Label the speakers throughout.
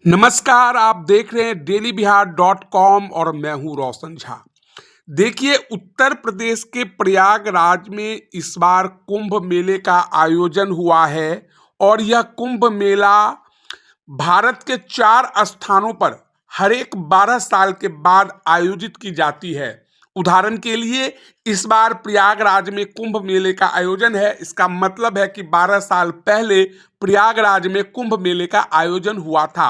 Speaker 1: नमस्कार, आप देख रहे हैं डेली बिहार डॉट कॉम और मैं हूं रोशन झा। देखिए, उत्तर प्रदेश के प्रयागराज में इस बार कुंभ मेले का आयोजन हुआ है और यह कुंभ मेला भारत के 4 स्थानों पर हर एक 12 साल के बाद आयोजित की जाती है। उदाहरण के लिए इस बार प्रयागराज में कुंभ मेले का आयोजन है। इसका मतलब है कि 12 साल पहले प्रयागराज में कुंभ मेले का आयोजन हुआ था।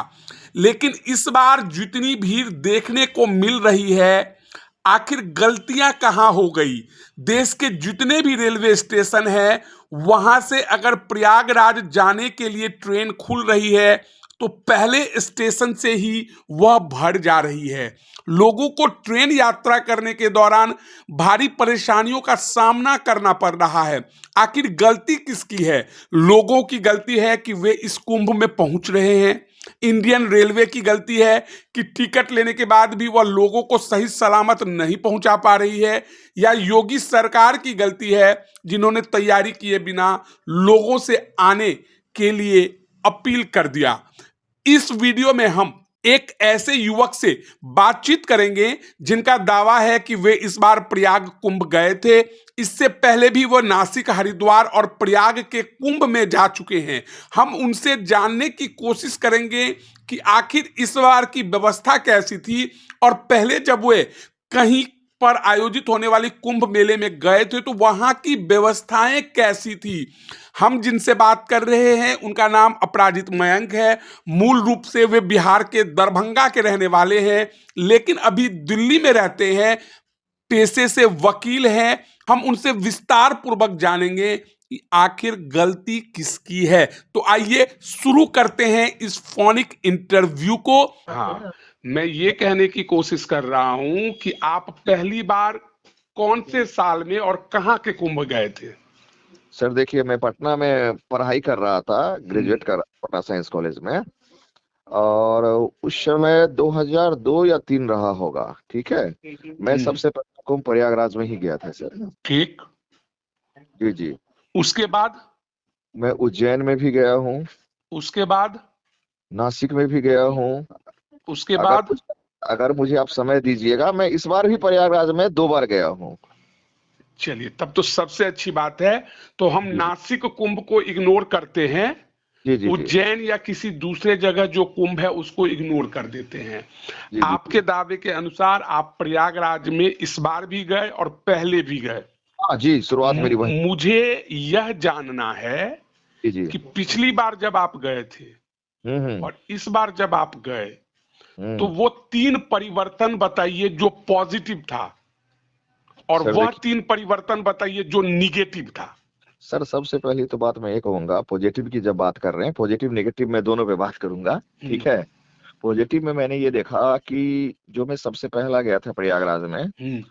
Speaker 1: लेकिन इस बार जितनी भीड़ देखने को मिल रही है, आखिर गलतियां कहां हो गई। देश के जितने भी रेलवे स्टेशन हैं, वहां से अगर प्रयागराज जाने के लिए ट्रेन खुल रही है तो पहले स्टेशन से ही वह भर जा रही है। लोगों को ट्रेन यात्रा करने के दौरान भारी परेशानियों का सामना करना पड़ रहा है। आखिर गलती किसकी है? लोगों की गलती है कि वे इस कुंभ में पहुंच रहे हैं। इंडियन रेलवे की गलती है कि टिकट लेने के बाद भी वह लोगों को सही सलामत नहीं पहुंचा पा रही है, या योगी सरकार की गलती है जिन्होंने तैयारी किए बिना लोगों से आने के लिए अपील कर दिया। इस वीडियो में हम एक ऐसे युवक से बातचीत करेंगे जिनका दावा है कि वे इस बार प्रयाग कुंभ गए थे। इससे पहले भी वो नासिक, हरिद्वार और प्रयाग के कुंभ में जा चुके हैं। हम उनसे जानने की कोशिश करेंगे कि आखिर इस बार की व्यवस्था कैसी थी, और पहले जब वे कहीं पर आयोजित होने वाली कुंभ मेले में गए थे तो वहां की व्यवस्थाएं कैसी थी। हम जिनसे बात कर रहे हैं उनका नाम अपराजित मयंक है। मूल रूप से वे बिहार के दरभंगा के रहने वाले हैं, लेकिन अभी दिल्ली में रहते हैं। पेशे से वकील हैं। हम उनसे विस्तार पूर्वक जानेंगे कि आखिर गलती किसकी है। तो आइए शुरू करते हैं इस फोनिक इंटरव्यू को। हाँ, मैं ये कहने की कोशिश कर रहा हूं कि आप पहली बार कौन से साल में और कहां के कुंभ गए थे?
Speaker 2: सर देखिए, मैं पटना में पढ़ाई कर रहा था, ग्रेजुएट कर पटना साइंस कॉलेज में। और उस समय 2002 या 3 रहा होगा, ठीक है। मैं सबसे पहले कुंभ प्रयागराज में ही गया था सर।
Speaker 1: ठीक।
Speaker 2: जी जी।
Speaker 1: उसके बाद?
Speaker 2: मैं उज्जैन में भी गया हूँ,
Speaker 1: उसके बाद?
Speaker 2: नासिक में भी गया हूँ।
Speaker 1: उसके
Speaker 2: अगर
Speaker 1: बाद?
Speaker 2: अगर मुझे आप समय दीजिएगा, मैं इस बार भी प्रयागराज में 2 बार गया हूँ।
Speaker 1: चलिए, तब तो सबसे अच्छी बात है। तो हम नासिक कुंभ को इग्नोर करते हैं,
Speaker 2: जी जी जी
Speaker 1: उज्जैन या किसी दूसरे जगह जो कुंभ है उसको इग्नोर कर देते हैं।
Speaker 2: जी जी।
Speaker 1: आपके दावे के अनुसार आप प्रयागराज में इस बार भी गए और पहले भी गए।
Speaker 2: हाँ जी, शुरुआत मेरी वहीं।
Speaker 1: मुझे यह जानना है
Speaker 2: जी जी।
Speaker 1: कि पिछली बार जब आप गए थे
Speaker 2: हम्म।
Speaker 1: और इस बार जब आप गए, तो
Speaker 2: हम्म।
Speaker 1: वो 3 परिवर्तन बताइए जो पॉजिटिव था, और
Speaker 2: सर
Speaker 1: वह
Speaker 2: देखिए,
Speaker 1: 3 परिवर्तन बताइए जो निगेटिव था।
Speaker 2: सर सबसे पहली तो बात मैं ये कहूंगा, पॉजिटिव की जब बात कर रहे हैं, पॉजिटिव नेगेटिव मैं दोनों पे बात करूंगा, ठीक है। पॉजिटिव में मैंने ये देखा कि जो मैं सबसे पहला गया था प्रयागराज में,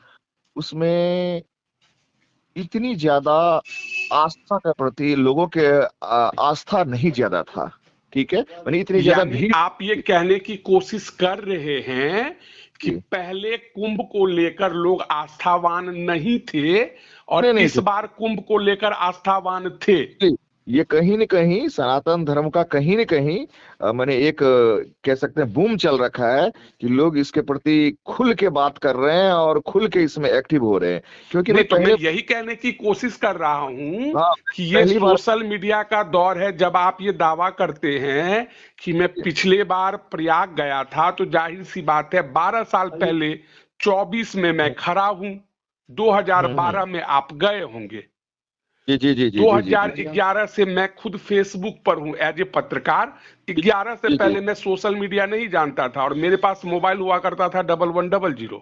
Speaker 2: उसमें इतनी ज्यादा आस्था के प्रति लोगों के आस्था नहीं ज्यादा था, ठीक है। मैंने इतनी ज्यादा
Speaker 1: यानी
Speaker 2: भीड़।
Speaker 1: आप ये कहने की कोशिश कर रहे हैं कि
Speaker 2: जी।
Speaker 1: पहले कुंभ को लेकर लोग आस्थावान नहीं थे और
Speaker 2: नहीं नहीं
Speaker 1: इस
Speaker 2: थे।
Speaker 1: बार कुंभ को लेकर आस्थावान थे।
Speaker 2: जी, ये कहीं न कहीं सनातन धर्म का कहीं न कहीं माने एक कह सकते हैं बूम चल रखा है कि लोग इसके प्रति खुल के बात कर रहे हैं और खुल के इसमें एक्टिव हो रहे हैं, क्योंकि
Speaker 1: नहीं,
Speaker 2: मैं
Speaker 1: तो मैं
Speaker 2: पहले।
Speaker 1: यही कहने की कोशिश कर रहा हूं
Speaker 2: हाँ,
Speaker 1: कि ये
Speaker 2: पहली बार।
Speaker 1: सोशल मीडिया का दौर है। जब आप ये दावा करते हैं कि मैं पिछले बार प्रयाग गया था, तो जाहिर सी बात है 12 साल पहले 24 में मैं खड़ा हूं,
Speaker 2: हम्म।
Speaker 1: 2012 में आप गए होंगे,
Speaker 2: जी जी जी जी जी जी जी
Speaker 1: 2011 से मैं खुद फेसबुक पर हूं एज ए पत्रकार। 11 से
Speaker 2: जी जी
Speaker 1: पहले मैं सोशल मीडिया नहीं जानता था और मेरे पास मोबाइल हुआ करता था 1100।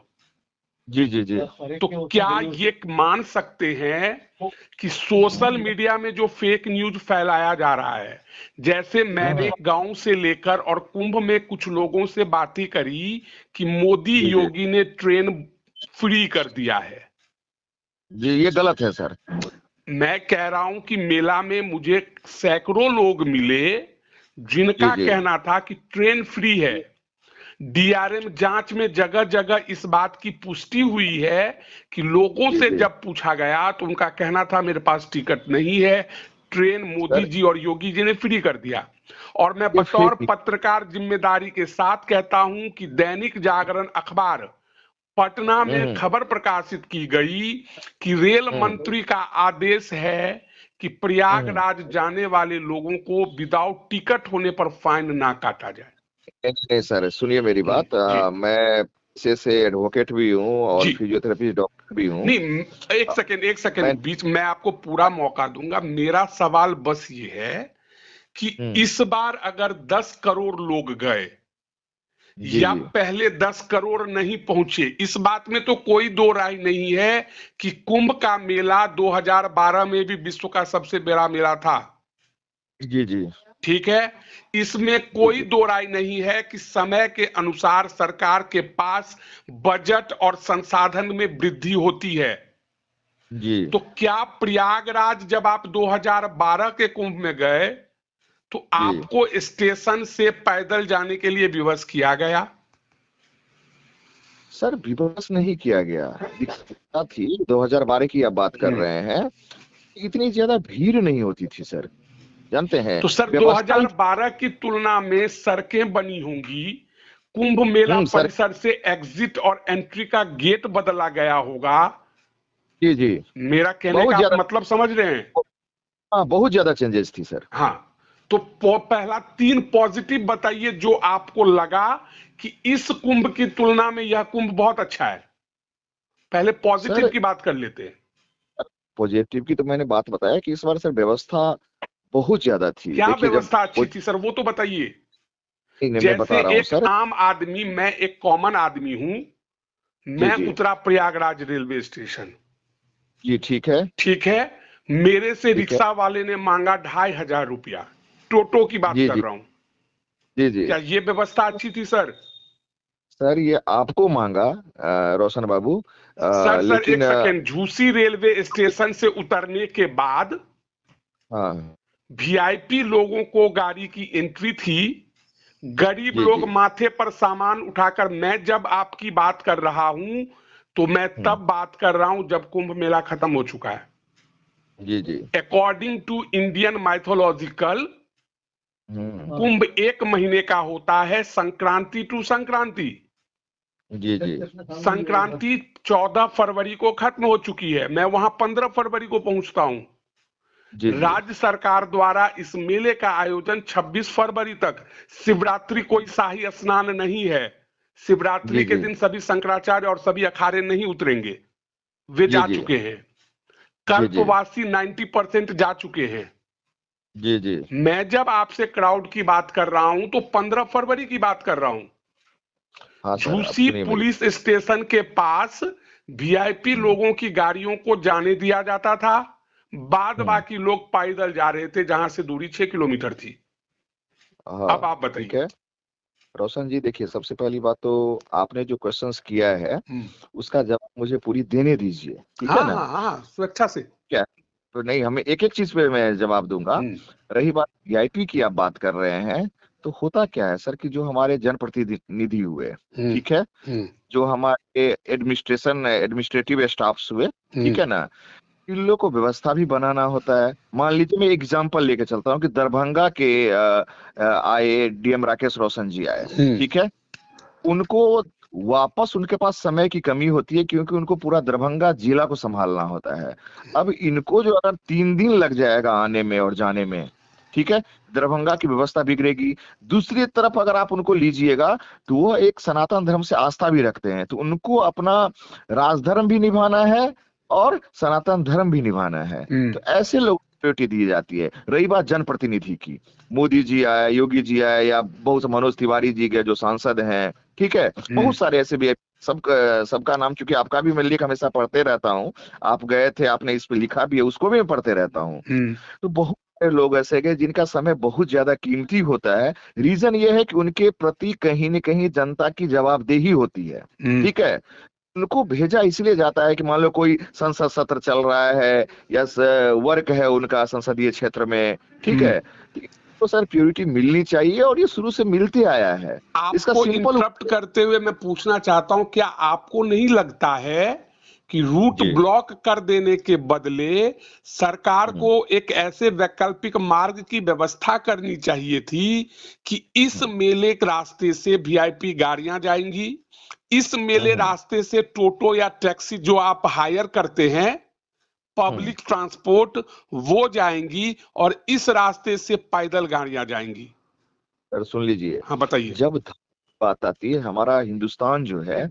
Speaker 2: जी जी जी।
Speaker 1: तो क्या ये मान सकते हैं कि सोशल मीडिया में जो फेक न्यूज फैलाया जा रहा है, जैसे मैंने गांव से लेकर और कुंभ में कुछ लोगों से बातें करी कि मोदी
Speaker 2: जी जी
Speaker 1: योगी ने ट्रेन फ्री कर दिया है,
Speaker 2: जी, ये गलत है सर।
Speaker 1: मैं कह रहा हूं कि मेला में मुझे सैकड़ों लोग मिले
Speaker 2: जी
Speaker 1: जिनका
Speaker 2: जी
Speaker 1: कहना था कि ट्रेन फ्री है। डीआरएम जांच में जगह जगह इस बात की पुष्टि हुई है कि लोगों
Speaker 2: जी
Speaker 1: से
Speaker 2: जी
Speaker 1: जब पूछा गया तो उनका कहना था मेरे पास टिकट नहीं है, ट्रेन मोदी
Speaker 2: सर
Speaker 1: जी और योगी जी ने फ्री कर दिया। और मैं
Speaker 2: ये
Speaker 1: बतौर
Speaker 2: फेक
Speaker 1: पत्रकार जिम्मेदारी के साथ कहता हूं कि दैनिक जागरण अखबार पटना में
Speaker 2: हम्म
Speaker 1: खबर प्रकाशित की गई कि रेल
Speaker 2: हम्म
Speaker 1: मंत्री का आदेश है कि
Speaker 2: हम्म
Speaker 1: प्रयागराज जाने वाले लोगों को विदाउट टिकट होने पर फाइन ना काटा जाए।
Speaker 2: नहीं नहीं सर, सुनिए मेरी बात।
Speaker 1: जी
Speaker 2: मैं पेशे से एडवोकेट भी हूँ और
Speaker 1: जी।
Speaker 2: फिजियोथेरेपी डॉक्टर भी हूँ।
Speaker 1: नहीं, एक
Speaker 2: मैं
Speaker 1: सेकेंड बीच मैं आपको पूरा मौका दूंगा। मेरा सवाल बस ये है कि
Speaker 2: हम्म
Speaker 1: इस बार अगर 10 करोड़ लोग गए
Speaker 2: जी
Speaker 1: या
Speaker 2: जी
Speaker 1: पहले 10 करोड़ नहीं पहुंचे, इस बात में तो कोई दो राय नहीं है कि कुंभ का मेला 2012 में भी विश्व का सबसे बड़ा मेला था।
Speaker 2: जी जी
Speaker 1: ठीक है, इसमें
Speaker 2: जी
Speaker 1: कोई
Speaker 2: जी
Speaker 1: दो राय नहीं है कि समय के अनुसार सरकार के पास बजट और संसाधन में वृद्धि होती है।
Speaker 2: जी
Speaker 1: तो क्या प्रयागराज जब आप 2012 के कुंभ में गए तो
Speaker 2: जी
Speaker 1: आपको स्टेशन से पैदल जाने के लिए विवश किया गया?
Speaker 2: सर, विवश नहीं किया गया। दिक्कत क्या थी, 2012 की आप बात कर
Speaker 1: हम्म।
Speaker 2: रहे हैं, इतनी ज्यादा भीड़ नहीं होती थी सर। जानते हैं,
Speaker 1: तो सर
Speaker 2: व्यवस्था ही
Speaker 1: 2012 की तुलना में सड़कें बनी होंगी, कुंभ मेला
Speaker 2: सर।
Speaker 1: परिसर से एग्जिट और एंट्री का गेट बदला गया होगा।
Speaker 2: जी जी।
Speaker 1: मेरा कहने
Speaker 2: बहुत
Speaker 1: का आप
Speaker 2: ज्यादा।
Speaker 1: मतलब समझ रहे हैं?
Speaker 2: हाँ, बहुत ज्यादा चेंजेस थी सर।
Speaker 1: हाँ, तो पहला 3 पॉजिटिव बताइए जो आपको लगा कि इस कुंभ की तुलना में यह कुंभ बहुत अच्छा है। पहले पॉजिटिव
Speaker 2: सर
Speaker 1: की बात कर लेते हैं।
Speaker 2: पॉजिटिव की तो मैंने बात बताया कि इस बार सर व्यवस्था बहुत ज्यादा थी।
Speaker 1: क्या
Speaker 2: देखिए, जब
Speaker 1: व्यवस्था अच्छी थी सर, वो तो बताइए।
Speaker 2: मैं
Speaker 1: जैसे
Speaker 2: बता रहा हूँ
Speaker 1: एक
Speaker 2: सर।
Speaker 1: आम आदमी, मैं एक कॉमन आदमी हूं,
Speaker 2: जी
Speaker 1: मैं
Speaker 2: जी
Speaker 1: उतरा प्रयागराज रेलवे स्टेशन।
Speaker 2: जी। ठीक है।
Speaker 1: ठीक है, मेरे से
Speaker 2: ठीक है।
Speaker 1: रिक्शा वाले ने मांगा 2500 रुपया। टोटो की बात
Speaker 2: जी
Speaker 1: कर
Speaker 2: जी
Speaker 1: रहा हूं।
Speaker 2: जी जी।
Speaker 1: क्या ये व्यवस्था अच्छी थी सर?
Speaker 2: सर, ये आपको मांगा रोशन बाबू,
Speaker 1: सर
Speaker 2: लेकिन
Speaker 1: एक सेकेंड, झूसी रेलवे स्टेशन से उतरने के बाद
Speaker 2: हाँ।
Speaker 1: वीआईपी लोगों को गाड़ी की एंट्री थी। गरीब
Speaker 2: जी
Speaker 1: लोग
Speaker 2: जी।
Speaker 1: माथे पर सामान उठाकर, मैं जब आपकी बात कर रहा हूं तो मैं
Speaker 2: हम्म,
Speaker 1: तब बात कर रहा हूं जब कुंभ मेला खत्म हो चुका है।
Speaker 2: जी जी।
Speaker 1: अकॉर्डिंग टू इंडियन माइथोलॉजिकल,
Speaker 2: हम्म,
Speaker 1: कुंभ 1 महीने का होता है, संक्रांति टू संक्रांति।
Speaker 2: जी जी
Speaker 1: संक्रांति 14 फरवरी को खत्म हो चुकी है, मैं वहां 15 फरवरी को पहुंचता हूं।
Speaker 2: जी जी
Speaker 1: राज्य सरकार द्वारा इस मेले का आयोजन 26 फरवरी तक, शिवरात्रि कोई शाही स्नान नहीं है।
Speaker 2: जी
Speaker 1: शिवरात्रि के
Speaker 2: जी
Speaker 1: दिन सभी शंकराचार्य और सभी अखाड़े नहीं उतरेंगे, वे
Speaker 2: जी
Speaker 1: जा
Speaker 2: जी
Speaker 1: चुके हैं।
Speaker 2: जी जी
Speaker 1: कल्पवासी 90% जा चुके हैं।
Speaker 2: जी जी।
Speaker 1: मैं जब आपसे क्राउड की बात कर रहा हूं तो 15 फरवरी की बात कर रहा हूं।
Speaker 2: हाँ सर, अब
Speaker 1: झूसी
Speaker 2: सुनिए मेरी।
Speaker 1: पुलिस स्टेशन के पास वीआईपी
Speaker 2: हम्म
Speaker 1: लोगों की गाड़ियों को जाने दिया जाता था, बाद
Speaker 2: हम्म,
Speaker 1: बाकी लोग पैदल जा रहे थे जहां से दूरी 6 किलोमीटर थी। अब
Speaker 2: हाँ
Speaker 1: आप
Speaker 2: ठीक
Speaker 1: बताइए।
Speaker 2: है। रोशन जी, देखिए, सबसे पहली बात तो आपने जो क्वेश्चंस किया है
Speaker 1: हम्म।
Speaker 2: उसका जवाब मुझे पूरी देने दीजिए, ठीक है
Speaker 1: हाँ
Speaker 2: ना?
Speaker 1: हाँ हाँ, स्वेच्छा से।
Speaker 2: क्या? तो नहीं, हमें एक एक चीज पे मैं जवाब दूंगा।
Speaker 1: हम्म
Speaker 2: रही बात वीआईपी की, आप बात कर रहे हैं, तो होता क्या है सर कि जो हमारे जनप्रतिनिधि हुए,
Speaker 1: हम्म
Speaker 2: ठीक है,
Speaker 1: हम्म
Speaker 2: जो हमारे एडमिनिस्ट्रेटिव स्टाफ्स हुए,
Speaker 1: हम्म
Speaker 2: ठीक है ना, इन लोगों को व्यवस्था भी बनाना होता है। मान लीजिए, मैं एग्जांपल लेके चलता हूँ कि दरभंगा के आए डीएम राकेश रोशन जी आए,
Speaker 1: हम्म
Speaker 2: ठीक है। उनको वापस, उनके पास समय की कमी होती है क्योंकि उनको पूरा दरभंगा जिला को संभालना होता है। अब इनको जो अगर 3 दिन लग जाएगा आने में और जाने में, ठीक है, दरभंगा की व्यवस्था बिगड़ेगी। दूसरी तरफ अगर आप उनको लीजिएगा, तो वो एक सनातन धर्म से आस्था भी रखते हैं, तो उनको अपना राजधर्म भी निभाना है और सनातन धर्म भी निभाना है।
Speaker 1: हम्म
Speaker 2: तो ऐसे लोग प्रायोरिटी दी जाती है। रही बात जनप्रतिनिधि की, मोदी जी आए, योगी जी आए, या बहुत से मनोज तिवारी जी के जो सांसद हैं, ठीक है,
Speaker 1: हम्म
Speaker 2: बहुत सारे ऐसे भी। सबका सबका नाम, क्योंकि आपका भी मैं लेख हमेशा पढ़ते रहता हूँ, आप गए थे, आपने इस पे लिखा भी है, उसको भी मैं पढ़ते रहता हूँ।
Speaker 1: हम्म
Speaker 2: तो बहुत सारे लोग ऐसे गए जिनका समय बहुत ज्यादा कीमती होता है। रीजन ये है कि उनके प्रति कहीं न कहीं जनता की जवाबदेही होती है,
Speaker 1: हम्म
Speaker 2: ठीक है। उनको भेजा इसलिए जाता है कि मान लो कोई संसद सत्र चल रहा है या वर्क है उनका संसदीय क्षेत्र में, ठीक
Speaker 1: हम्म।
Speaker 2: है, तो सर प्योरिटी मिलनी चाहिए और ये शुरू से मिलते आया है। इसका
Speaker 1: आपको
Speaker 2: सिंपल।
Speaker 1: इंटरप्ट करते हुए मैं पूछना चाहता हूं, क्या आपको नहीं लगता है कि रूट
Speaker 2: जी।
Speaker 1: ब्लॉक कर देने के बदले सरकार
Speaker 2: हम्म,
Speaker 1: को एक ऐसे वैकल्पिक मार्ग की व्यवस्था करनी चाहिए थी कि इस
Speaker 2: हम्म,
Speaker 1: मेले के रास्ते से वीआईपी गाड़ियां जाएंगी, इस मेले
Speaker 2: हम्म,
Speaker 1: रास्ते से टोटो या टैक्सी जो आप हायर करते हैं,
Speaker 2: हम्म।
Speaker 1: पब्लिक ट्रांसपोर्ट, वो जाएंगी और इस रास्ते से पैदल गाड़ियां जाएंगी।
Speaker 2: सर सुन लीजिए,
Speaker 1: हाँ बताइए।
Speaker 2: जब धर्म की बात आती है, हमारा हिंदुस्तान जो है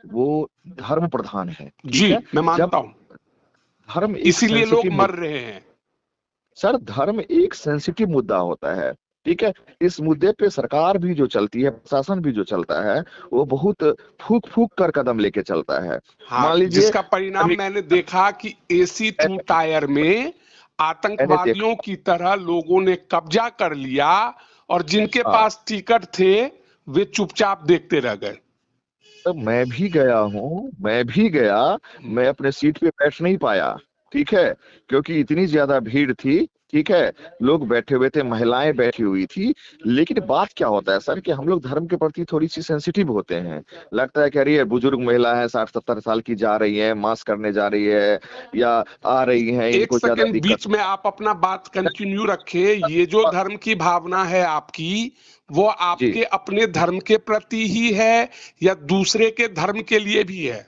Speaker 2: वो धर्म प्रधान है,
Speaker 1: जी
Speaker 2: ठीक है।
Speaker 1: मैं
Speaker 2: जब
Speaker 1: मानता हूं,
Speaker 2: धर्म एक
Speaker 1: इसीलिए लोग
Speaker 2: सेंसिटिव
Speaker 1: मर
Speaker 2: मुद्दा,
Speaker 1: रहे हैं।
Speaker 2: सर धर्म एक सेंसिटिव मुद्दा होता है, ठीक है। इस मुद्दे पे सरकार भी जो चलती है, प्रशासन भी जो चलता है, वो बहुत फूक फूक कर कदम लेके चलता है।
Speaker 1: हाँ,
Speaker 2: मान लीजिए,
Speaker 1: जिसका परिणाम
Speaker 2: अभी
Speaker 1: मैंने देखा कि एसी टू
Speaker 2: मैंने
Speaker 1: टायर में
Speaker 2: मैंने
Speaker 1: आतंकवादियों
Speaker 2: देखा।
Speaker 1: की तरह लोगों ने कब्जा कर लिया और जिनके
Speaker 2: हाँ,
Speaker 1: पास टिकट थे वे चुपचाप देखते रह गए।
Speaker 2: तो मैं भी गया हूँ, मैं भी गया, मैं अपने सीट पे बैठ नहीं पाया, ठीक है, क्योंकि इतनी ज्यादा भीड़ थी, ठीक है। लोग बैठे हुए थे, महिलाएं बैठी हुई थी। लेकिन बात क्या होता है सर, कि हम लोग धर्म के प्रति थोड़ी सी सेंसिटिव होते हैं। लगता है कि अरे ये बुजुर्ग महिला है, 60-70 साल की, जा रही है, मास करने जा रही है, या आ रही है,
Speaker 1: एक
Speaker 2: इनको ज्यादा
Speaker 1: सेकंड
Speaker 2: दिक्कत।
Speaker 1: बीच में आप अपना बात कंटिन्यू रखे। ये जो धर्म की भावना है आपकी, वो
Speaker 2: जी
Speaker 1: आपके अपने धर्म के प्रति ही है या दूसरे के धर्म के लिए भी है?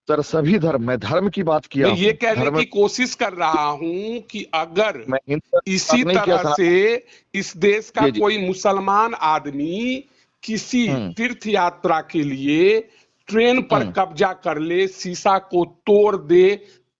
Speaker 2: सर, सभी धर्म, मैं धर्म की बात किया
Speaker 1: मैं ये
Speaker 2: हूँ,
Speaker 1: कहने
Speaker 2: धर्म।
Speaker 1: की कोशिश कर रहा हूं कि अगर
Speaker 2: मैं हिंदू की
Speaker 1: इसी
Speaker 2: बात नहीं किया
Speaker 1: तरह
Speaker 2: सर।
Speaker 1: से इस देश का
Speaker 2: जी जी।
Speaker 1: कोई मुसलमान आदमी किसी
Speaker 2: हम्म,
Speaker 1: तीर्थ यात्रा के लिए ट्रेन पर
Speaker 2: हम्म,
Speaker 1: कब्जा कर ले, शीशा को तोड़ दे,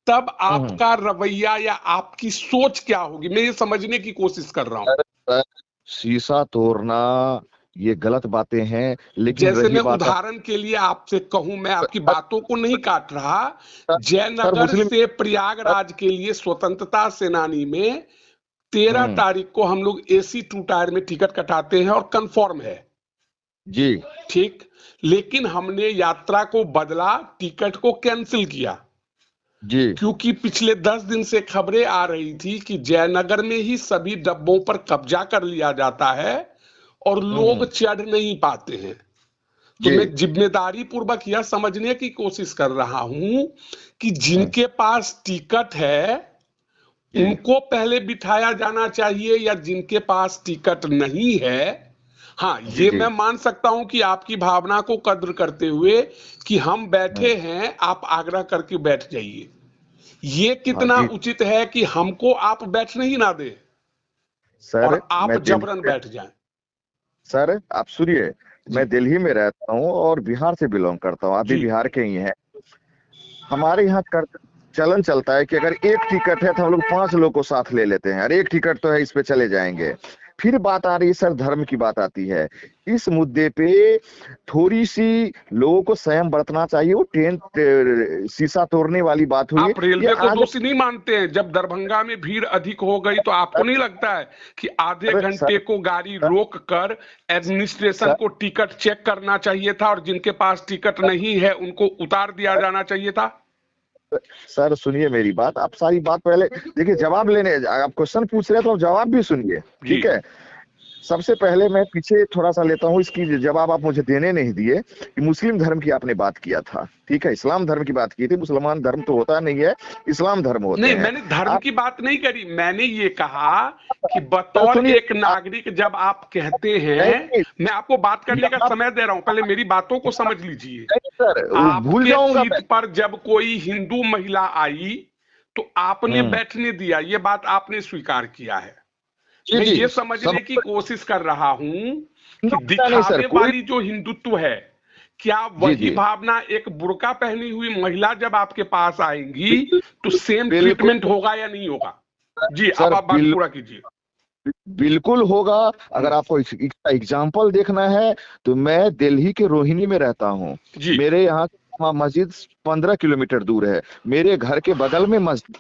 Speaker 1: तब
Speaker 2: हम्म।
Speaker 1: आपका रवैया या आपकी सोच क्या होगी? मैं ये समझने की कोशिश कर रहा हूं।
Speaker 2: सर, शीशा तोड़ना ये गलत बातें हैं, लेकिन
Speaker 1: जैसे
Speaker 2: रही
Speaker 1: मैं
Speaker 2: बात
Speaker 1: उदाहरण के लिए आपसे कहूं, मैं आपकी बातों को नहीं काट रहा।
Speaker 2: सर
Speaker 1: जयनगर
Speaker 2: मुस्लिम।
Speaker 1: से
Speaker 2: सर,
Speaker 1: प्रयागराज के लिए स्वतंत्रता सेनानी में 13
Speaker 2: हम्म,
Speaker 1: तारीख को हम लोग एसी टू टायर में टिकट कटाते हैं और कंफर्म है,
Speaker 2: जी
Speaker 1: ठीक। लेकिन हमने यात्रा को बदला, टिकट को कैंसिल किया,
Speaker 2: जी।
Speaker 1: क्योंकि पिछले 10 दिन से खबरें आ रही थी कि जयनगर में ही सभी डब्बों पर कब्जा कर लिया जाता है और लोग
Speaker 2: हम्म,
Speaker 1: चढ़ नहीं पाते हैं। तो
Speaker 2: जी
Speaker 1: मैं जिम्मेदारी पूर्वक यह समझने की कोशिश कर रहा हूं कि
Speaker 2: हम्म,
Speaker 1: जिनके पास टिकट है
Speaker 2: जी
Speaker 1: उनको पहले बिठाया जाना चाहिए या जिनके पास टिकट नहीं है। हाँ,
Speaker 2: जी
Speaker 1: ये
Speaker 2: जी।
Speaker 1: मैं मान सकता हूं कि आपकी भावना को कद्र करते हुए कि हम
Speaker 2: हम्म,
Speaker 1: बैठे हैं, आप आग्रह करके बैठ जाइए। ये
Speaker 2: हाँ
Speaker 1: कितना
Speaker 2: जी।
Speaker 1: उचित है कि हमको आप बैठने ही ना दें
Speaker 2: सर
Speaker 1: और आप
Speaker 2: मैं दिल्ली
Speaker 1: जबरन
Speaker 2: में
Speaker 1: बैठ जाएं।
Speaker 2: सर आप सुनिए, मैं
Speaker 1: जी
Speaker 2: दिल्ली में रहता हूँ और बिहार से बिलोंग करता हूँ, आप भी
Speaker 1: जी।
Speaker 2: बिहार के ही हैं। हमारे यहाँ कर चलन चलता है कि अगर एक टिकट है तो हम लोग 5 लोग को साथ ले लेते हैं, अरे एक टिकट तो है, इस पे चले जाएंगे। फिर बात आ रही है सर, धर्म की बात आती है। इस मुद्दे पे थोड़ी सी लोगों को संयम बरतना चाहिए। वो ट्रेन शीशा तोड़ने वाली बात हुई,
Speaker 1: आप
Speaker 2: ये
Speaker 1: रेलवे को
Speaker 2: आज।
Speaker 1: दोषी नहीं मानते हैं? जब दरभंगा में भीड़ अधिक हो गई तो आपको नहीं लगता है कि आधे
Speaker 2: सर
Speaker 1: घंटे
Speaker 2: सर
Speaker 1: को गाड़ी रोक कर एडमिनिस्ट्रेशन
Speaker 2: सर,
Speaker 1: को टिकट चेक करना चाहिए था और जिनके पास टिकट नहीं है उनको उतार दिया जाना चाहिए था?
Speaker 2: सर सुनिए मेरी बात, आप सारी बात पहले देखिए, जवाब लेने आप क्वेश्चन पूछ रहे हैं तो आप जवाब भी सुनिए,
Speaker 1: जी
Speaker 2: ठीक है। सबसे पहले मैं पीछे थोड़ा सा लेता हूँ, इसकी जवाब आप मुझे देने नहीं दिए। कि मुस्लिम धर्म की आपने बात किया था, ठीक है, इस्लाम धर्म की बात की थी। मुसलमान धर्म तो होता नहीं है, इस्लाम धर्म होते
Speaker 1: नहीं,
Speaker 2: हैं।
Speaker 1: मैंने धर्म
Speaker 2: आप
Speaker 1: की बात नहीं करी। मैंने ये कहा कि
Speaker 2: सर
Speaker 1: बतौर
Speaker 2: सुनिए,
Speaker 1: एक
Speaker 2: आप
Speaker 1: नागरिक जब आप कहते हैं,
Speaker 2: नहीं,
Speaker 1: मैं आपको बात करने का
Speaker 2: यहाँ
Speaker 1: समय दे रहा हूं, पहले मेरी बातों को समझ लीजिए।
Speaker 2: नहीं सर, वो भूल
Speaker 1: आपके
Speaker 2: जाऊंगा मैं।
Speaker 1: सीट पर जब कोई हिंदू महिला आई तो आपने
Speaker 2: हम्म,
Speaker 1: बैठने दिया, ये बात आपने स्वीकार किया है।
Speaker 2: जी
Speaker 1: मैं
Speaker 2: जी।
Speaker 1: ये
Speaker 2: सब
Speaker 1: समझने की कोशिश कर रहा हूं कि
Speaker 2: नहीं सर,
Speaker 1: दिखावे
Speaker 2: कोई।
Speaker 1: वाली जो हिंदुत्व है, क्या
Speaker 2: जी
Speaker 1: वही
Speaker 2: जी,
Speaker 1: भावना एक बुर्का पहनी हुई महिला जब आपके पास आएंगी
Speaker 2: बिल्कुल
Speaker 1: तो सेम
Speaker 2: बिल्कुल
Speaker 1: ट्रीटमेंट होगा या नहीं होगा? जी, अब
Speaker 2: सर,
Speaker 1: आप बात पूरा कीजिए।
Speaker 2: बिल्कुल होगा।
Speaker 1: हम्म,
Speaker 2: अगर आपको एग्जाम्पल देखना है, तो मैं दिल्ली के रोहिणी में रहता हूँ।
Speaker 1: जी
Speaker 2: मेरे यहाँ से जामा मस्जिद 15 किलोमीटर दूर है। मेरे घर के बगल में मस्जिद,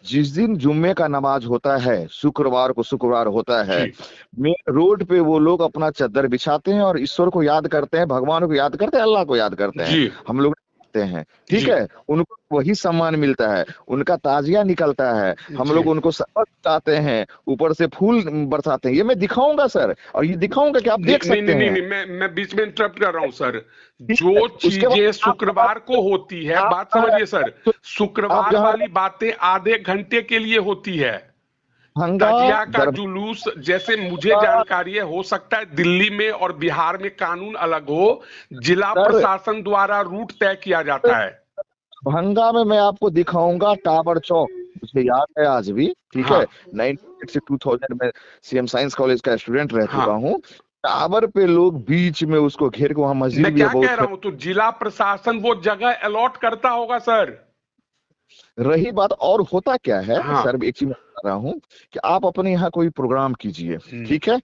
Speaker 2: जिस दिन जुम्मे का नमाज होता है, शुक्रवार को शुक्रवार होता है,
Speaker 1: जी
Speaker 2: मेन रोड पे वो लोग अपना चद्दर बिछाते हैं और ईश्वर को याद करते हैं, भगवान को याद करते हैं, अल्लाह को याद करते हैं।
Speaker 1: जी।
Speaker 2: हम लोग सकते हैं, ठीक
Speaker 1: जी
Speaker 2: है, उनको वही सम्मान मिलता है, उनका ताजिया निकलता है, हम
Speaker 1: जी।
Speaker 2: लोग उनको सबक सिखाते हैं, ऊपर से फूल बरसाते हैं। ये मैं दिखाऊंगा सर, और ये दिखाऊंगा कि आप
Speaker 1: नहीं
Speaker 2: देख
Speaker 1: नहीं
Speaker 2: सकते
Speaker 1: नहीं नहीं
Speaker 2: हैं।
Speaker 1: नहीं, मैं बीच में इंटरप्ट कर रहा हूँ सर।
Speaker 2: ठीक है,
Speaker 1: जो
Speaker 2: उसके बाद
Speaker 1: चीजें शुक्रवार को होती है,
Speaker 2: आप
Speaker 1: बात समझिए सर,
Speaker 2: आप
Speaker 1: शुक्रवार
Speaker 2: जहाँ
Speaker 1: वाली बातें आधे घंटे के लिए होती है।
Speaker 2: भंगा
Speaker 1: ताजिया का
Speaker 2: दरभंगा
Speaker 1: जुलूस, जैसे मुझे जानकारी है, हो सकता है दिल्ली में और बिहार में कानून अलग हो, जिला
Speaker 2: सर,
Speaker 1: प्रशासन द्वारा रूट तय किया जाता है।
Speaker 2: भंगा में मैं आपको दिखाऊंगा टावर चौक, मुझे याद है आज भी, ठीक है,
Speaker 1: हाँ
Speaker 2: 98 से 2000 में सीएम साइंस कॉलेज का स्टूडेंट रह चुका
Speaker 1: हाँ,
Speaker 2: हूँ। टावर पे लोग बीच में उसको घेर के, वहां मस्जिद
Speaker 1: मैं
Speaker 2: भी है
Speaker 1: क्या कह
Speaker 2: बहुत
Speaker 1: रहा हूं, तो जिला प्रशासन वो जगह अलॉट करता होगा सर।
Speaker 2: रही बात, और होता क्या है
Speaker 1: हाँ।
Speaker 2: सर, एक चीज मैं बता रहा हूँ कि आप अपने यहाँ कोई प्रोग्राम कीजिए,
Speaker 1: हम्म
Speaker 2: ठीक है,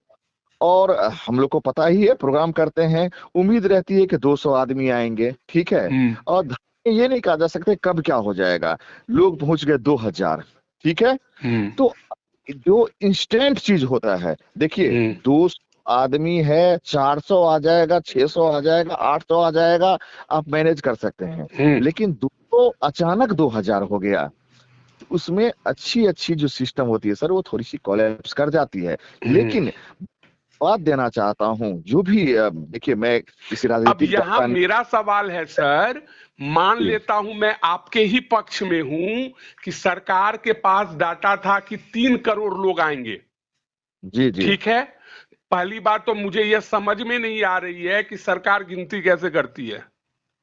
Speaker 2: और हम लोग को पता ही है प्रोग्राम करते हैं, उम्मीद रहती है कि 200 आदमी आएंगे, ठीक है,
Speaker 1: हम्म
Speaker 2: और ये नहीं कहा जा सकता कब क्या हो जाएगा, लोग पहुंच गए 2000, ठीक है,
Speaker 1: हम्म
Speaker 2: तो जो इंस्टेंट चीज होता है, देखिए
Speaker 1: हम्म
Speaker 2: 200 आदमी है, 400 आ जाएगा, 600 आ जाएगा, 800 आ जाएगा, आप मैनेज कर सकते हैं,
Speaker 1: हम्म
Speaker 2: लेकिन 200 अचानक 2000 हो गया, उसमें अच्छी अच्छी जो सिस्टम होती है सर, वो थोड़ी सी कोलैप्स कर जाती है।
Speaker 1: हम्म।
Speaker 2: लेकिन बात देना चाहता हूं, जो भी देखिए, मैं किसी
Speaker 1: अब
Speaker 2: राजनीतिक दल
Speaker 1: यहां
Speaker 2: का
Speaker 1: मेरा सवाल है सर, मान
Speaker 2: नहीं।
Speaker 1: लेता हूं मैं आपके ही पक्ष में हूं कि सरकार के पास डाटा था कि 3 करोड़ लोग आएंगे,
Speaker 2: जी जी।
Speaker 1: ठीक है। पहली बात तो मुझे यह समझ में नहीं आ रही है कि सरकार गिनती कैसे करती है।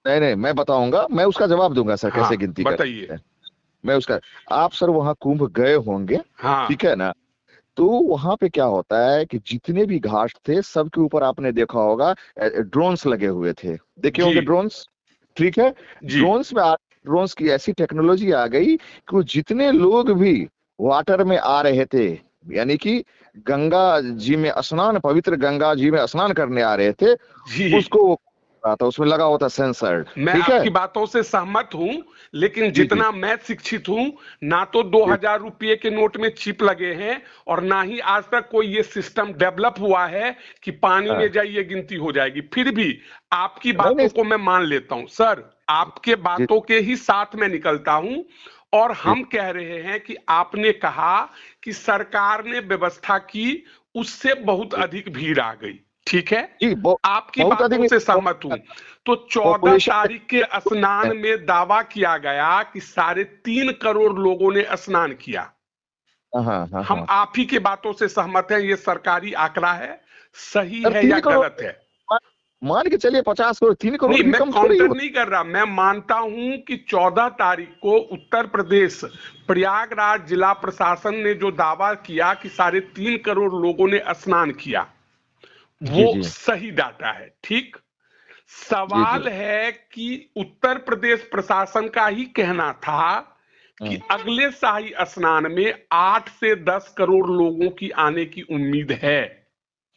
Speaker 2: नहीं नहीं, मैं बताऊंगा, मैं उसका जवाब दूंगा सर,
Speaker 1: हाँ
Speaker 2: कैसे गिनती
Speaker 1: बताइए।
Speaker 2: करते हैं। मैं उसका, आप सर वहां कुंभ गए होंगे,
Speaker 1: हाँ
Speaker 2: ठीक है ना, तो वहां पे क्या होता है कि जितने भी घाट थे सबके ऊपर आपने देखा होगा ड्रोन्स लगे हुए थे, देखे
Speaker 1: जी
Speaker 2: होंगे ड्रोन्स, ठीक है,
Speaker 1: जी
Speaker 2: ड्रोन्स की ऐसी टेक्नोलॉजी आ गई कि वो जितने लोग भी वाटर में आ रहे थे, यानी कि गंगा जी में स्नान, पवित्र गंगा जी में स्नान करने आ रहे थे,
Speaker 1: जी।
Speaker 2: उसको वो था, उसमें लगा होता सेंसर,
Speaker 1: मैं
Speaker 2: ठीक है।
Speaker 1: आपकी बातों से सहमत हूं, लेकिन
Speaker 2: जी जी
Speaker 1: जितना मैं शिक्षित हूं, ना तो दो
Speaker 2: जी
Speaker 1: हजार रुपये के नोट में चिप लगे हैं, और ना ही आज तक कोई ये सिस्टम डेवलप हुआ है कि पानी
Speaker 2: हाँ।
Speaker 1: में जाइए गिनती हो जाएगी। फिर भी आपकी
Speaker 2: नहीं
Speaker 1: बातों
Speaker 2: नहीं।
Speaker 1: को मैं मान लेता हूं सर, आपके
Speaker 2: जी
Speaker 1: बातों के ही साथ मैं निकलता हूं। और
Speaker 2: जी
Speaker 1: हम कह रहे हैं कि आपने कहा कि सरकार ने व्यवस्था की, उससे बहुत
Speaker 2: जी
Speaker 1: अधिक भीड़ आ गई, ठीक है,
Speaker 2: जी,
Speaker 1: आपकी
Speaker 2: बहुत
Speaker 1: बातों
Speaker 2: अधिक
Speaker 1: से सहमत हूं। तो 14 तारीख के स्नान
Speaker 2: पॉपुलेशन।
Speaker 1: में दावा किया गया कि 3.5 करोड़ लोगों ने स्नान किया।
Speaker 2: हाँ हाँ
Speaker 1: हम
Speaker 2: हाँ।
Speaker 1: आप ही के बातों से सहमत हैं, ये सरकारी आंकड़ा है, सही
Speaker 2: सर
Speaker 1: है या
Speaker 2: 3 करोड़,
Speaker 1: गलत है?
Speaker 2: मान मान के चलिए 50 करोड़, 3 करोड़
Speaker 1: नहीं,
Speaker 2: भी
Speaker 1: मैं
Speaker 2: कम थोड़ी
Speaker 1: काउंटर
Speaker 2: हो।
Speaker 1: नहीं कर रहा, मैं मानता हूं कि 14 तारीख को उत्तर प्रदेश प्रयागराज जिला प्रशासन ने जो दावा किया कि 3.5 करोड़ लोगों ने स्नान किया,
Speaker 2: जी
Speaker 1: वो
Speaker 2: जी
Speaker 1: सही डाटा है, ठीक।
Speaker 2: जी जी।
Speaker 1: सवाल है कि उत्तर प्रदेश प्रशासन का ही कहना था कि
Speaker 2: हम्म।
Speaker 1: अगले शाही स्नान में 8 से 10 करोड़ लोगों की आने की उम्मीद है।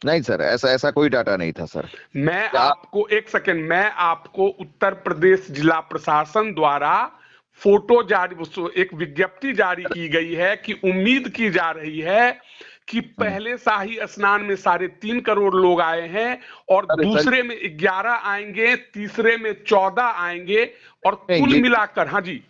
Speaker 2: नहीं सर, ऐसा ऐसा कोई डाटा नहीं था सर।
Speaker 1: मैं
Speaker 2: क्या
Speaker 1: आपको एक सेकंड, मैं आपको उत्तर प्रदेश जिला प्रशासन द्वारा फोटो जारी, एक विज्ञप्ति जारी की गई है कि उम्मीद की जा रही है कि
Speaker 2: हम्म,
Speaker 1: पहले शाही स्नान में 3.5 करोड़ लोग आए हैं, और
Speaker 2: सर सर,
Speaker 1: दूसरे में 11 आएंगे, तीसरे में 14 आएंगे, और कुल
Speaker 2: ये
Speaker 1: मिलाकर, हाँ जी,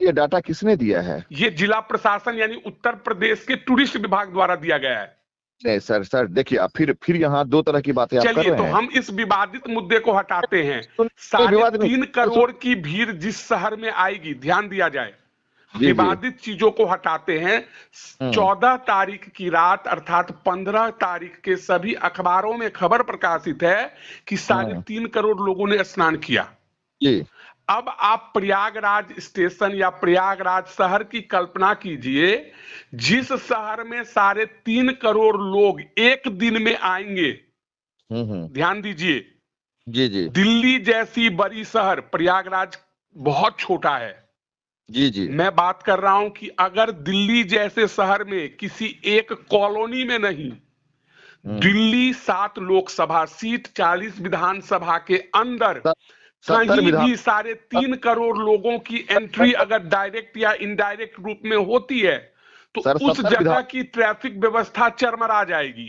Speaker 2: ये डाटा किसने दिया है?
Speaker 1: ये जिला प्रशासन यानी उत्तर प्रदेश के टूरिस्ट विभाग द्वारा दिया गया है।
Speaker 2: नहीं सर, सर देखिए, आप फिर यहाँ दो तरह की बातें आप कर
Speaker 1: चलिए, तो
Speaker 2: रहे हैं।
Speaker 1: हम इस विवादित मुद्दे को हटाते हैं।
Speaker 2: कोई
Speaker 1: साढ़े
Speaker 2: विवाद नहीं।
Speaker 1: तीन करोड़ की भीड़ जिस शहर में आएगी, ध्यान दिया जाए,
Speaker 2: जी जी।
Speaker 1: विवादित चीजों को हटाते हैं।
Speaker 2: हम्म
Speaker 1: 14 तारीख की रात अर्थात 15 तारीख के सभी अखबारों में खबर प्रकाशित है कि साढ़े
Speaker 2: हम्म।
Speaker 1: तीन करोड़ लोगों ने स्नान किया।
Speaker 2: जी
Speaker 1: अब आप प्रयागराज स्टेशन या प्रयागराज शहर की कल्पना कीजिए, जिस शहर में 3.5 करोड़ लोग एक दिन में आएंगे।
Speaker 2: हम्म।
Speaker 1: ध्यान दीजिए,
Speaker 2: जी जी
Speaker 1: दिल्ली जैसी बड़ी शहर, प्रयागराज बहुत छोटा है।
Speaker 2: जी जी।
Speaker 1: मैं बात कर रहा हूं कि अगर दिल्ली जैसे शहर में किसी एक कॉलोनी में नहीं,
Speaker 2: हम्म।
Speaker 1: दिल्ली 7 लोकसभा सीट, 40 विधानसभा के अंदर
Speaker 2: 70
Speaker 1: कहीं
Speaker 2: विधान,
Speaker 1: भी 3.5 करोड़ लोगों की एंट्री अगर डायरेक्ट या इनडायरेक्ट रूप में होती है, तो
Speaker 2: सर
Speaker 1: उस
Speaker 2: 70
Speaker 1: जगह
Speaker 2: विधान,
Speaker 1: की ट्रैफिक व्यवस्था चरमरा जाएगी।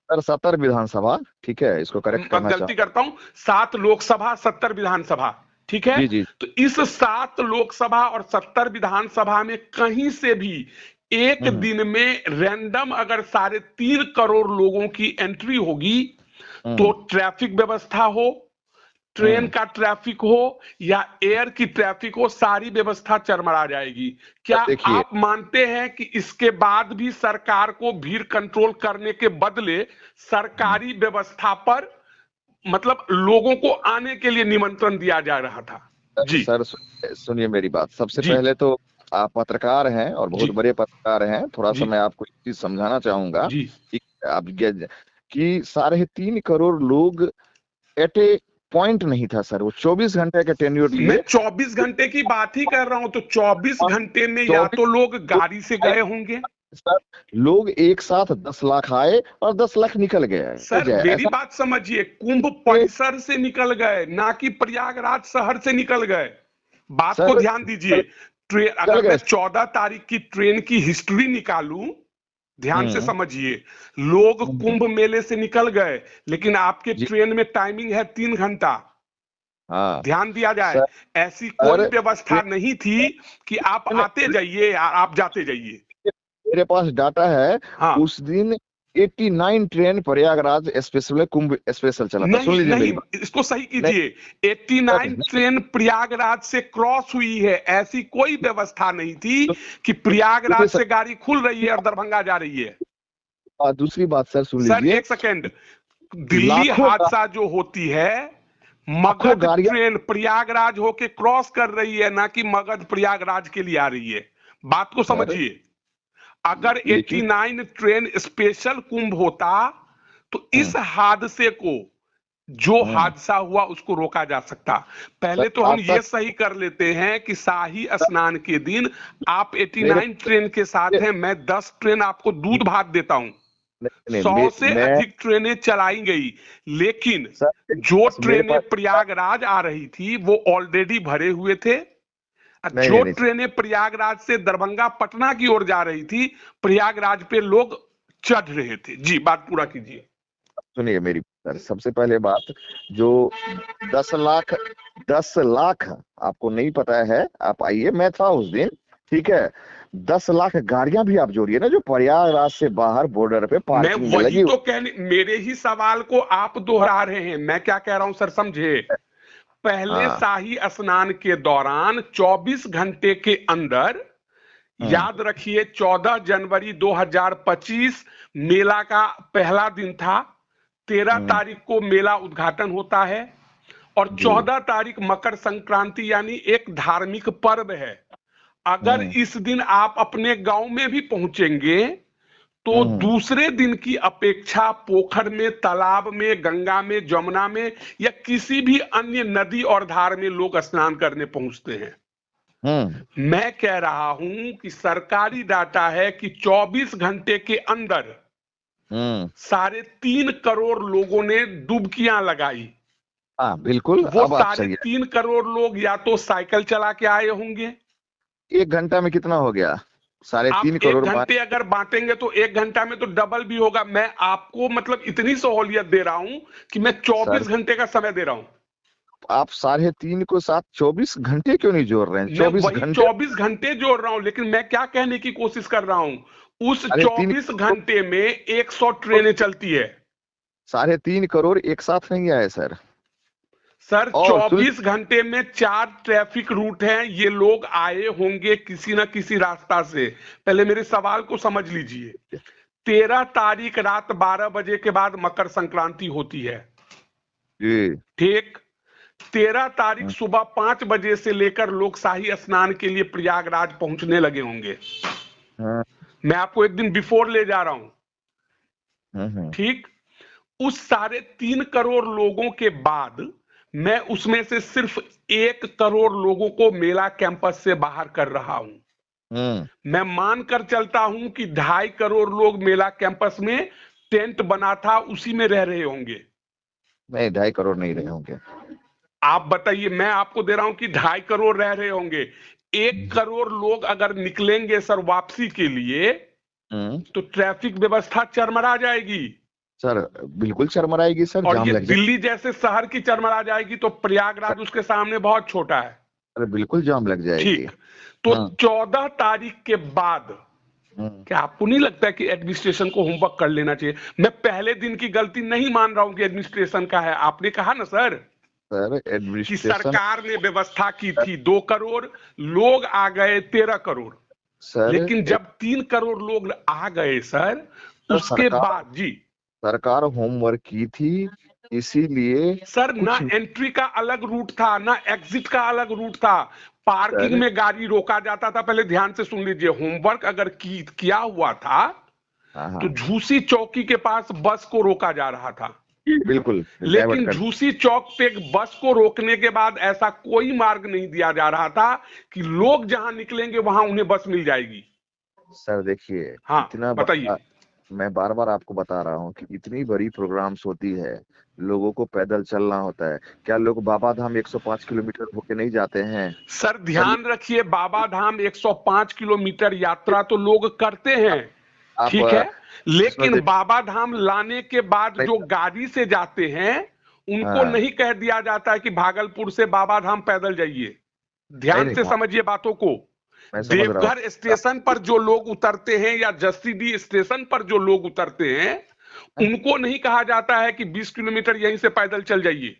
Speaker 2: सर 70 विधानसभा, ठीक है, इसको करेक्ट करना
Speaker 1: गलती
Speaker 2: चाहूँ।
Speaker 1: करता हूं, 7 लोकसभा 70 विधानसभा। ठीक है।
Speaker 2: जी जी।
Speaker 1: तो इस 7 लोकसभा और 70 विधानसभा में कहीं से भी एक
Speaker 2: हम्म
Speaker 1: दिन में रैंडम अगर 3.5 करोड़ लोगों की एंट्री होगी तो
Speaker 2: हम्म
Speaker 1: ट्रैफिक व्यवस्था हो, ट्रेन
Speaker 2: हम्म।
Speaker 1: का ट्रैफिक हो या एयर की ट्रैफिक हो, सारी व्यवस्था चरमरा जाएगी। क्या
Speaker 2: देखिए,
Speaker 1: आप मानते हैं कि इसके बाद भी सरकार को भीड़ कंट्रोल करने के बदले सरकारी व्यवस्था पर मतलब लोगों को आने के लिए निमंत्रण दिया जा रहा था? जी
Speaker 2: सर सुनिए मेरी बात। सबसे
Speaker 1: जी
Speaker 2: पहले तो आप पत्रकार हैं और बहुत
Speaker 1: जी
Speaker 2: बड़े पत्रकार हैं, थोड़ा सा
Speaker 1: जी
Speaker 2: मैं आपको एक चीज समझाना चाहूंगा
Speaker 1: जी।
Speaker 2: कि आप कि 3.5 करोड़ लोग एट ए पॉइंट नहीं था सर, वो 24 घंटे के टेन्योर
Speaker 1: मैं
Speaker 2: लिए।
Speaker 1: 24 घंटे की बात ही कर रहा हूं, तो 24 घंटे में या
Speaker 2: चौबीस
Speaker 1: तो लोग गाड़ी से गए होंगे।
Speaker 2: सर, लोग एक साथ 10 लाख आए और 10 लाख निकल गए
Speaker 1: सर मेरी
Speaker 2: ऐसा
Speaker 1: बात समझिए, कुंभ
Speaker 2: नहीं।
Speaker 1: परिसर से निकल गए ना कि प्रयागराज शहर से निकल गए। बात को
Speaker 2: सर
Speaker 1: ध्यान दीजिए। ट्रेन
Speaker 2: चल
Speaker 1: अगर मैं
Speaker 2: गए।
Speaker 1: 14 तारीख की ट्रेन की हिस्ट्री निकालूं, ध्यान से
Speaker 2: हम्म
Speaker 1: समझिए, लोग
Speaker 2: हम्म,
Speaker 1: कुंभ मेले से निकल गए लेकिन आपके
Speaker 2: जी
Speaker 1: ट्रेन में टाइमिंग है 3 घंटा।
Speaker 2: हाँ।
Speaker 1: ध्यान दिया जाए,
Speaker 2: सर
Speaker 1: ऐसी कोई व्यवस्था
Speaker 2: ट्रेन
Speaker 1: नहीं थी कि आप आते
Speaker 2: ट्रेन
Speaker 1: जाइए या आप जाते जाइए।
Speaker 2: मेरे पास डाटा है।
Speaker 1: हाँ।
Speaker 2: उस दिन 89 ट्रेन प्रयागराज स्पेशल में कुंभ स्पेशल चला था।
Speaker 1: नहीं
Speaker 2: सुन लीजिए
Speaker 1: नहीं,
Speaker 2: मेरी बात।
Speaker 1: इसको सही
Speaker 2: नहीं
Speaker 1: कीजिए।
Speaker 2: सर
Speaker 1: 89
Speaker 2: नहीं,
Speaker 1: ट्रेन प्रयागराज से क्रॉस हुई है, ऐसी कोई व्यवस्था नहीं थी कि
Speaker 2: सुनिए
Speaker 1: प्रयागराज
Speaker 2: सर,
Speaker 1: से गाड़ी खुल रही है और दरभंगा जा रही है।
Speaker 2: दूसरी बात सर सुन
Speaker 1: सर
Speaker 2: लीजिए।
Speaker 1: एक सेकेंड, दिल्ली
Speaker 2: लाखों
Speaker 1: हादसा जो होती है,
Speaker 2: लाखों
Speaker 1: मगध
Speaker 2: गाड़ियां
Speaker 1: ट्रेन प्रयागराज होके क्रॉस कर रही है ना कि मगध प्रयागराज के लिए आ रही है। बात को
Speaker 2: सर,
Speaker 1: समझिए। अगर
Speaker 2: लेकिन
Speaker 1: 89 ट्रेन स्पेशल कुंभ होता तो
Speaker 2: हम्म
Speaker 1: इस हादसे को, जो
Speaker 2: हम्म,
Speaker 1: हादसा हुआ उसको रोका जा सकता।
Speaker 2: सर
Speaker 1: पहले तो हम
Speaker 2: आज
Speaker 1: ये
Speaker 2: तक
Speaker 1: सही कर लेते हैं कि शाही स्नान के दिन आप
Speaker 2: मेरे
Speaker 1: 89 ट्रेन के साथ हैं, मैं 10 ट्रेन आपको दूध भात देता हूं।
Speaker 2: नहीं,
Speaker 1: 100 से
Speaker 2: मैं
Speaker 1: अधिक ट्रेनें चलाई गई लेकिन
Speaker 2: सर
Speaker 1: जो
Speaker 2: मेरे
Speaker 1: ट्रेनें
Speaker 2: पास
Speaker 1: प्रयागराज आ रही थी वो ऑलरेडी भरे हुए थे।
Speaker 2: नहीं
Speaker 1: जो
Speaker 2: नहीं नहीं सर,
Speaker 1: ट्रेनें प्रयागराज से दरभंगा पटना की ओर जा रही थी, प्रयागराज पे लोग चढ़ रहे थे। जी बात पूरा कीजिए।
Speaker 2: सुनिए मेरी सर। सबसे पहले बात, जो 10 लाख 10 लाख आपको नहीं पता है, आप आइए, मैं था उस दिन, ठीक है। 10 लाख गाड़ियां भी आप जोड़िए ना, जो प्रयागराज से बाहर बॉर्डर पे
Speaker 1: मैं
Speaker 2: पार्किंग में
Speaker 1: वही
Speaker 2: लगी
Speaker 1: तो कहने, मेरे ही सवाल को आप दोहरा रहे हैं। मैं क्या कह रहा हूं सर, समझे। पहले
Speaker 2: हाँ।
Speaker 1: शाही स्नान के दौरान 24 घंटे के अंदर,
Speaker 2: हम्म
Speaker 1: याद रखिए 14 जनवरी 2025 मेला का पहला दिन था। 13
Speaker 2: हम्म,
Speaker 1: तारीख को मेला उद्घाटन होता है और
Speaker 2: जी
Speaker 1: 14 तारीख मकर संक्रांति यानी एक धार्मिक पर्व है। अगर
Speaker 2: हम्म
Speaker 1: इस दिन आप अपने गांव में भी पहुंचेंगे तो
Speaker 2: हम्म
Speaker 1: दूसरे दिन की अपेक्षा पोखर में, तालाब में, गंगा में, जमुना में या किसी भी अन्य नदी और धार में लोग स्नान करने पहुंचते हैं।
Speaker 2: हम्म
Speaker 1: मैं कह रहा हूं कि सरकारी डाटा है कि 24 घंटे के अंदर
Speaker 2: हम्म।
Speaker 1: 3.5 करोड़ लोगों ने डुबकियां लगाई।
Speaker 2: हाँ बिल्कुल,
Speaker 1: वो
Speaker 2: अब आप
Speaker 1: साढ़े
Speaker 2: सही है।
Speaker 1: तीन करोड़ लोग या तो साइकिल चला के आए होंगे।
Speaker 2: 1 घंटा में कितना हो गया? साढ़े
Speaker 1: आप
Speaker 2: तीन
Speaker 1: एक
Speaker 2: करोड़
Speaker 1: घंटे अगर बांटेंगे तो 1 घंटा में तो डबल भी होगा। मैं आपको मतलब इतनी सहूलियत दे रहा हूं कि मैं
Speaker 2: सर
Speaker 1: 24 घंटे का समय दे रहा हूं।
Speaker 2: आप 3.5 को साथ 24 घंटे क्यों नहीं जोड़ रहे हैं?
Speaker 1: मैं
Speaker 2: 24 घंटे।
Speaker 1: 24 घंटे जोड़ रहा हूं लेकिन मैं क्या कहने की कोशिश कर रहा हूं, उस
Speaker 2: साढ़े तीन
Speaker 1: 24 घंटे में 100 ट्रेनें चलती है।
Speaker 2: 3.5 करोड़ एक साथ नहीं आए सर।
Speaker 1: सर
Speaker 2: और सुन
Speaker 1: 24 घंटे में 4 ट्रैफिक रूट हैं, ये लोग आए होंगे किसी ना किसी रास्ता से। पहले मेरे सवाल को समझ लीजिए। 13 तारीख रात 12 बजे के बाद मकर संक्रांति होती है,
Speaker 2: जी।
Speaker 1: ठीक। 13 तारीख सुबह 5 बजे से लेकर लोग शाही स्नान के लिए प्रयागराज पहुंचने लगे होंगे।
Speaker 2: हम्म
Speaker 1: मैं आपको एक दिन बिफोर ले जा रहा हूं,
Speaker 2: हम्म
Speaker 1: ठीक। उस 3.5 करोड़ लोगों के बाद मैं उसमें से सिर्फ 1 करोड़ लोगों को मेला कैंपस से बाहर कर रहा हूं।
Speaker 2: हम्म।
Speaker 1: मैं मानकर चलता हूं कि 2.5 करोड़ लोग मेला कैंपस में टेंट बना था उसी में रह रहे होंगे।
Speaker 2: नहीं, 2.5 करोड़ नहीं रहे होंगे।
Speaker 1: आप बताइए, मैं आपको दे रहा हूं कि 2.5 करोड़ रह रहे होंगे। 1 करोड़ लोग अगर निकलेंगे सर वापसी के लिए
Speaker 2: हम्म
Speaker 1: तो ट्रैफिक व्यवस्था चरमरा जाएगी।
Speaker 2: सर बिल्कुल चरमराएगी सर,
Speaker 1: और
Speaker 2: जाम
Speaker 1: ये
Speaker 2: लग जाए।
Speaker 1: दिल्ली जैसे शहर की चरमरा जाएगी, तो प्रयागराज उसके सामने बहुत छोटा है।
Speaker 2: अरे बिल्कुल जाम लग जाएगी।
Speaker 1: ठीक, तो
Speaker 2: हाँ
Speaker 1: 14 तारीख के बाद
Speaker 2: हम्म,
Speaker 1: क्या आपको नहीं लगता है कि एडमिनिस्ट्रेशन को होमवर्क कर लेना चाहिए? मैं पहले दिन की गलती नहीं मान रहा हूं कि एडमिनिस्ट्रेशन का है, आपने कहा ना सर
Speaker 2: सर
Speaker 1: कि
Speaker 2: एडमिनिस्ट्रेशन।
Speaker 1: सरकार ने व्यवस्था की थी, 2 करोड़ लोग आ गए, 13 करोड़,
Speaker 2: सर
Speaker 1: लेकिन जब 3 करोड़ लोग आ गए सर, उसके
Speaker 2: सरकार
Speaker 1: बाद जी
Speaker 2: सरकार होमवर्क की थी, इसीलिए
Speaker 1: सर, ना
Speaker 2: कुछ
Speaker 1: एंट्री का अलग रूट था ना एग्जिट का अलग रूट था, पार्किंग
Speaker 2: सर।
Speaker 1: में गाड़ी रोका जाता था। पहले ध्यान से सुन लीजिए, होमवर्क अगर किया हुआ था
Speaker 2: हाँ
Speaker 1: तो
Speaker 2: हाँ
Speaker 1: झूसी चौकी के पास बस को रोका जा रहा था,
Speaker 2: बिल्कुल डाइवर्ट
Speaker 1: लेकिन
Speaker 2: कर।
Speaker 1: झूसी चौक पे बस को रोकने के बाद ऐसा कोई मार्ग नहीं दिया जा रहा था कि लोग जहां निकलेंगे वहां उन्हें बस मिल जाएगी।
Speaker 2: सर देखिए,
Speaker 1: हाँ
Speaker 2: इतना
Speaker 1: बताइए।
Speaker 2: बड़ा, मैं बार बार आपको बता रहा हूँ कि इतनी बड़ी प्रोग्राम्स होती है, लोगों को पैदल चलना होता है। क्या लोग बाबा धाम 105 किलोमीटर होके नहीं जाते हैं?
Speaker 1: सर
Speaker 2: सर
Speaker 1: ध्यान रखिए, बाबा धाम 105 किलोमीटर यात्रा तो लोग करते हैं,
Speaker 2: आप
Speaker 1: ठीक है,
Speaker 2: इसमें
Speaker 1: लेकिन
Speaker 2: देख
Speaker 1: बाबा धाम लाने के बाद
Speaker 2: नहीं
Speaker 1: जो गाड़ी से जाते हैं उनको
Speaker 2: हाँ
Speaker 1: नहीं कह दिया जाता है कि भागलपुर से बाबा धाम पैदल जाइए।
Speaker 2: नहीं
Speaker 1: ध्यान
Speaker 2: नहीं
Speaker 1: से समझिए बातों को।
Speaker 2: मैं समझ रहा
Speaker 1: देवघर स्टेशन
Speaker 2: हूँ।
Speaker 1: पर जो लोग उतरते हैं या जसीडीह स्टेशन पर जो लोग उतरते हैं उनको नहीं कहा जाता है कि 20 किलोमीटर यहीं से पैदल चल जाइए।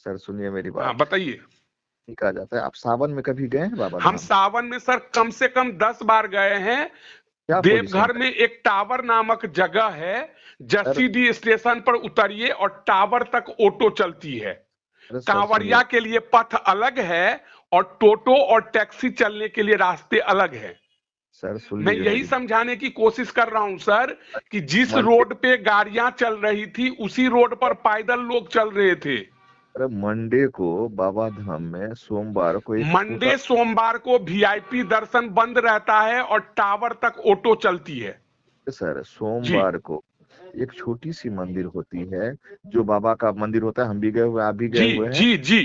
Speaker 2: सर सुनिए मेरी
Speaker 1: हाँ
Speaker 2: बात,
Speaker 1: बताइए।
Speaker 2: नहीं कहा जाता है। आप सावन में कभी गए हैं बाबा
Speaker 1: हम
Speaker 2: धाम?
Speaker 1: सावन में सर कम से कम 10 बार गए हैं।
Speaker 2: क्या पोजीशन
Speaker 1: देवघर
Speaker 2: है?
Speaker 1: में एक टावर नामक जगह है,
Speaker 2: सर
Speaker 1: जसीडीह स्टेशन पर उतरिए और टावर तक ऑटो चलती है।
Speaker 2: अरे सर सुनिए।
Speaker 1: कांवड़िया के लिए पथ अलग है और टोटो और टैक्सी चलने के लिए रास्ते अलग है।
Speaker 2: सर सुन
Speaker 1: मैं
Speaker 2: लीजिए
Speaker 1: यही
Speaker 2: मेरी
Speaker 1: समझाने की कोशिश कर रहा हूं सर कि जिस
Speaker 2: मंडे
Speaker 1: रोड पे गाड़ियां चल रही थी उसी रोड पर पैदल लोग चल रहे थे।
Speaker 2: अरे मंडे को बाबा धाम में सोमवार को एक छोटा,
Speaker 1: मंडे सोमवार को वीआईपी दर्शन बंद रहता है और टावर तक ऑटो चलती है।
Speaker 2: सर
Speaker 1: जी
Speaker 2: सोमवार को एक छोटी सी मंदिर होती है, जो बाबा का मंदिर होता है। हम भी गए हुए हैं, आप भी गए
Speaker 1: जी
Speaker 2: हुए हैं।
Speaker 1: जी जी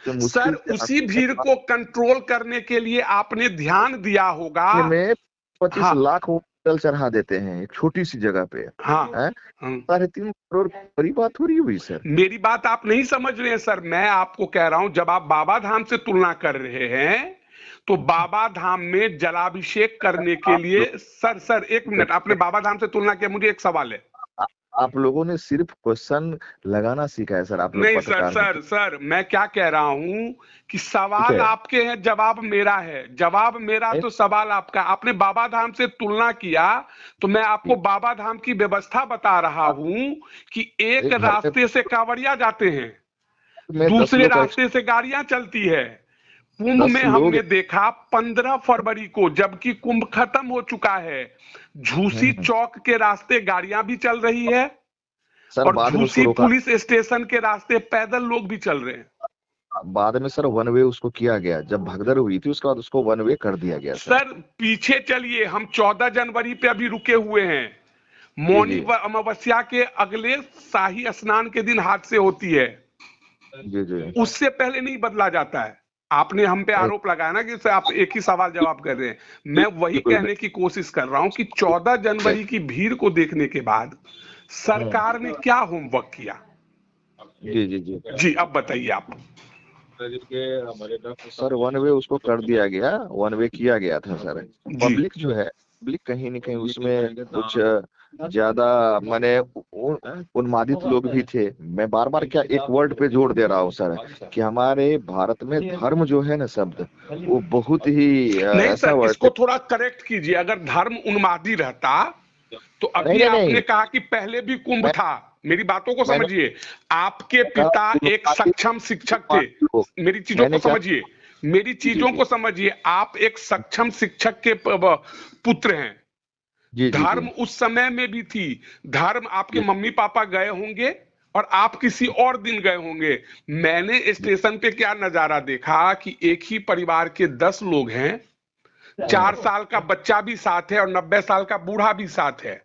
Speaker 2: तो
Speaker 1: सर,
Speaker 2: मुश्किल से
Speaker 1: उसी
Speaker 2: आने
Speaker 1: भीड़ को कंट्रोल करने के लिए आपने ध्यान दिया होगा।
Speaker 2: में 25
Speaker 1: हाँ
Speaker 2: लाख वो जल चढ़ा देते हैं एक छोटी सी जगह पे
Speaker 1: हाँ
Speaker 2: है।
Speaker 1: हाँ।
Speaker 2: 3.5 करोड़ बड़ी बात हो रही हुई सर।
Speaker 1: मेरी बात आप नहीं समझ रहे हैं सर, मैं आपको कह रहा हूं, जब आप बाबा धाम से तुलना कर रहे हैं तो बाबा धाम में जलाभिषेक करने के
Speaker 2: आप
Speaker 1: लिए,
Speaker 2: लोग
Speaker 1: सर एक मिनट, आपने बाबा धाम से तुलना किया, मुझे एक सवाल है।
Speaker 2: आ- आप लोगों ने सिर्फ क्वेश्चन लगाना सीखा है सर, आप लोग
Speaker 1: नहीं सर
Speaker 2: पत्रकार
Speaker 1: सर
Speaker 2: होके।
Speaker 1: सर मैं क्या कह रहा हूं कि
Speaker 2: ठीक
Speaker 1: सवाल
Speaker 2: है
Speaker 1: आपके हैं, जवाब मेरा है, जवाब मेरा
Speaker 2: नहीं,
Speaker 1: तो सवाल आपका। आपने बाबा धाम से तुलना किया तो मैं आपको
Speaker 2: ठीक।
Speaker 1: बाबा धाम की व्यवस्था बता रहा
Speaker 2: आप
Speaker 1: हूं कि एक
Speaker 2: एक घर
Speaker 1: रास्ते से कांवड़िया जाते हैं,
Speaker 2: में 10
Speaker 1: दूसरे
Speaker 2: लोग का
Speaker 1: रास्ते से गाड़ियां चलती है। कुंभ
Speaker 2: 10
Speaker 1: में
Speaker 2: लोग।
Speaker 1: हमने देखा 15 फरवरी को, जबकि कुंभ खत्म हो चुका है, झूसी
Speaker 2: हम्म,
Speaker 1: चौक के रास्ते गाड़ियां भी चल रही है
Speaker 2: सर
Speaker 1: और
Speaker 2: बाद में उसको
Speaker 1: झूसी
Speaker 2: रोका।
Speaker 1: पुलिस स्टेशन के रास्ते पैदल लोग भी चल रहे हैं।
Speaker 2: बाद में सर वन वे उसको किया गया, जब भगदड़ हुई थी उसके बाद उसको वन वे कर दिया गया सर।
Speaker 1: सर पीछे चलिए, हम 14 जनवरी पे अभी रुके हुए हैं।
Speaker 2: जी
Speaker 1: मौनी
Speaker 2: जी
Speaker 1: अमावस्या के अगले शाही स्नान के दिन हादसे होती है,
Speaker 2: जी जी
Speaker 1: उससे पहले नहीं बदला जाता है। आपने हम पे
Speaker 2: नहीं,
Speaker 1: आरोप लगाया ना कि सर आप एक ही सवाल जवाब कर रहे हैं, मैं वही
Speaker 2: बिल्कुल
Speaker 1: कहने की कोशिश कर रहा हूं कि 14 जनवरी की भीड़ को देखने के बाद
Speaker 2: हम्म,
Speaker 1: सरकार ने क्या होमवर्क किया?
Speaker 2: जी जी जी
Speaker 1: जी अब बताइए आप।
Speaker 2: सर वन वे उसको कर दिया गया, वन वे किया गया था सर।
Speaker 1: जी
Speaker 2: पब्लिक जो है, पब्लिक कहीं न कहीं उसमें कुछ ज्यादा माने उन्मादित लोग भी थे। मैं बार बार क्या एक वर्ड पे जोर दे रहा हूँ सर, कि हमारे भारत में धर्म जो है ना शब्द, वो बहुत ही
Speaker 1: नहीं
Speaker 2: ऐसा
Speaker 1: सर,
Speaker 2: वर्ड
Speaker 1: इसको
Speaker 2: है।
Speaker 1: थोड़ा करेक्ट कीजिए, अगर धर्म उन्मादी रहता तो
Speaker 2: नहीं
Speaker 1: अभी
Speaker 2: नहीं
Speaker 1: आपने
Speaker 2: नहीं,
Speaker 1: कहा कि पहले भी कुंभ
Speaker 2: मैं
Speaker 1: था। मेरी बातों को
Speaker 2: मैंने
Speaker 1: समझिए, आपके
Speaker 2: कहा
Speaker 1: पिता एक
Speaker 2: उन्मादित
Speaker 1: सक्षम शिक्षक थे।
Speaker 2: लोग।
Speaker 1: मेरी चीजों को
Speaker 2: मैंने क्या?
Speaker 1: समझिए, मेरी
Speaker 2: जी जी
Speaker 1: चीजों
Speaker 2: जी
Speaker 1: को समझिए, आप एक सक्षम शिक्षक के पुत्र हैं।
Speaker 2: जी जी जी
Speaker 1: धर्म उस समय में भी थी, धर्म आपके
Speaker 2: जी
Speaker 1: मम्मी पापा गए होंगे और आप किसी और दिन गए होंगे। मैंने
Speaker 2: जी।
Speaker 1: स्टेशन पे क्या नजारा देखा कि एक ही परिवार के 10 लोग हैं, 4 साल का बच्चा भी साथ है और 90 साल का बूढ़ा भी साथ है।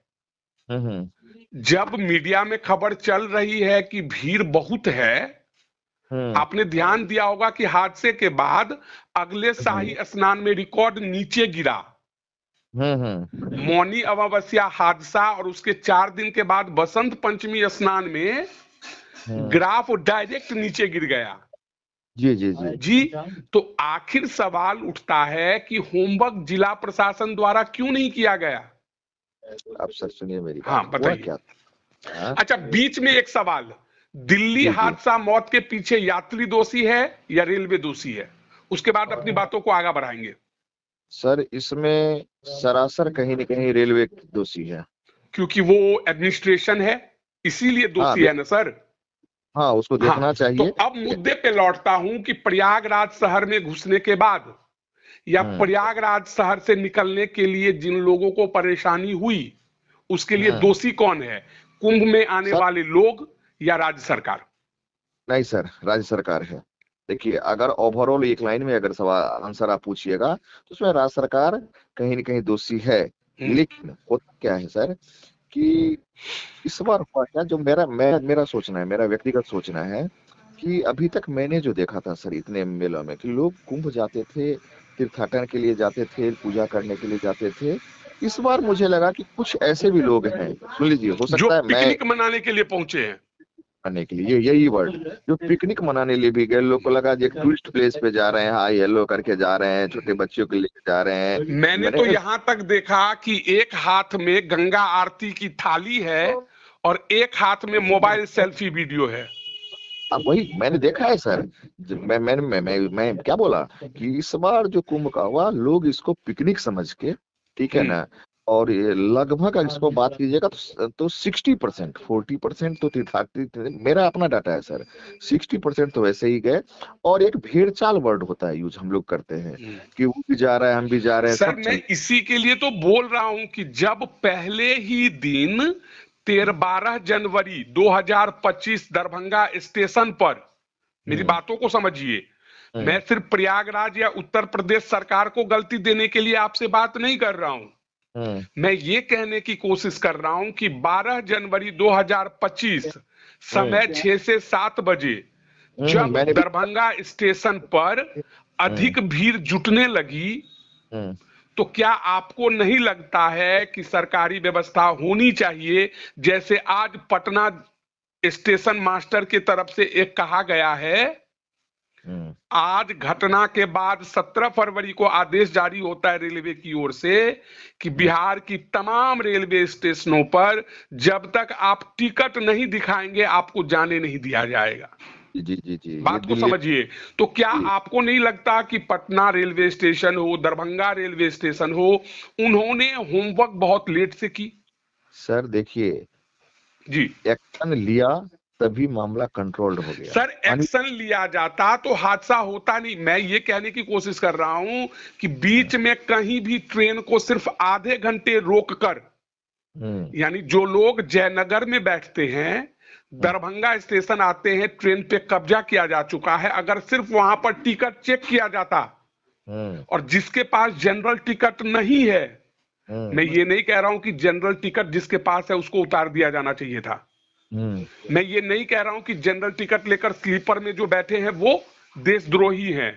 Speaker 2: हम्म
Speaker 1: जब मीडिया में खबर चल रही है कि भीड़ बहुत है,
Speaker 2: हम्म
Speaker 1: आपने ध्यान दिया होगा कि हादसे के बाद अगले
Speaker 2: हम्म,
Speaker 1: शाही स्नान में रिकॉर्ड नीचे गिरा। मौनी अमावस्या हादसा और उसके 4 दिन के बाद बसंत पंचमी स्नान में ग्राफ डायरेक्ट नीचे गिर गया।
Speaker 2: जी जी जी
Speaker 1: जी, तो आखिर सवाल उठता है कि होमवर्क जिला प्रशासन द्वारा क्यों नहीं किया गया?
Speaker 2: अब सर सुनिए मेरी
Speaker 1: हाँ,
Speaker 2: बात, हुआ
Speaker 1: बताइए।
Speaker 2: क्या था?
Speaker 1: अच्छा, बीच में एक सवाल, दिल्ली
Speaker 2: जी जी
Speaker 1: हादसा मौत के पीछे यात्री दोषी है या रेलवे दोषी है? उसके बाद अपनी बातों को आगे बढ़ाएंगे।
Speaker 2: सर, इसमें सरासर कहीं न कहीं रेलवे दोषी है।
Speaker 1: क्योंकि वो एडमिनिस्ट्रेशन है, इसीलिए
Speaker 2: हाँ
Speaker 1: दोषी है ना सर।
Speaker 2: हाँ, उसको
Speaker 1: हाँ,
Speaker 2: देखना
Speaker 1: तो
Speaker 2: चाहिए।
Speaker 1: अब मुद्दे पे लौटता हूं कि प्रयागराज शहर में घुसने के बाद या प्रयागराज शहर से निकलने के लिए जिन लोगों को परेशानी हुई, उसके लिए दोषी कौन है? कुंभ में आने
Speaker 2: सर
Speaker 1: वाले लोग या राज्य सरकार?
Speaker 2: नहीं सर, राज्य सरकार है। देखिए, अगर ओवरऑल एक लाइन में अगर सवाल आंसर आप पूछिएगा तो उसमें राज्य सरकार कहीं न कहीं दोषी है। लेकिन होता क्या है सर कि इस बार हुआ क्या, जो मेरा सोचना है, मेरा व्यक्तिगत सोचना है कि अभी तक मैंने जो देखा था सर इतने मेलों में कि लोग कुंभ जाते थे, तीर्थाटन के लिए जाते थे, पूजा करने के लिए जाते थे। इस बार मुझे लगा कि कुछ ऐसे भी लोग हैं, सुन लीजिए, हो
Speaker 1: जो
Speaker 2: सकता है मैं
Speaker 1: पिकनिक मनाने के लिए पहुंचे हैं।
Speaker 2: करने के लिए, यही वर्ड, जो पिकनिक मनाने लिए भी गए, लोग को लगा एक टूरिस्ट प्लेस पे जा रहे हैं, हाई हेलो करके जा रहे हैं, छोटे बच्चों को लेके जा रहे हैं।
Speaker 1: मैंने तो यहां तक देखा कि एक हाथ में गंगा आरती की थाली है और एक हाथ में मोबाइल सेल्फी वीडियो है।
Speaker 2: अब वही मैंने देखा है सर। मैं क्या बोला कि इस बार जो कुंभ का हुआ, लोग इसको पिकनिक समझ के, ठीक है ना, और ये लगभग अगर इसको बात कीजिएगा तो 60%, 40% तो तीर्थार्थी, मेरा अपना डाटा है सर, 60% तो वैसे ही गए। और एक भेड़ चाल वर्ड होता है यूज हम लोग करते हैं कि वो भी जा रहा है, हम भी जा रहे हैं,
Speaker 1: सर
Speaker 2: सब
Speaker 1: मैं इसी के लिए तो बोल रहा हूं कि जब पहले ही दिन 12 जनवरी 2025 दरभंगा स्टेशन पर, मेरी बातों को समझिए, मैं सिर्फ प्रयागराज या उत्तर प्रदेश सरकार को गलती देने के लिए आपसे बात नहीं कर रहा हूं, मैं ये कहने की कोशिश कर रहा हूं कि 12 जनवरी 2025 समय 6 से 7 बजे जब
Speaker 2: मैंने भी
Speaker 1: दरभंगा स्टेशन पर अधिक भीड़ जुटने लगी, तो क्या आपको नहीं लगता है कि सरकारी व्यवस्था होनी चाहिए, जैसे आज पटना स्टेशन मास्टर की तरफ से एक कहा गया है, आज घटना के बाद 17 फरवरी को आदेश जारी होता है रेलवे की ओर से कि बिहार की तमाम रेलवे स्टेशनों पर जब तक आप टिकट नहीं दिखाएंगे आपको जाने नहीं दिया जाएगा।
Speaker 2: जी जी जी,
Speaker 1: बात को समझिए। तो क्या आपको नहीं लगता कि पटना रेलवे स्टेशन हो, दरभंगा रेलवे स्टेशन हो, उन्होंने होमवर्क बहुत लेट से की?
Speaker 2: सर देखिए,
Speaker 1: जी,
Speaker 2: एक्शन लिया तभी मामला कंट्रोल्ड हो गया।
Speaker 1: सर एक्शन लिया जाता तो हादसा होता नहीं। मैं ये कहने की कोशिश कर रहा हूं कि बीच में कहीं भी ट्रेन को सिर्फ आधे घंटे रोककर, यानी जो लोग जयनगर में बैठते हैं, दरभंगा स्टेशन आते हैं, ट्रेन पे कब्जा किया जा चुका है, अगर सिर्फ वहां पर टिकट चेक किया जाता और जिसके पास जनरल टिकट नहीं है, मैं ये नहीं कह रहा हूं कि जनरल टिकट जिसके पास है उसको उतार दिया जाना चाहिए था, मैं ये नहीं कह रहा हूं कि जनरल टिकट लेकर स्लीपर में जो बैठे हैं वो देशद्रोही हैं,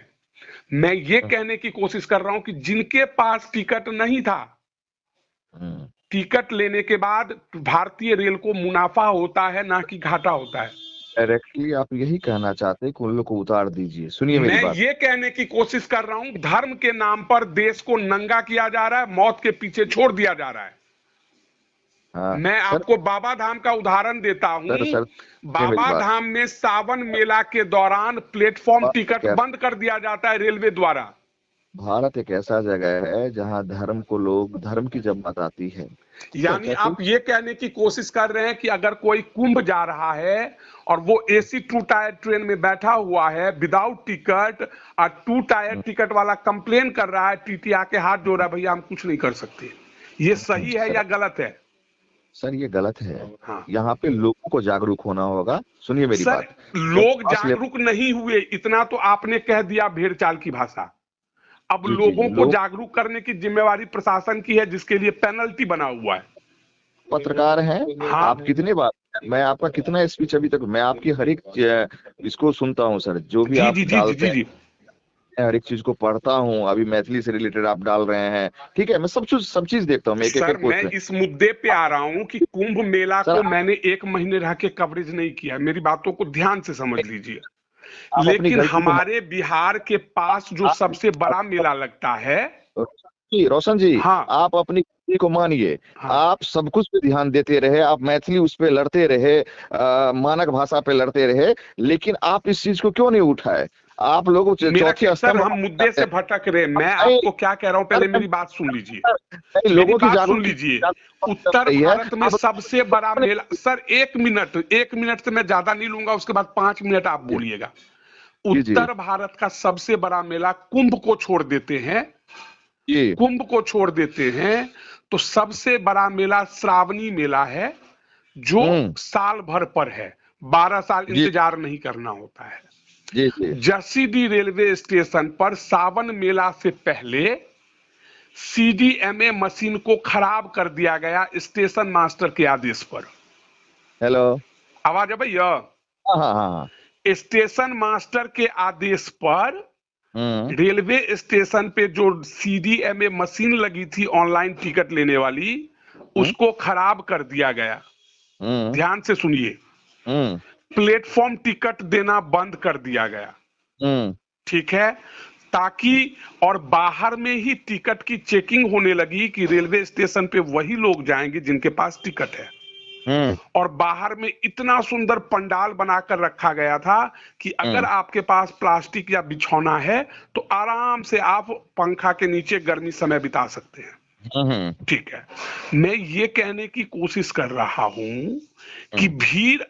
Speaker 1: मैं ये कहने की कोशिश कर रहा हूं कि जिनके पास टिकट नहीं था, टिकट लेने के बाद भारतीय रेल को मुनाफा होता है ना कि घाटा होता है।
Speaker 2: डायरेक्टली आप यही कहना चाहते हैं कि उन लोग को उतार दीजिए। सुनिए मेरी
Speaker 1: मैं
Speaker 2: बात,
Speaker 1: ये कहने की कोशिश कर रहा हूं, धर्म के नाम पर देश को नंगा किया जा रहा है, मौत के पीछे छोड़ दिया जा रहा है।
Speaker 2: हाँ
Speaker 1: मैं
Speaker 2: सर,
Speaker 1: आपको बाबा धाम का उदाहरण देता हूं।
Speaker 2: सर
Speaker 1: बाबा धाम में सावन मेला के दौरान प्लेटफॉर्म टिकट
Speaker 2: क्या,
Speaker 1: बंद कर दिया जाता है रेलवे द्वारा।
Speaker 2: भारत एक ऐसा जगह है जहां धर्म को लोग, धर्म की जब बात आती है,
Speaker 1: यानी आप ये कहने की कोशिश कर रहे हैं कि अगर कोई कुंभ जा रहा है और वो एसी 2 टायर ट्रेन में बैठा हुआ है विदाउट टिकट और 2 टायर टिकट वाला कंप्लेन कर रहा है, टीटी आके हाथ जोड़ रहा है, भैया हम कुछ नहीं कर सकते, ये सही है या गलत है?
Speaker 2: सर ये गलत है।
Speaker 1: हाँ,
Speaker 2: यहाँ पे लोगों को जागरूक होना होगा। सुनिए मेरी
Speaker 1: सर,
Speaker 2: बात,
Speaker 1: लोग जागरूक नहीं हुए, इतना तो आपने कह दिया भेड़ चाल की भाषा। अब
Speaker 2: जी जी
Speaker 1: लोगों
Speaker 2: जी,
Speaker 1: को जागरूक करने की जिम्मेवारी प्रशासन की है, जिसके लिए पेनल्टी बना हुआ है।
Speaker 2: पत्रकार हैं
Speaker 1: हाँ,
Speaker 2: आप, कितने बार, मैं आपका कितना स्पीच अभी तक, मैं आपकी हर एक इसको सुनता हूँ सर, जो भी
Speaker 1: जी
Speaker 2: आप
Speaker 1: जी जी जी
Speaker 2: डालते
Speaker 1: जी
Speaker 2: हैं,
Speaker 1: जी
Speaker 2: हर एक चीज को पढ़ता हूँ। अभी मैथिली से रिलेटेड आप डाल रहे हैं, ठीक है, मैं सब चीज देखता हूँ, मैं एक
Speaker 1: सर
Speaker 2: एक
Speaker 1: मैं
Speaker 2: पोस्ट।
Speaker 1: इस मुद्दे पे आ रहा हूं कि कुंभ मेला
Speaker 2: सर
Speaker 1: को मैंने 1 महीने रह के कवरेज नहीं किया, मेरी बातों को ध्यान से समझ लीजिए।
Speaker 2: आप अपनी
Speaker 1: लेकिन
Speaker 2: गलती को
Speaker 1: हमारे बिहार के पास जो सबसे बड़ा मेला लगता है।
Speaker 2: रोशन जी,
Speaker 1: हाँ।
Speaker 2: आप अपनी गलती को मानिए।
Speaker 1: हाँ।
Speaker 2: आप सब कुछ पे ध्यान देते रहे, आप मैथिली उस पे लड़ते रहे, मानक भाषा पे लड़ते रहे, लेकिन आप इस चीज को क्यों नहीं उठाए? आप लोग
Speaker 1: मेरा
Speaker 2: चौथे
Speaker 1: सर
Speaker 2: स्तंभ
Speaker 1: हम
Speaker 2: माने
Speaker 1: मुद्दे
Speaker 2: जाते
Speaker 1: से
Speaker 2: हैं।
Speaker 1: भटक रहे, मैं
Speaker 2: नहीं,
Speaker 1: आपको क्या कह रहा हूं, पहले
Speaker 2: सर,
Speaker 1: मेरी बात सुन लीजिए।
Speaker 2: नहीं,
Speaker 1: मेरी
Speaker 2: लोगों की
Speaker 1: बात सुन
Speaker 2: जागरूकता
Speaker 1: लीजिए।
Speaker 2: चल
Speaker 1: उत्तर
Speaker 2: रही है।
Speaker 1: भारत में
Speaker 2: आप
Speaker 1: सबसे बड़ा मेला, सर 1 मिनट से मैं ज्यादा नहीं लूंगा, उसके बाद 5 मिनट आप बोलिएगा।
Speaker 2: जी जी
Speaker 1: उत्तर भारत का सबसे बड़ा मेला कुंभ को छोड़ देते हैं,
Speaker 2: जी।
Speaker 1: कुंभ को छोड़ देते हैं तो सबसे बड़ा मेला श्रावणी मेला है, जो
Speaker 2: हम्म।
Speaker 1: साल भर पर है, 12 साल
Speaker 2: जी
Speaker 1: इंतजार नहीं करना होता है।
Speaker 2: जी जी।
Speaker 1: जसीडीह रेलवे स्टेशन पर सावन मेला से पहले सीडीएमए मशीन को खराब कर दिया गया स्टेशन मास्टर के आदेश पर।
Speaker 2: हेलो।
Speaker 1: आवाज है भैया?
Speaker 2: हाँ हाँ हाँ हाँ।
Speaker 1: स्टेशन मास्टर के आदेश पर
Speaker 2: हम्म
Speaker 1: रेलवे स्टेशन पे जो सीडीएमए मशीन लगी थी ऑनलाइन टिकट लेने वाली,
Speaker 2: हम्म
Speaker 1: उसको खराब कर दिया गया।
Speaker 2: हम्म
Speaker 1: ध्यान से सुनिए।
Speaker 2: हम्म
Speaker 1: प्लेटफॉर्म टिकट देना बंद कर दिया गया।
Speaker 2: हम्म
Speaker 1: ठीक है, ताकि और बाहर में ही टिकट की चेकिंग होने लगी कि रेलवे स्टेशन पे वही लोग जाएंगे जिनके पास टिकट है।
Speaker 2: हम्म
Speaker 1: और बाहर में इतना सुंदर पंडाल बनाकर रखा गया था कि अगर
Speaker 2: हम्म
Speaker 1: आपके पास प्लास्टिक या बिछौना है तो आराम से आप पंखा के नीचे गर्मी समय बिता सकते हैं।
Speaker 2: हम्म
Speaker 1: ठीक है, मैं ये कहने की कोशिश कर रहा हूं कि
Speaker 2: हम्म
Speaker 1: भीड़,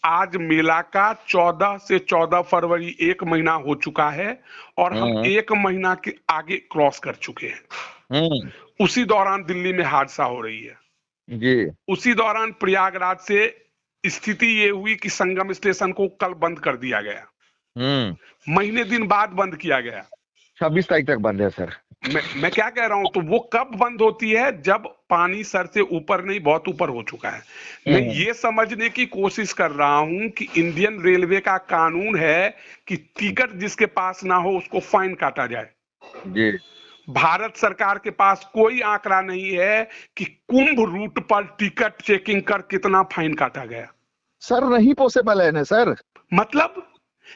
Speaker 1: आज मेला का 14 से 14 फरवरी 1 महीना हो चुका है और हम
Speaker 2: हम्म
Speaker 1: 1 महीना के आगे क्रॉस कर चुके हैं।
Speaker 2: हम्म,
Speaker 1: उसी दौरान दिल्ली में हादसा हो रही है,
Speaker 2: जी।
Speaker 1: उसी दौरान प्रयागराज से स्थिति ये हुई कि संगम स्टेशन को कल बंद कर दिया गया, महीने दिन बाद बंद किया गया।
Speaker 2: 26 तारीख तक बंद है सर।
Speaker 1: मैं क्या कह रहा हूं, तो वो कब बंद होती है? जब पानी सर से ऊपर नहीं, बहुत ऊपर हो चुका है। मैं
Speaker 2: हम्म,
Speaker 1: ये समझने की कोशिश कर रहा हूं कि इंडियन रेलवे का कानून है कि टिकट जिसके पास ना हो उसको फाइन काटा जाए।
Speaker 2: जी।
Speaker 1: भारत सरकार के पास कोई आंकड़ा नहीं है कि कुंभ रूट पर टिकट चेकिंग कर कितना फाइन काटा गया।
Speaker 2: सर नहीं पॉसिबल है ना सर।
Speaker 1: मतलब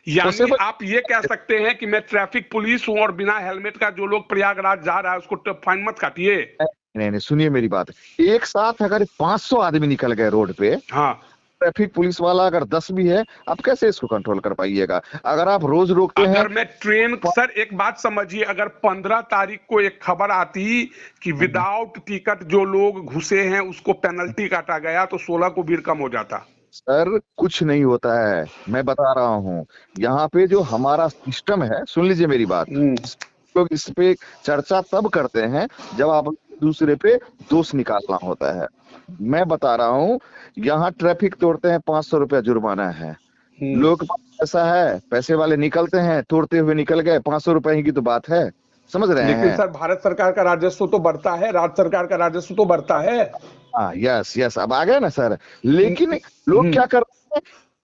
Speaker 1: यानी
Speaker 2: पॉसिबल।
Speaker 1: आप ये कह सकते हैं कि मैं ट्रैफिक पुलिस हूं और बिना हेलमेट का जो लोग प्रयागराज जा रहा है उसको फाइन मत काटिए।
Speaker 2: नहीं नहीं, सुनिए मेरी बात। एक साथ अगर 500 आदमी निकल गए रोड पे,
Speaker 1: हाँ।
Speaker 2: ट्रैफिक पुलिस वाला अगर 10 भी है, आप कैसे इसको कंट्रोल कर पाइएगा? अगर आप रोज रोकते हैं।
Speaker 1: अगर मैं ट्रेन, सर एक बात समझिए, अगर 15 तारीख को एक खबर आती कि विदाउट टिकट जो लोग घुसे हैं उसको पेनल्टी काटा गया तो 16 को भीड़ कम हो जाता।
Speaker 2: सर कुछ नहीं होता है, मैं बता रहा हूँ। यहाँ पे जो हमारा सिस्टम है, सुन लीजिए मेरी बात। लोग इस पे चर्चा तब करते हैं जब आप दूसरे पे दोष निकालना होता है। मैं बता रहा हूँ, यहाँ ट्रैफिक तोड़ते हैं 500 रुपया जुर्माना है। लोग के पास पैसा है, पैसे वाले निकलते हैं, तोड़ते हुए निकल गए, 500 रुपए की तो बात है, समझ रहे
Speaker 1: लेकिन
Speaker 2: हैं?
Speaker 1: सर भारत सरकार का राजस्व तो बढ़ता है, राज्य सरकार का राजस्व तो बढ़ता है।
Speaker 2: हाँ, यस यस, अब आ गए ना सर। लेकिन लोग क्या कर रहे हैं?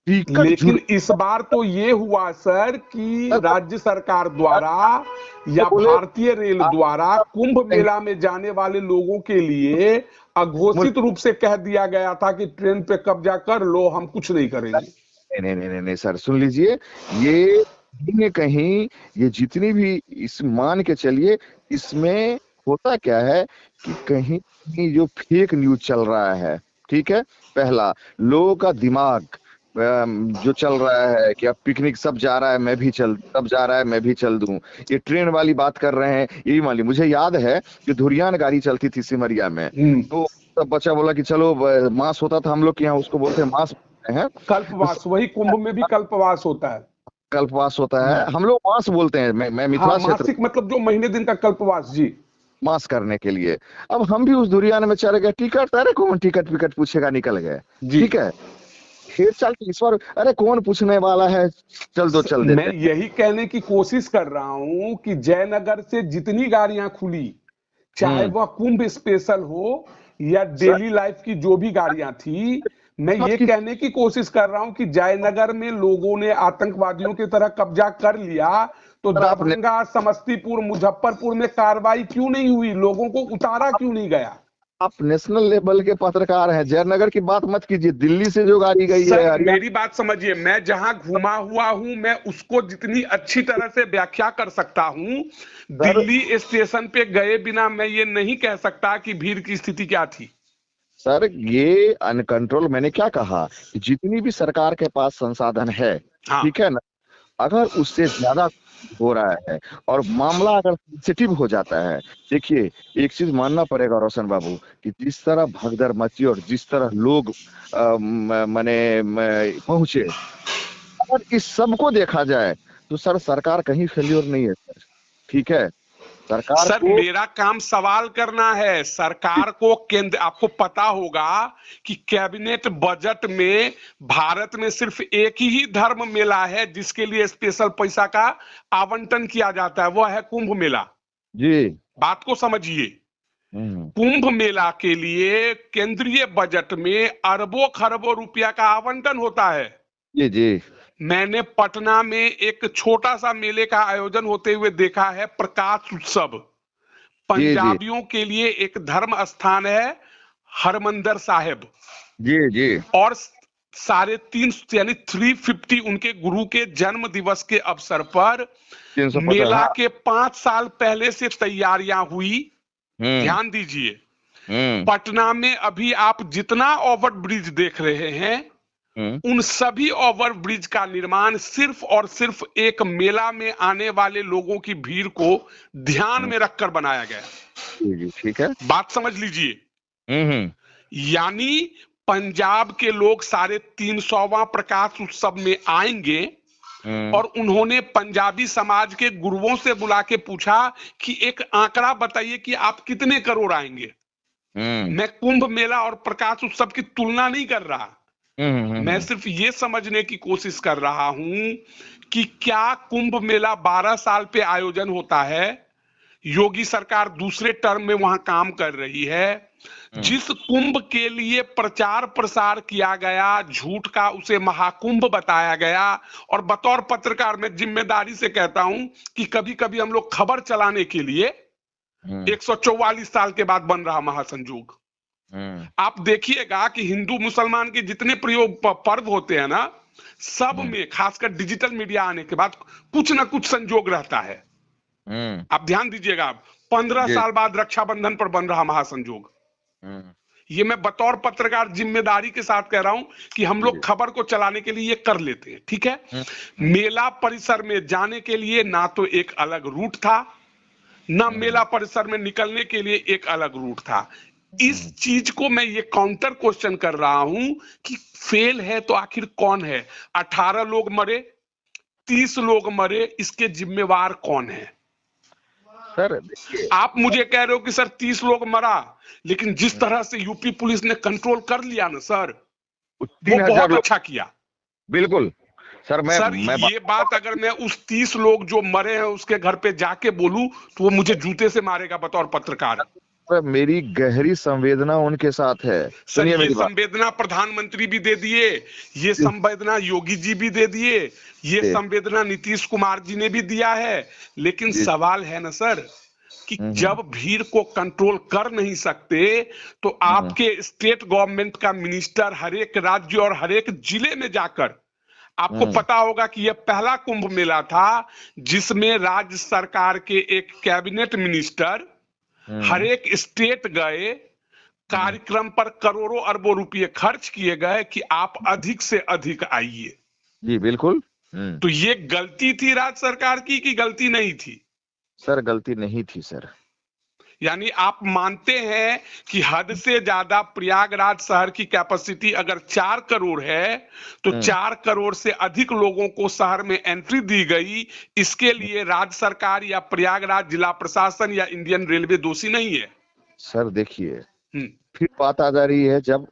Speaker 2: टिकट
Speaker 1: लेकिन इस बार तो ये हुआ सर कि राज्य सरकार द्वारा या
Speaker 2: बोले
Speaker 1: भारतीय रेल द्वारा कुंभ मेला में जाने वाले लोगों के लिए अघोषित रूप से कह दिया गया था कि ट्रेन पे कब्जा कर लो, हम कुछ नहीं करेंगे।
Speaker 2: नहीं नहीं नहीं नहीं नहीं सर, सुन लीजिए। ये कहीं न कहीं, ये जितनी भी, इस मान के चलिए, इसमें होता क्या है कि कहीं कहीं जो फेक न्यूज चल रहा है, ठीक है, पहला लोगों का दिमाग जो चल रहा है कि अब पिकनिक सब जा रहा है मैं भी चल, सब जा रहा है मैं भी चल दूं, ये ट्रेन वाली बात कर रहे हैं। यही मान ली, मुझे याद है कि धुरियान गाड़ी चलती थी सिमरिया में, तो सब बच्चा बोला कि चलो मांस होता था, हम लोग के यहाँ उसको बोलते हैं मांस हैं।
Speaker 1: कल्पवास, वही कुंभ में भी कल्पवास होता है।
Speaker 2: कल्पवास होता है, हम लोग मांस बोलते हैं, मैं
Speaker 1: हाँ,
Speaker 2: मिथिला क्षेत्र,
Speaker 1: मासिक मतलब जो महीने दिन का कल्पवास जी।
Speaker 2: मांस करने के लिए। अब हम भी उस दुनिया में चले गए, टिकट, अरे कौन टिकट विकट पूछेगा, निकल गए।
Speaker 1: जी।
Speaker 2: ठीक है, फिर चल इस बार, अरे कौन पूछने वाला है, चल दो, चल
Speaker 1: मैं
Speaker 2: देते
Speaker 1: यही कहने की कोशिश कर रहा हूं कि जयनगर से जितनी गाड़ियां खुली, चाहे
Speaker 2: हैं।
Speaker 1: वह कुंभ स्पेशल हो या
Speaker 2: सर
Speaker 1: डेली लाइफ की जो भी गाड़ियां थी, मैं
Speaker 2: मत
Speaker 1: ये
Speaker 2: की,
Speaker 1: कहने की कोशिश कर रहा हूं कि जयनगर में लोगों ने आतंकवादियों की तरह कब्जा कर लिया तो
Speaker 2: सर आपने
Speaker 1: दरभंगा, समस्तीपुर, मुजफ्फरपुर में कार्रवाई क्यों नहीं हुई? लोगों को उतारा क्यों नहीं गया?
Speaker 2: आप नेशनल लेवल के पत्रकार हैं, जयनगर की बात मत कीजिए, दिल्ली से जो गाड़ी गई है
Speaker 1: सर
Speaker 2: हरियाणा।
Speaker 1: मेरी बात समझिए, मैं जहां घुमा हुआ हूं मैं उसको जितनी अच्छी तरह से व्याख्या कर सकता हूं,
Speaker 2: सर
Speaker 1: दिल्ली स्टेशन पे गए बिना मैं ये नहीं कह सकता कि भीड़ की स्थिति क्या थी।
Speaker 2: सर ये अनकंट्रोल, मैंने क्या कहा कि जितनी भी सरकार के पास संसाधन है,
Speaker 1: हाँ,
Speaker 2: ठीक है ना, अगर उससे ज्यादा हो रहा है और मामला अगर सेंसिटिव हो जाता है, देखिए एक चीज मानना पड़ेगा रोशन बाबू, कि जिस तरह भगदड़ मची और जिस तरह लोग पहुंचे, अगर इस सब को देखा जाए तो सर सरकार कहीं फेल्योर नहीं है सर, ठीक है, सरकार
Speaker 1: सर
Speaker 2: को।
Speaker 1: मेरा काम सवाल करना है सरकार को। केंद्र, आपको पता होगा कि कैबिनेट बजट में भारत में सिर्फ एक ही धर्म मेला है जिसके लिए स्पेशल पैसा का आवंटन किया जाता है, वो है कुंभ मेला।
Speaker 2: जी।
Speaker 1: बात को समझिए,
Speaker 2: हम्म।
Speaker 1: कुंभ मेला के लिए केंद्रीय बजट में अरबों खरबों रुपया का आवंटन होता है।
Speaker 2: जी जी
Speaker 1: मैंने पटना में एक छोटा सा मेले का आयोजन होते हुए देखा है, प्रकाश उत्सव।
Speaker 2: जी जी
Speaker 1: पंजाबियों के लिए एक धर्म स्थान है हरमंदिर साहिब,
Speaker 2: जी जी।
Speaker 1: और 350 यानी 350 उनके गुरु के जन्म दिवस के अवसर पर
Speaker 2: 350,
Speaker 1: मेला
Speaker 2: हाँ।
Speaker 1: के 5 साल पहले से तैयारियां हुई।
Speaker 2: हम्म।
Speaker 1: ध्यान दीजिए,
Speaker 2: हम्म।
Speaker 1: पटना में अभी आप जितना ओवर ब्रिज देख रहे हैं,
Speaker 2: हम्म।
Speaker 1: उन सभी ओवर ब्रिज का निर्माण सिर्फ और सिर्फ एक मेला में आने वाले लोगों की भीड़ को ध्यान
Speaker 2: हम्म।
Speaker 1: में रखकर बनाया गया।
Speaker 2: जी जी, ठीक है।
Speaker 1: बात समझ लीजिए,
Speaker 2: हम्म।
Speaker 1: यानी पंजाब के लोग 350वां प्रकाश उत्सव में आएंगे
Speaker 2: हम्म।
Speaker 1: और उन्होंने पंजाबी समाज के गुरुओं से बुला के पूछा कि एक आंकड़ा बताइए कि आप कितने करोड़ आएंगे।
Speaker 2: हम्म।
Speaker 1: मैं कुंभ मेला और प्रकाश उत्सव की तुलना नहीं कर रहा, मैं
Speaker 2: हम्म।
Speaker 1: सिर्फ ये समझने की कोशिश कर रहा हूं कि क्या कुंभ मेला 12 साल पे आयोजन होता है, योगी सरकार दूसरे टर्म में वहां काम कर रही है,
Speaker 2: हम्म।
Speaker 1: जिस कुंभ के लिए प्रचार प्रसार किया गया झूठ का, उसे महाकुंभ बताया गया। और बतौर पत्रकार मैं जिम्मेदारी से कहता हूं कि कभी कभी हम लोग खबर चलाने के लिए
Speaker 2: हम्म।
Speaker 1: 144 साल के बाद बन रहा महासंयोग।
Speaker 2: हम्म।
Speaker 1: आप देखिएगा कि हिंदू मुसलमान के जितने पर्व होते हैं ना, सब
Speaker 2: हम्म।
Speaker 1: में खासकर डिजिटल मीडिया आने के बाद कुछ ना कुछ संजोग रहता है।
Speaker 2: हम्म।
Speaker 1: आप ध्यान दीजिएगा, आप 15
Speaker 2: जी।
Speaker 1: साल बाद रक्षाबंधन पर बन रहा महासंयोग।
Speaker 2: हम्म।
Speaker 1: ये मैं बतौर पत्रकार जिम्मेदारी के साथ कह रहा हूं कि हम
Speaker 2: जी।
Speaker 1: लोग खबर को चलाने के लिए ये कर लेते हैं, ठीक है।
Speaker 2: हम्म। हम्म।
Speaker 1: मेला परिसर में जाने के लिए ना तो एक अलग रूट था, ना
Speaker 2: हम्म।
Speaker 1: मेला परिसर में निकलने के लिए एक अलग रूट था। इस
Speaker 2: हम्म।
Speaker 1: चीज को मैं ये काउंटर क्वेश्चन कर रहा हूं कि फेल है तो आखिर कौन है? 18 लोग मरे, 30 लोग मरे, इसके जिम्मेवार कौन है?
Speaker 2: सर देखिए,
Speaker 1: आप मुझे कह रहे हो कि सर 30 लोग मरा, लेकिन जिस तरह से यूपी पुलिस ने कंट्रोल कर लिया ना सर, वो
Speaker 2: 3000
Speaker 1: बहुत
Speaker 2: लोग,
Speaker 1: अच्छा किया।
Speaker 2: बिल्कुल। सर
Speaker 1: सर
Speaker 2: मैं
Speaker 1: ये बात अगर मैं उस 30 लोग जो मरे हैं उसके घर पे जाके बोलूं तो वो मुझे जूते से मारेगा बतौर पत्रकार।
Speaker 2: मेरी गहरी संवेदना उनके साथ है,
Speaker 1: सर
Speaker 2: सुनिए
Speaker 1: ये
Speaker 2: मेरी बात।
Speaker 1: संवेदना प्रधानमंत्री भी दे दिए, ये
Speaker 2: जी।
Speaker 1: संवेदना योगी जी भी दे दिए, ये
Speaker 2: जी
Speaker 1: संवेदना नीतीश कुमार जी ने भी दिया है। लेकिन
Speaker 2: जी।
Speaker 1: सवाल है ना सर कि
Speaker 2: हम्म।
Speaker 1: जब भीड़ को कंट्रोल कर नहीं सकते तो
Speaker 2: हम्म।
Speaker 1: आपके स्टेट गवर्नमेंट का मिनिस्टर हर एक राज्य और हर एक जिले में जाकर, आपको
Speaker 2: हम्म।
Speaker 1: पता होगा कि यह पहला कुंभ मेला था जिसमें राज्य सरकार के एक कैबिनेट मिनिस्टर हर
Speaker 2: हम्म।
Speaker 1: एक स्टेट गए,
Speaker 2: हम्म।
Speaker 1: कार्यक्रम पर करोड़ों अरबों रुपए खर्च किए गए कि आप अधिक से अधिक आइए।
Speaker 2: जी बिल्कुल।
Speaker 1: तो ये गलती थी राज्य सरकार की कि गलती नहीं थी?
Speaker 2: सर गलती नहीं थी सर।
Speaker 1: यानी आप मानते हैं कि हद से ज्यादा प्रयागराज शहर की कैपेसिटी अगर 4 करोड़ है तो
Speaker 2: हम्म।
Speaker 1: 4 करोड़ से अधिक लोगों को शहर में एंट्री दी गई, इसके लिए राज्य सरकार या प्रयागराज जिला प्रशासन या इंडियन रेलवे दोषी नहीं है?
Speaker 2: सर देखिए,
Speaker 1: हम्म।
Speaker 2: फिर बात आ जा रही है, जब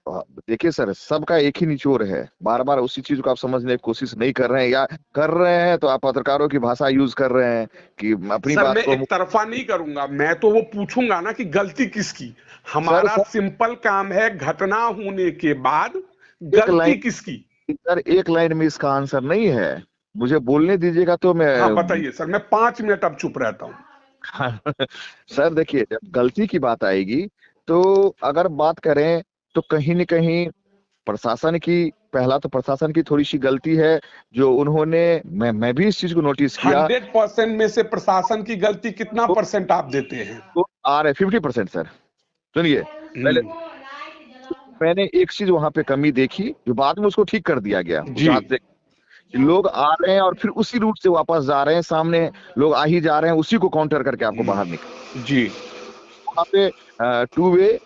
Speaker 2: देखिए सर सबका एक ही निचोड़ है, बार बार उसी चीज को आप समझने की कोशिश नहीं कर रहे हैं, या कर रहे हैं तो आप पत्रकारों की भाषा यूज कर रहे हैं कि अपनी
Speaker 1: सर
Speaker 2: बात
Speaker 1: मैं
Speaker 2: को।
Speaker 1: एक तरफा नहीं करूंगा, मैं तो वो पूछूंगा ना कि गलती किसकी।
Speaker 2: सर
Speaker 1: हमारा
Speaker 2: सर
Speaker 1: सिंपल काम है घटना होने के बाद
Speaker 2: एक लाइन,
Speaker 1: गलती किसकी।
Speaker 2: सर एक लाइन में इसका आंसर नहीं है। मुझे बोलने दीजिएगा तो मैं।
Speaker 1: हाँ बताइए सर, मैं 5 मिनट अब चुप रहता हूँ।
Speaker 2: सर देखिए, जब गलती की बात आएगी तो अगर बात करें तो कहीं न कहीं प्रशासन की, पहला तो प्रशासन की थोड़ी सी गलती है जो उन्होंने, मैं भी इस चीज को नोटिस किया।
Speaker 1: 100% में से प्रशासन की गलती कितना
Speaker 2: तो,
Speaker 1: परसेंट आप देते हैं?
Speaker 2: तो आ रहे 50% सर। सुनिए, पहले
Speaker 1: हम्म,
Speaker 2: मैंने एक चीज वहां पे कमी देखी जो बाद में उसको ठीक कर दिया गया उस
Speaker 1: जी
Speaker 2: हाथ से, कि लोग आ रहे हैं और फिर उसी रूट से वापस जा रहे हैं, सामने लोग आ ही जा रहे हैं, उसी को काउंटर करके आपको बाहर निकल,
Speaker 1: जी
Speaker 2: वहां पे 2 वे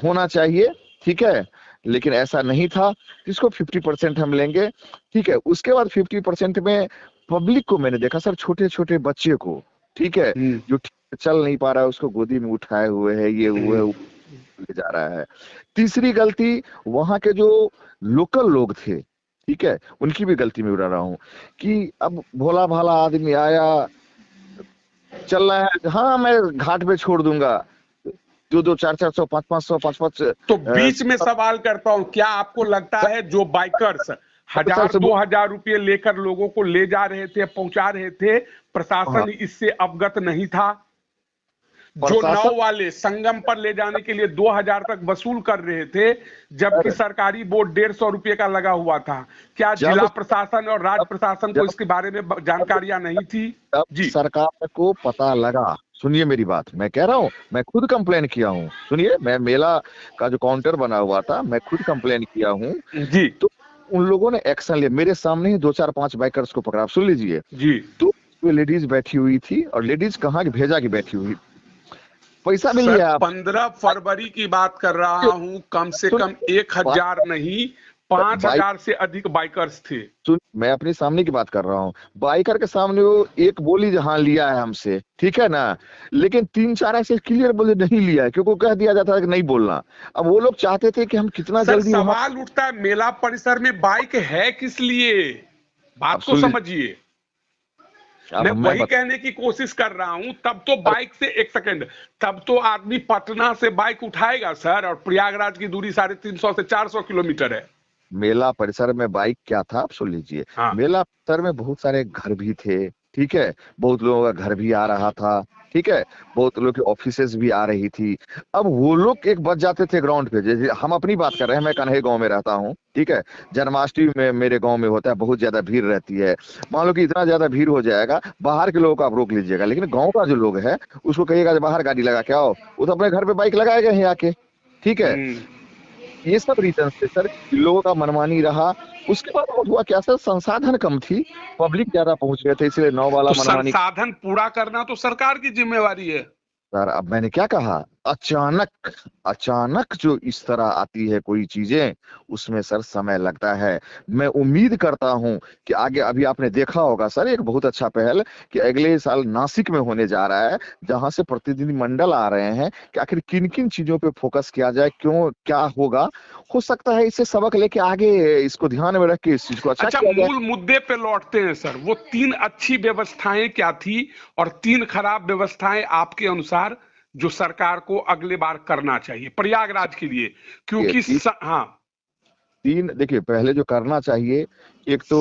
Speaker 2: होना चाहिए, ठीक है, लेकिन ऐसा नहीं था। इसको 50% हम लेंगे, ठीक है। उसके बाद 50% में पब्लिक को मैंने देखा सर, छोटे छोटे बच्चे को, ठीक है,
Speaker 1: हम्म,
Speaker 2: जो ठीक से चल नहीं पा रहा है उसको गोदी में उठाए हुए है, ये हुए
Speaker 1: हम्म,
Speaker 2: ले जा रहा है। तीसरी गलती वहां के जो लोकल लोग थे, ठीक है, उनकी भी गलती मैं उड़ा रहा हूँ कि अब भोला भाला आदमी आया, चल रहा है, हाँ मैं घाट पे छोड़ दूंगा, 2-2, 4-400, 5-500, 5-5
Speaker 1: तो बीच में सवाल करता हूं, क्या आपको लगता है जो बाइकर्स
Speaker 2: सर
Speaker 1: हजार
Speaker 2: से
Speaker 1: 2,000 रुपये लेकर लोगों को ले जा रहे थे, पहुंचा रहे थे,
Speaker 2: हाँ,
Speaker 1: प्रशासन इससे अवगत नहीं था? जो
Speaker 2: प्रशासन
Speaker 1: नाव वाले संगम पर ले जाने के लिए 2,000 तक वसूल कर रहे थे, जबकि
Speaker 2: सर,
Speaker 1: सरकारी बोर्ड 150 रुपये का लगा हुआ था, क्या
Speaker 2: जब
Speaker 1: जिला प्रशासन और राज्य प्रशासन को
Speaker 2: जब
Speaker 1: इसके बारे में जानकारियां नहीं थी?
Speaker 2: जब
Speaker 1: जी
Speaker 2: सरकार को पता लगा, सुनिए मेरी बात, मैं कह रहा हूँ, मैं खुद कंप्लेन किया हूँ, सुनिए, मैं मेला का जो काउंटर बना हुआ था, मैं खुद कंप्लेन किया हूँ,
Speaker 1: जी
Speaker 2: तो उन लोगों ने एक्शन लिया, मेरे सामने ही 2-4-5 बाइकर्स को पकड़ा। सुन लीजिए,
Speaker 1: जी
Speaker 2: तो लेडीज बैठी हुई थी, और लेडीज कहाँ की भेजा की बैठी हुई, पैसा भी
Speaker 1: सर
Speaker 2: लिया आप।
Speaker 1: 15 फरवरी की बात कर रहा हूं, कम से
Speaker 2: सुन,
Speaker 1: कम 1,000 नहीं,
Speaker 2: बाइक
Speaker 1: 5,000 से अधिक बाइकर्स थे।
Speaker 2: सुन, मैं अपने सामने की बात कर रहा हूँ, बाइकर के सामने वो एक बोली जहां लिया है हमसे, ठीक है ना, लेकिन 3-4 ऐसे क्लियर बोले नहीं लिया है, क्योंकि कह दिया जाता है कि नहीं बोलना। अब वो लोग चाहते थे कि हम कितना
Speaker 1: सर
Speaker 2: जल्दी वहां।
Speaker 1: सवाल उठता है, मेला परिसर में बाइक है किस लिए?
Speaker 2: अब
Speaker 1: बात को
Speaker 2: सुन लीजिए,
Speaker 1: समझिए।
Speaker 2: अब
Speaker 1: मैं
Speaker 2: मैं
Speaker 1: वही कहने की कोशिश कर रहा हूं, तब तो बाइक से, एक सेकंड, तब तो आदमी पटना से बाइक उठाएगा सर, और प्रयागराज की दूरी 350 से 400 किलोमीटर है।
Speaker 2: मेला परिसर में बाइक क्या था, आप सुन लीजिए,
Speaker 1: हाँ
Speaker 2: मेला परिसर में बहुत सारे घर भी थे, ठीक है, बहुत लोगों का घर भी आ रहा था, ठीक है, बहुत लोग की ऑफिसेज भी आ रही थी। अब वो लोग एक बच जाते थे ग्राउंड पे, जैसे हम अपनी बात कर रहे हैं, मैं कन्हे गांव में रहता हूँ, ठीक है, जन्माष्टमी में मेरे गांव में होता है, बहुत ज्यादा भीड़ रहती है। मान लो कि इतना ज्यादा भीड़ हो जाएगा, बाहर के लोगों को आप रोक लीजिएगा, लेकिन गाँव का जो लोग है उसको कहिएगा बाहर गाड़ी लगा के आओ, वो तो अपने घर पे बाइक लगाएगा यहीं आके, ठीक है।
Speaker 1: हम्म।
Speaker 2: ये सब रीजन थे सर, लोगों का मनमानी रहा। उसके बाद और हुआ क्या सर, संसाधन कम थी, पब्लिक ज्यादा पहुंच गए थे, इसलिए नाव वाला
Speaker 1: तो
Speaker 2: मनमानी।
Speaker 1: संसाधन पूरा करना तो सरकार की जिम्मेवारी है।
Speaker 2: सर अब मैंने क्या कहा, अचानक, अचानक जो इस तरह आती है कोई चीजें, उसमें सर समय लगता है। मैं उम्मीद करता हूं कि आगे, अभी आपने देखा होगा सर एक बहुत अच्छा पहल कि अगले साल नासिक में होने जा रहा है, जहां से प्रतिनिधि मंडल आ रहे हैं, कि आखिर किन किन चीजों पे फोकस किया जाए, क्यों क्या होगा, हो सकता है इससे सबक लेके आगे इसको ध्यान में रख के इस चीज को अच्छा
Speaker 1: अच्छा,
Speaker 2: किया जाए।
Speaker 1: मूल मुद्दे पे लौटते हैं सर, वो 3 अच्छी व्यवस्थाएं क्या थी और 3 खराब व्यवस्थाएं आपके अनुसार जो सरकार को अगले बार करना चाहिए प्रयागराज के लिए?
Speaker 2: ये
Speaker 1: क्योंकि
Speaker 2: तीन
Speaker 1: हाँ
Speaker 2: तीन देखिए, पहले जो करना चाहिए, एक तो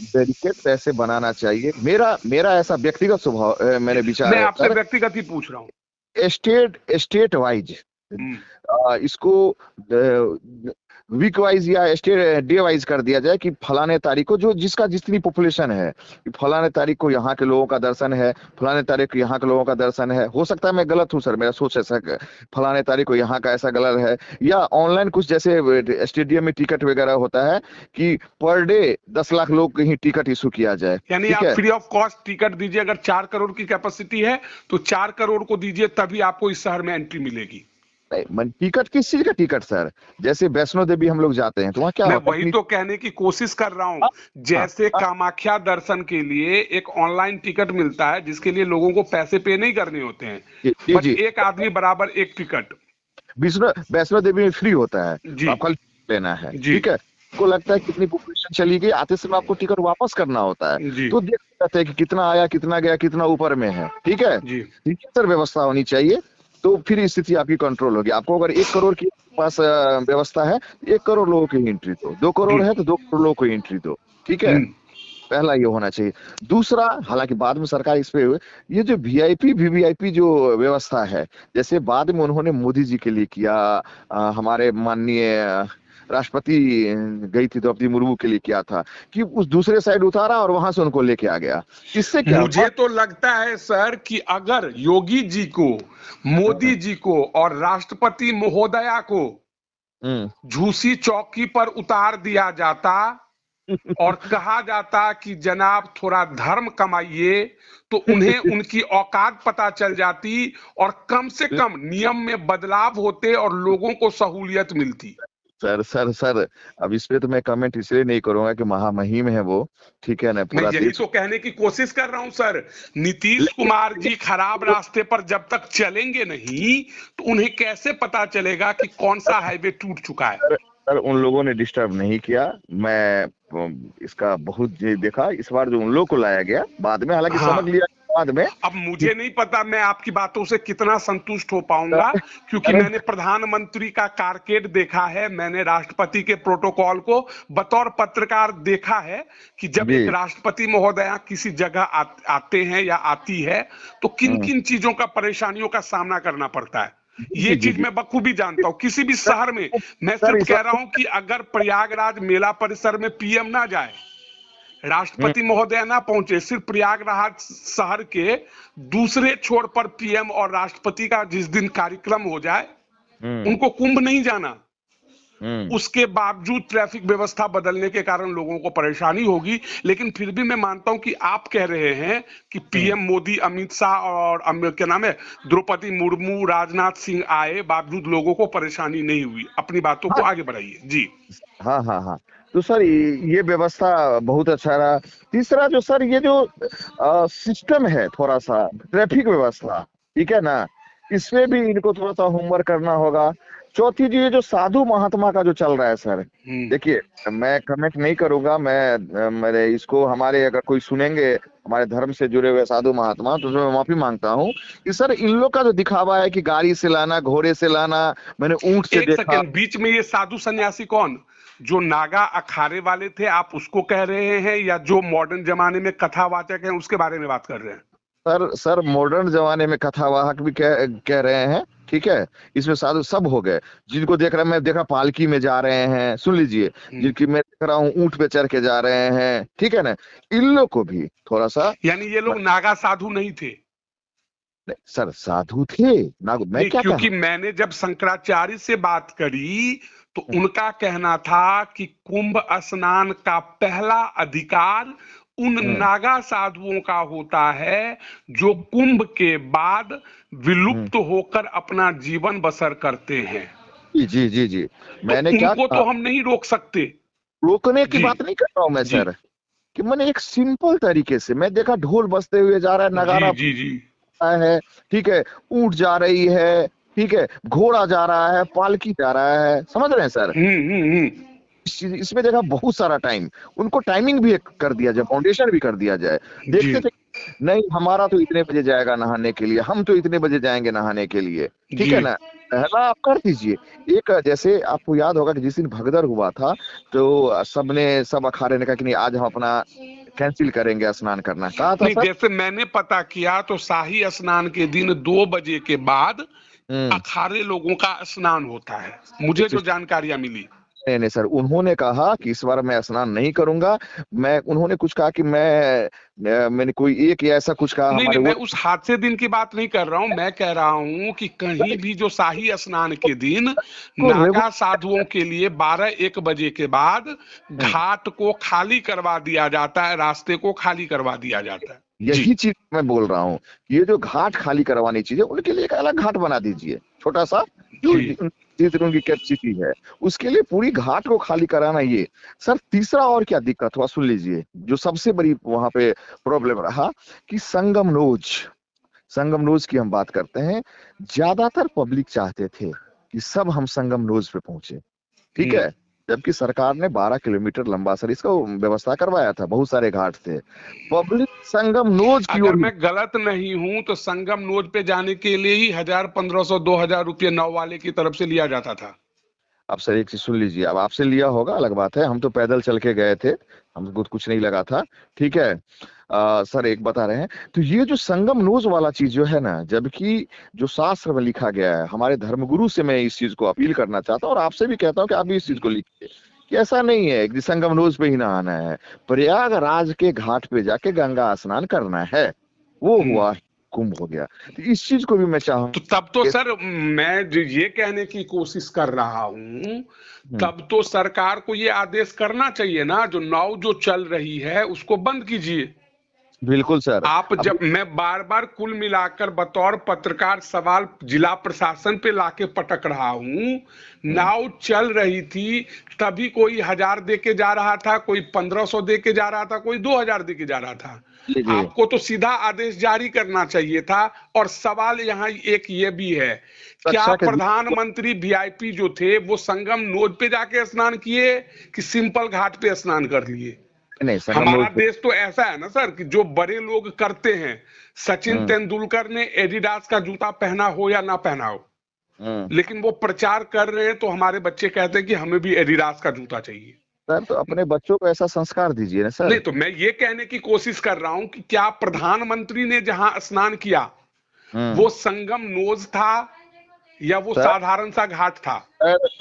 Speaker 2: डेडिकेट पैसे बनाना चाहिए, मेरा मेरा ऐसा व्यक्तिगत स्वभाव मैंने विचार
Speaker 1: मैं
Speaker 2: है
Speaker 1: आपसे
Speaker 2: सर।
Speaker 1: व्यक्तिगत ही पूछ रहा हूँ।
Speaker 2: स्टेट स्टेट वाइज
Speaker 1: हम्म,
Speaker 2: इसको वीक वाइज या स्टेट डे वाइज कर दिया जाए, कि फलाने तारीख को जो जिसका जितनी पॉपुलेशन है, कि फलाने तारीख को यहाँ के लोगों का दर्शन है, फलाने तारीख को यहाँ के लोगों का दर्शन है। हो सकता है मैं गलत हूँ सर, मेरा सोच ऐसा फलाने तारीख को यहाँ का ऐसा गलत है, या ऑनलाइन कुछ जैसे स्टेडियम में टिकट वगैरह होता है कि पर डे 10 लाख लोग कहीं टिकट इशू किया जाए,
Speaker 1: यानी
Speaker 2: ठीक
Speaker 1: आप
Speaker 2: है।
Speaker 1: फ्री ऑफ कॉस्ट टिकट दीजिए, अगर 4 करोड़ की कैपेसिटी है तो 4 करोड़ को दीजिए, तभी आपको इस शहर में एंट्री मिलेगी।
Speaker 2: नहीं, टिकट किस चीज का टिकट सर, जैसे वैष्णो देवी हम लोग जाते हैं तो वहाँ क्या
Speaker 1: मैं
Speaker 2: होता है
Speaker 1: वही
Speaker 2: इतनी।
Speaker 1: तो कहने की कोशिश कर रहा हूं,
Speaker 2: हाँ, हाँ,
Speaker 1: जैसे
Speaker 2: हाँ,
Speaker 1: कामाख्या दर्शन के लिए एक ऑनलाइन टिकट मिलता है जिसके लिए लोगों को पैसे पे नहीं करने होते हैं,
Speaker 2: जी जी
Speaker 1: बट
Speaker 2: जी।
Speaker 1: एक आदमी बराबर एक टिकट।
Speaker 2: विष्णु वैष्णो देवी में फ्री होता है,
Speaker 1: जी
Speaker 2: तो आपका लेना है,
Speaker 1: जी
Speaker 2: ठीक है। आपको लगता है कितनी पॉपुलेशन चली गई, आते समय आपको टिकट वापस करना होता है,
Speaker 1: जी
Speaker 2: तो देख सकते हैं कि कितना आया, कितना गया, कितना ऊपर में है, ठीक है।
Speaker 1: जी
Speaker 2: ठीक है सर, व्यवस्था होनी चाहिए, तो फिर स्थिति आपकी कंट्रोल होगी। आपको अगर 1 करोड़ की पास व्यवस्था है, 1 करोड़ लोगों की एंट्री दो, 2 करोड़
Speaker 1: हम्म
Speaker 2: है तो 2 करोड़ लोगों को एंट्री दो, ठीक है।
Speaker 1: हम्म
Speaker 2: पहला ये होना चाहिए। दूसरा, हालांकि बाद में सरकार इस पे, ये जो वीआईपी वीवीआईपी जो व्यवस्था है, जैसे बाद में उन्होंने मोदी जी के लिए किया, हमारे माननीय राष्ट्रपति गई थी द्रौपदी मुर्मू के लिए किया था, कि उस दूसरे साइड उतारा और वहां से उनको लेके आ गया। इससे क्या
Speaker 1: मुझे
Speaker 2: हुआ?
Speaker 1: तो लगता है सर कि अगर योगी जी को, मोदी जी को और राष्ट्रपति महोदया को
Speaker 2: हम्म।
Speaker 1: झूसी चौकी पर उतार दिया जाता और कहा जाता कि जनाब थोड़ा धर्म कमाइए, तो उन्हें उनकी औकात पता चल जाती और कम से कम नियम में बदलाव होते और लोगों को सहूलियत मिलती।
Speaker 2: सर, अब इस पे तो मैं कमेंट इसलिए नहीं करूंगा कि महामहिम है वो, ठीक है ना,
Speaker 1: मैं
Speaker 2: पूरा
Speaker 1: यही
Speaker 2: देश।
Speaker 1: तो कहने की कोशिश कर रहा हूं सर। नीतीश कुमार जी खराब रास्ते पर जब तक चलेंगे नहीं तो उन्हें कैसे पता चलेगा कि कौन सा हाईवे टूट चुका है।
Speaker 2: सर, उन लोगों ने डिस्टर्ब नहीं किया। मैं इसका बहुत ये देखा, इस बार जो उन लोग को लाया गया बाद में, हालांकि समझ
Speaker 1: हाँ,
Speaker 2: लिया बाद में
Speaker 1: अब
Speaker 2: कि
Speaker 1: मुझे नहीं पता मैं आपकी बातों से कितना संतुष्ट हो पाऊंगा, क्योंकि
Speaker 2: अरे
Speaker 1: मैंने प्रधानमंत्री का कारकेड देखा है, मैंने राष्ट्रपति के प्रोटोकॉल को बतौर पत्रकार देखा है कि जब एक
Speaker 2: जी।
Speaker 1: राष्ट्रपति महोदया किसी जगह आते हैं या आती है तो किन
Speaker 2: हम्म,
Speaker 1: किन चीजों का, परेशानियों का सामना करना पड़ता है। ये
Speaker 2: जी जी
Speaker 1: चीज
Speaker 2: जी।
Speaker 1: मैं बखूबी जानता हूँ किसी भी
Speaker 2: सर,
Speaker 1: शहर में। मैं
Speaker 2: सर
Speaker 1: सिर्फ
Speaker 2: इस
Speaker 1: कह रहा हूं कि अगर प्रयागराज मेला परिसर में पीएम ना जाए,
Speaker 2: हम्म,
Speaker 1: राष्ट्रपति महोदय ना पहुंचे, सिर्फ प्रयागराज शहर के दूसरे छोर पर पीएम और राष्ट्रपति का जिस दिन कार्यक्रम हो जाए,
Speaker 2: हम्म,
Speaker 1: उनको कुंभ नहीं जाना,
Speaker 2: हम्म,
Speaker 1: उसके बावजूद ट्रैफिक व्यवस्था बदलने के कारण लोगों को परेशानी होगी। लेकिन फिर भी मैं मानता हूं कि आप कह रहे हैं कि
Speaker 2: हम्म।
Speaker 1: पीएम मोदी, अमित शाह और क्या नाम है, द्रौपदी मुर्मू, राजनाथ सिंह आए, बावजूद लोगों को परेशानी नहीं हुई। अपनी बातों को
Speaker 2: हाँ
Speaker 1: आगे बढ़ाइए जी।
Speaker 2: हाँ हाँ हाँ। तो सर, ये व्यवस्था बहुत अच्छा रहा। तीसरा जो सर, ये जो सिस्टम है, थोड़ा सा ट्रैफिक व्यवस्था, ठीक है ना, इसमें भी इनको थोड़ा सा होमवर्क करना होगा। चौथी जी, ये जो साधु महात्मा का जो चल रहा है सर,
Speaker 1: हम्म।
Speaker 2: देखिए, मैं कमेंट नहीं करूंगा। मेरे इसको, हमारे अगर कोई सुनेंगे हमारे धर्म से जुड़े हुए साधु महात्मा, तो मैं माफी मांगता हूँ कि सर, इन लोग का जो दिखावा है कि गाड़ी से लाना, घोड़े से लाना, मैंने ऊंट से
Speaker 1: एक
Speaker 2: देखा।
Speaker 1: सेकेंड, बीच में ये साधु सन्यासी कौन, जो नागा अखाड़े वाले थे, आप उसको कह रहे हैं या जो मॉडर्न जमाने में कथावाचक हैं उसके बारे में बात कर रहे हैं?
Speaker 2: सर, मॉडर्न जमाने में कथावाहक भी कह रहे हैं, ठीक है। इसमें साधु सब हो गए। जिनको देख रहा, मैं देख रहा पालकी में जा रहे हैं, सुन लीजिए, जिनकी मैं देख रहा हूँ ऊंट पे चढ़ के जा रहे हैं, ठीक है ना। इन लोग को भी थोड़ा सा,
Speaker 1: यानी ये लोग नागा साधु नहीं थे?
Speaker 2: सर साधु थे ना, मैं
Speaker 1: नहीं,
Speaker 2: क्या कह
Speaker 1: क्योंकि मैंने जब शंकराचार्य से बात करी तो
Speaker 2: रहा
Speaker 1: उनका कहना था कि कुंभ स्नान का पहला अधिकार उन
Speaker 2: हूँ।
Speaker 1: नागा साधुओं का होता है जो कुंभ के बाद
Speaker 2: हम्म,
Speaker 1: विलुप्त होकर अपना जीवन बसर करते हैं।
Speaker 2: जी जी जी जी।
Speaker 1: तो
Speaker 2: मैंने क्या
Speaker 1: उनको
Speaker 2: कहा,
Speaker 1: तो हम नहीं रोक सकते।
Speaker 2: रोकने की
Speaker 1: जी
Speaker 2: बात नहीं कर रहा हूँ मैं
Speaker 1: जी
Speaker 2: सर, कि मैंने एक सिंपल तरीके से, मैं देखा ढोल बजते हुए जा रहा है,
Speaker 1: जी
Speaker 2: नगाड़ा
Speaker 1: जी जी।
Speaker 2: है, ठीक है, ऊंट जा रही है, ठीक है, घोड़ा जा रहा है, पालकी जा रहा है, समझ रहे हैं सर।
Speaker 1: हम्म।
Speaker 2: इसमें देखा बहुत सारा टाइम, उनको टाइमिंग भी एक कर दिया जाए, फाउंडेशन भी कर दिया जाए।
Speaker 1: जी
Speaker 2: देखते थे, नहीं हमारा तो इतने बजे जाएगा नहाने के लिए, हम तो इतने बजे जाएंगे नहाने के लिए, ठीक
Speaker 1: जी।
Speaker 2: है ना। पहला आप कर दीजिए। एक, जैसे आपको याद होगा कि जिस दिन भगदड़ हुआ था, तो सब अखाड़े ने कहा कि नहीं, आज हम अपना कैंसिल करेंगे स्नान करना, कहा था
Speaker 1: नहीं,
Speaker 2: सर।
Speaker 1: जैसे मैंने पता किया तो शाही स्नान के दिन 2 बजे के बाद
Speaker 2: हम्म।
Speaker 1: अखाड़े लोगों का स्नान होता है, मुझे जो जानकारियां मिली।
Speaker 2: नहीं नहीं सर, उन्होंने कहा कि इस बार मैं स्नान नहीं करूंगा। उन्होंने कुछ कहा कि मैंने कोई एक या ऐसा कुछ कहा
Speaker 1: नहीं नहीं,
Speaker 2: हमारे
Speaker 1: मैं
Speaker 2: वो।
Speaker 1: उस हादसे दिन की बात नहीं कर रहा हूं, मैं कह रहा हूं कि कहीं भी जो शाही स्नान के दिन
Speaker 2: को
Speaker 1: नागा साधुओं के लिए 12-1 बजे के बाद
Speaker 2: हम्म,
Speaker 1: घाट को खाली करवा दिया जाता है, रास्ते को खाली करवा दिया जाता है जी।
Speaker 2: यही चीज मैं बोल रहा हूँ। ये जो घाट खाली करवानी चीजें, उनके लिए एक अलग घाट बना दीजिए, छोटा सा, जो
Speaker 1: जी
Speaker 2: जितनी उनकी कैपेसिटी है, उसके लिए पूरी घाट को खाली कराना ये। सर, तीसरा और क्या दिक्कत हुआ सुन लीजिए, जो सबसे बड़ी वहां पे प्रॉब्लम रहा, कि संगम नोज की हम बात करते हैं। ज्यादातर पब्लिक चाहते थे कि सब हम संगम नोज पे पहुंचे, ठीक
Speaker 1: हम्म।
Speaker 2: है। जबकि सरकार ने 12 किलोमीटर लंबा सर इसका व्यवस्था करवाया था, बहुत सारे घाट थे। पब्लिक संगम नोज की
Speaker 1: अगर
Speaker 2: ओर।
Speaker 1: मैं गलत नहीं हूं तो संगम नोज पे जाने के लिए ही 1,000, 1,500, 2,000 रुपये नाव वाले की तरफ से लिया जाता था।
Speaker 2: अब सर एक चीज सुन लीजिए, अब आपसे लिया होगा अलग बात है, हम तो पैदल चल के गए थे, हमको कुछ नहीं लगा था। ठीक है। सर एक बता रहे हैं, तो ये जो संगम नोज वाला चीज जो है ना, जबकि जो शास्त्र में लिखा गया है, हमारे धर्मगुरु से मैं इस चीज को अपील करना चाहता हूँ और आपसे भी कहता हूँ कि आप भी इस चीज को लिखिए कि ऐसा नहीं है कि संगम नोज पे ही नहाना है, प्रयागराज के घाट पे जाके गंगा स्नान करना है। वो
Speaker 1: हम्म।
Speaker 2: हुआ कुंभ हो गया। तो इस चीज को भी मैं
Speaker 1: तो तब तो
Speaker 2: चाहूँ।
Speaker 1: सर मैं जो ये कहने की कोशिश कर रहा हूं,
Speaker 2: हम्म,
Speaker 1: तब तो सरकार को ये आदेश करना चाहिए ना, जो नाव जो चल रही है उसको बंद कीजिए।
Speaker 2: बिल्कुल सर।
Speaker 1: आप
Speaker 2: अब
Speaker 1: जब मैं बार बार कुल मिलाकर बतौर पत्रकार सवाल जिला प्रशासन पे लाके पटक रहा हूं,
Speaker 2: हम्म,
Speaker 1: नाव चल रही थी, तभी कोई 1000 दे के जा रहा था, कोई 1500 दे के जा रहा था, कोई 2000 दे के जा रहा था।
Speaker 2: जी जी।
Speaker 1: आपको तो सीधा आदेश जारी करना चाहिए था। और सवाल यहाँ एक ये भी है, क्या
Speaker 2: रक्षा के
Speaker 1: प्रधानमंत्री वीआईपी जो थे वो संगम नोद पे जाके स्नान किए कि सिंपल घाट पे स्नान कर लिए?
Speaker 2: नहीं संगम
Speaker 1: हमारा
Speaker 2: नोज पे।
Speaker 1: देश तो ऐसा है ना सर कि जो बड़े लोग करते हैं, सचिन
Speaker 2: हम्म,
Speaker 1: तेंदुलकर ने एडिडास का जूता पहना हो या ना पहना हो,
Speaker 2: हम्म।
Speaker 1: लेकिन वो प्रचार कर रहे हैं, तो हमारे बच्चे कहते हैं कि हमें भी एडिडास का जूता चाहिए।
Speaker 2: सर तो अपने बच्चों को ऐसा संस्कार दीजिए ना
Speaker 1: नहीं,
Speaker 2: सर।
Speaker 1: तो मैं ये कहने की कोशिश कर रहा हूं कि क्या प्रधानमंत्री ने जहां स्नान किया
Speaker 2: हम्म।
Speaker 1: वो संगम नोज था या वो
Speaker 2: सर
Speaker 1: साधारण सा घाट था?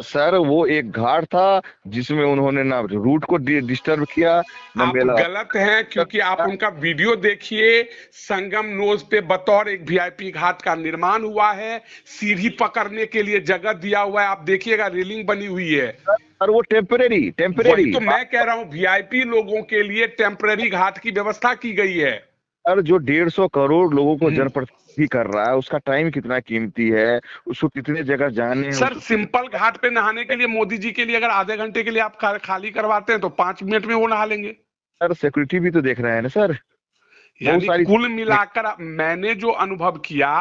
Speaker 2: सर वो एक घाट था जिसमें उन्होंने ना रूट को डिस्टर्ब किया, न
Speaker 1: आप
Speaker 2: मेला
Speaker 1: गलत हैं, क्योंकि आप उनका वीडियो देखिए। संगम नोज पे बतौर एक वीआईपी घाट का निर्माण हुआ है, सीढ़ी पकड़ने के लिए जगह दिया हुआ है, आप देखिएगा रेलिंग बनी हुई है।
Speaker 2: सर वो टेम्परेरी
Speaker 1: वही
Speaker 2: टेम्परेरी।
Speaker 1: तो मैं कह रहा हूं, वीआईपी लोगों के लिए टेम्पररी घाट की व्यवस्था की गई है।
Speaker 2: सर जो 150 करोड़ लोगों को
Speaker 1: हम्म।
Speaker 2: जनप्रतिनिधि कर रहा है, उसका टाइम कितना कीमती है, उसको कितने जगह जाने हैं,
Speaker 1: सर
Speaker 2: उसको
Speaker 1: सिंपल घाट पे नहाने के लिए मोदी जी के लिए अगर आधे घंटे के लिए आप खाली करवाते हैं तो 5 मिनट में वो नहा लेंगे।
Speaker 2: सर सिक्योरिटी भी तो देख रहे हैं ना सर, बहुत
Speaker 1: यानी
Speaker 2: सारी।
Speaker 1: कुल मिलाकर मैंने जो अनुभव किया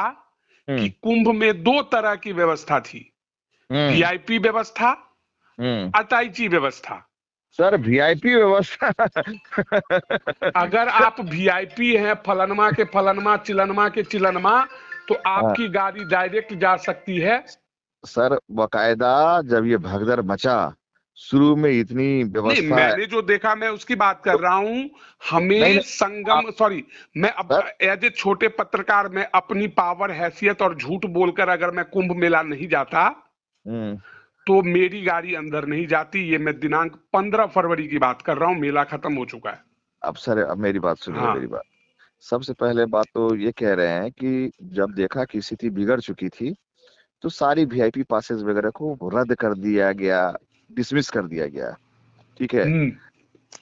Speaker 1: कि
Speaker 2: हम्म,
Speaker 1: कुंभ में दो तरह की व्यवस्था थी,
Speaker 2: हम्म,
Speaker 1: वीआईपी व्यवस्था,
Speaker 2: हम्म।
Speaker 1: अटाइची व्यवस्था।
Speaker 2: सर वीआईपी व्यवस्था।
Speaker 1: अगर आप वीआईपी हैं, फलनमा के फलनमा चिलनमा के चिलनमा, तो
Speaker 2: हाँ,
Speaker 1: आपकी गाड़ी डायरेक्ट जा सकती है।
Speaker 2: सर बकायदा जब ये भगदड़ मचा, शुरू में इतनी
Speaker 1: नहीं,
Speaker 2: व्यवस्था है।
Speaker 1: मैंने जो देखा मैं उसकी बात कर रहा हूं।
Speaker 2: नहीं
Speaker 1: हमें
Speaker 2: नहीं आप
Speaker 1: संगम सॉरी, मैं अब
Speaker 2: सर।
Speaker 1: एज ए छोटे पत्रकार में अपनी पावर हैसियत और झूठ बोलकर अगर मैं कुंभ मेला नहीं जाता
Speaker 2: हम्म।
Speaker 1: तो मेरी गाड़ी अंदर नहीं जाती। ये मैं दिनांक 15 फरवरी की बात कर रहा हूँ, मेला खत्म हो चुका है।
Speaker 2: अब सर अब मेरी बात सुनिए,
Speaker 1: हाँ।
Speaker 2: मेरी बात। सबसे पहले बात तो ये कह रहे हैं कि जब देखा कि स्थिति बिगड़ चुकी थी, तो सारी वीआईपी पासेस वगैरह को रद्द कर दिया गया, डिसमिस कर दिया गया। ठीक है।
Speaker 1: हम्म।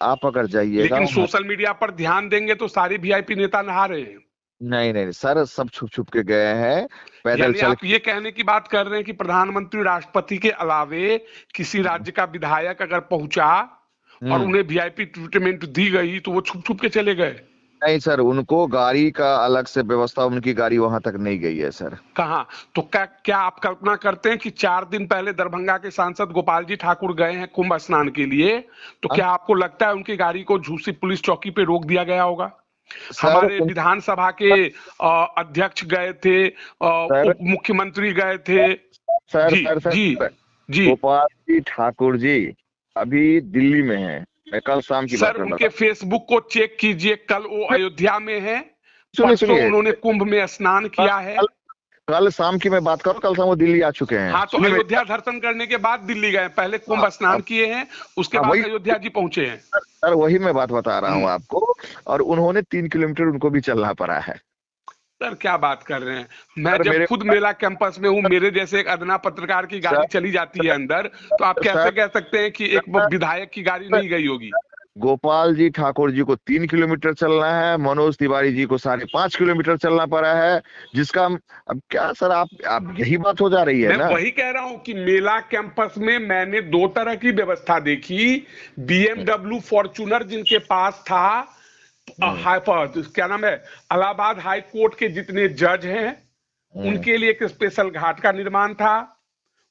Speaker 2: आप अगर जाइएगा
Speaker 1: लेकिन
Speaker 2: वहां।
Speaker 1: सोशल मीडिया पर ध्यान देंगे तो सारे वीआईपी नेता नहा रहे हैं।
Speaker 2: नहीं नहीं नहीं, सर सब छुप छुप के गए हैं, पैदल
Speaker 1: यानी
Speaker 2: चल
Speaker 1: आप ये कहने की बात कर रहे हैं कि प्रधानमंत्री राष्ट्रपति के अलावे किसी
Speaker 2: के।
Speaker 1: राज्य का विधायक अगर पहुंचा और
Speaker 2: हम्म।
Speaker 1: उन्हें वीआईपी ट्रीटमेंट दी गई तो वो छुप छुप के चले गए?
Speaker 2: नहीं सर, उनको गाड़ी का अलग से व्यवस्था, उनकी गाड़ी वहां तक नहीं गई है सर।
Speaker 1: कहाँ? तो क्या क्या आप कल्पना करते हैं कि 4 दिन पहले दरभंगा के सांसद गोपाल जी ठाकुर गए हैं कुंभ स्नान के लिए, तो
Speaker 2: हाँ?
Speaker 1: क्या आपको लगता है उनकी गाड़ी को झूसी पुलिस चौकी पे रोक दिया गया होगा?
Speaker 2: सर
Speaker 1: हमारे विधानसभा के अध्यक्ष गए थे,
Speaker 2: सर
Speaker 1: उप मुख्यमंत्री गए थे।
Speaker 2: सर
Speaker 1: जी
Speaker 2: सर
Speaker 1: जी
Speaker 2: सर
Speaker 1: जी।
Speaker 2: गोपाल जी ठाकुर जी अभी दिल्ली में हैं, मैं कल शाम की बात
Speaker 1: सर
Speaker 2: कर रहा
Speaker 1: उनके
Speaker 2: था।
Speaker 1: फेसबुक को चेक कीजिए, कल वो अयोध्या में है,
Speaker 2: सुनिए
Speaker 1: परसों
Speaker 2: सुनिए,
Speaker 1: उन्होंने कुंभ में स्नान
Speaker 2: कल
Speaker 1: किया है।
Speaker 2: कल कल शाम की मैं बात करूं, कल शाम वो दिल्ली आ चुके हैं,
Speaker 1: हाँ, तो
Speaker 2: सुनिए मेरी
Speaker 1: अयोध्या
Speaker 2: बात।
Speaker 1: दर्शन करने के बाद दिल्ली गए, पहले
Speaker 2: हाँ,
Speaker 1: कुंभ स्नान
Speaker 2: अब
Speaker 1: किए हैं, उसके
Speaker 2: हाँ
Speaker 1: बाद
Speaker 2: वही
Speaker 1: अयोध्या जी पहुंचे हैं।
Speaker 2: सर वही मैं बात बता रहा हूँ
Speaker 1: हम्म।
Speaker 2: आपको। और उन्होंने 3 किलोमीटर उनको भी चलना पड़ा है।
Speaker 1: सर क्या बात कर रहे हैं? मैं
Speaker 2: सर
Speaker 1: जब
Speaker 2: मेरे
Speaker 1: खुद मेला कैंपस में हूँ, मेरे जैसे एक अदना पत्रकार की
Speaker 2: सर
Speaker 1: गाड़ी चली जाती है अंदर, तो आप
Speaker 2: सर
Speaker 1: कैसे कह सकते हैं कि एक वो
Speaker 2: सर
Speaker 1: विधायक की गाड़ी नहीं गई होगी?
Speaker 2: गोपाल जी ठाकुर जी को 3 किलोमीटर चलना है, मनोज तिवारी जी को 5.5 किलोमीटर चलना पड़ा है, जिसका अब क्या सर, आप यही बात हो जा रही है
Speaker 1: मैं
Speaker 2: ना।
Speaker 1: वही कह रहा हूं कि मेला कैंपस में मैंने दो तरह की व्यवस्था देखी। बीएमडब्ल्यू फॉर्च्यूनर जिनके पास था,
Speaker 2: हम्म,
Speaker 1: क्या नाम है, इलाहाबाद हाई कोर्ट के जितने जज हैं,
Speaker 2: हम्म।
Speaker 1: उनके लिए एक स्पेशल घाट का निर्माण था।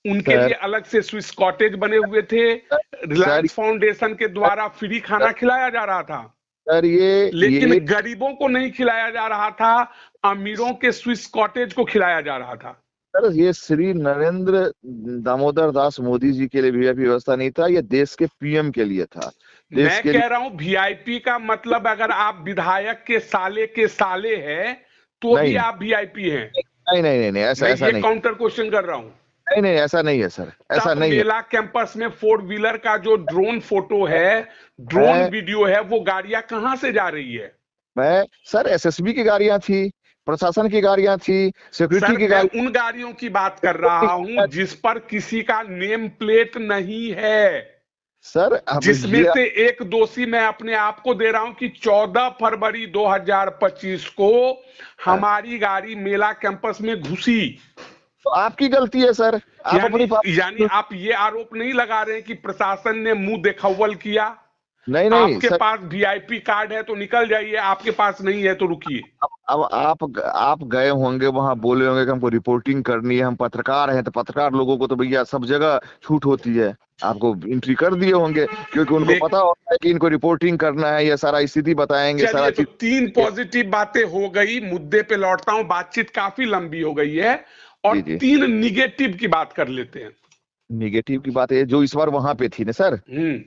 Speaker 1: उनके
Speaker 2: सर
Speaker 1: लिए अलग से स्विस कॉटेज बने हुए थे।
Speaker 2: सर
Speaker 1: रिलायंस फाउंडेशन के द्वारा फ्री खाना खिलाया जा रहा था।
Speaker 2: सर
Speaker 1: लेकिन
Speaker 2: ये
Speaker 1: गरीबों को नहीं खिलाया जा रहा था, अमीरों के स्विस कॉटेज को खिलाया जा रहा था।
Speaker 2: सर ये श्री नरेंद्र दामोदर दास मोदी जी के लिए वीआईपी व्यवस्था नहीं था, ये देश के पीएम के लिए था। देश
Speaker 1: मैं
Speaker 2: के
Speaker 1: कह
Speaker 2: लिए
Speaker 1: रहा हूं वीआईपी का मतलब अगर आप विधायक के साले हैं तो भी
Speaker 2: नहीं
Speaker 1: आप वीआईपी हैं।
Speaker 2: नहीं नहीं नहीं नहीं, ऐसा
Speaker 1: मैं
Speaker 2: ऐसा
Speaker 1: ये
Speaker 2: नहीं,
Speaker 1: काउंटर क्वेश्चन कर रहा हूं।
Speaker 2: नहीं नहीं ऐसा नहीं है सर, ऐसा
Speaker 1: तब
Speaker 2: नहीं है।
Speaker 1: मेला कैंपस में 4 व्हीलर का जो ड्रोन फोटो है, ड्रोन
Speaker 2: मैं
Speaker 1: वीडियो है, वो गाड़ियां कहां से जा रही है?
Speaker 2: मैं सर एसएसबी की गाड़ियां थी, प्रशासन की गाड़ियां थी, सिक्योरिटी
Speaker 1: सर
Speaker 2: की
Speaker 1: मैं
Speaker 2: गाड़ी।
Speaker 1: उन गाड़ियों की बात कर रहा हूं जिस पर किसी का नेम प्लेट नहीं है,
Speaker 2: सर अब
Speaker 1: जिसमें
Speaker 2: ये
Speaker 1: से एक दोषी मैं अपने आप को दे रहा हूं कि 14 फरवरी 2025 को हमारी गाड़ी मेला कैंपस में घुसी।
Speaker 2: तो आपकी गलती है सर, आप
Speaker 1: यानी
Speaker 2: अपनी
Speaker 1: यानी आप ये आरोप नहीं लगा रहे हैं कि प्रशासन ने मुंह दिखावल किया।
Speaker 2: नहीं नहीं
Speaker 1: आपके
Speaker 2: सर।
Speaker 1: पास वीआईपी कार्ड है तो निकल जाइए, आपके पास नहीं है तो रुकिए।
Speaker 2: अब आप गए होंगे वहां, बोले होंगे कि हमको रिपोर्टिंग करनी है, हम पत्रकार हैं, तो पत्रकार लोगों को तो भैया सब जगह छूट होती है, आपको एंट्री कर दिए होंगे, क्योंकि उनको
Speaker 1: लेकिन
Speaker 2: पता होता है कि इनको रिपोर्टिंग करना है, ये सारा स्थिति बताएंगे, सारा
Speaker 1: चलिए, तो
Speaker 2: चीज।
Speaker 1: 3 पॉजिटिव बातें हो गई, मुद्दे पे लौटता हूं, बातचीत काफी लंबी हो गई है, और
Speaker 2: जी जी।
Speaker 1: 3 निगेटिव की बात कर लेते हैं।
Speaker 2: निगेटिव की बात है जो इस बार वहां पे थी ना सर।
Speaker 1: हम्म।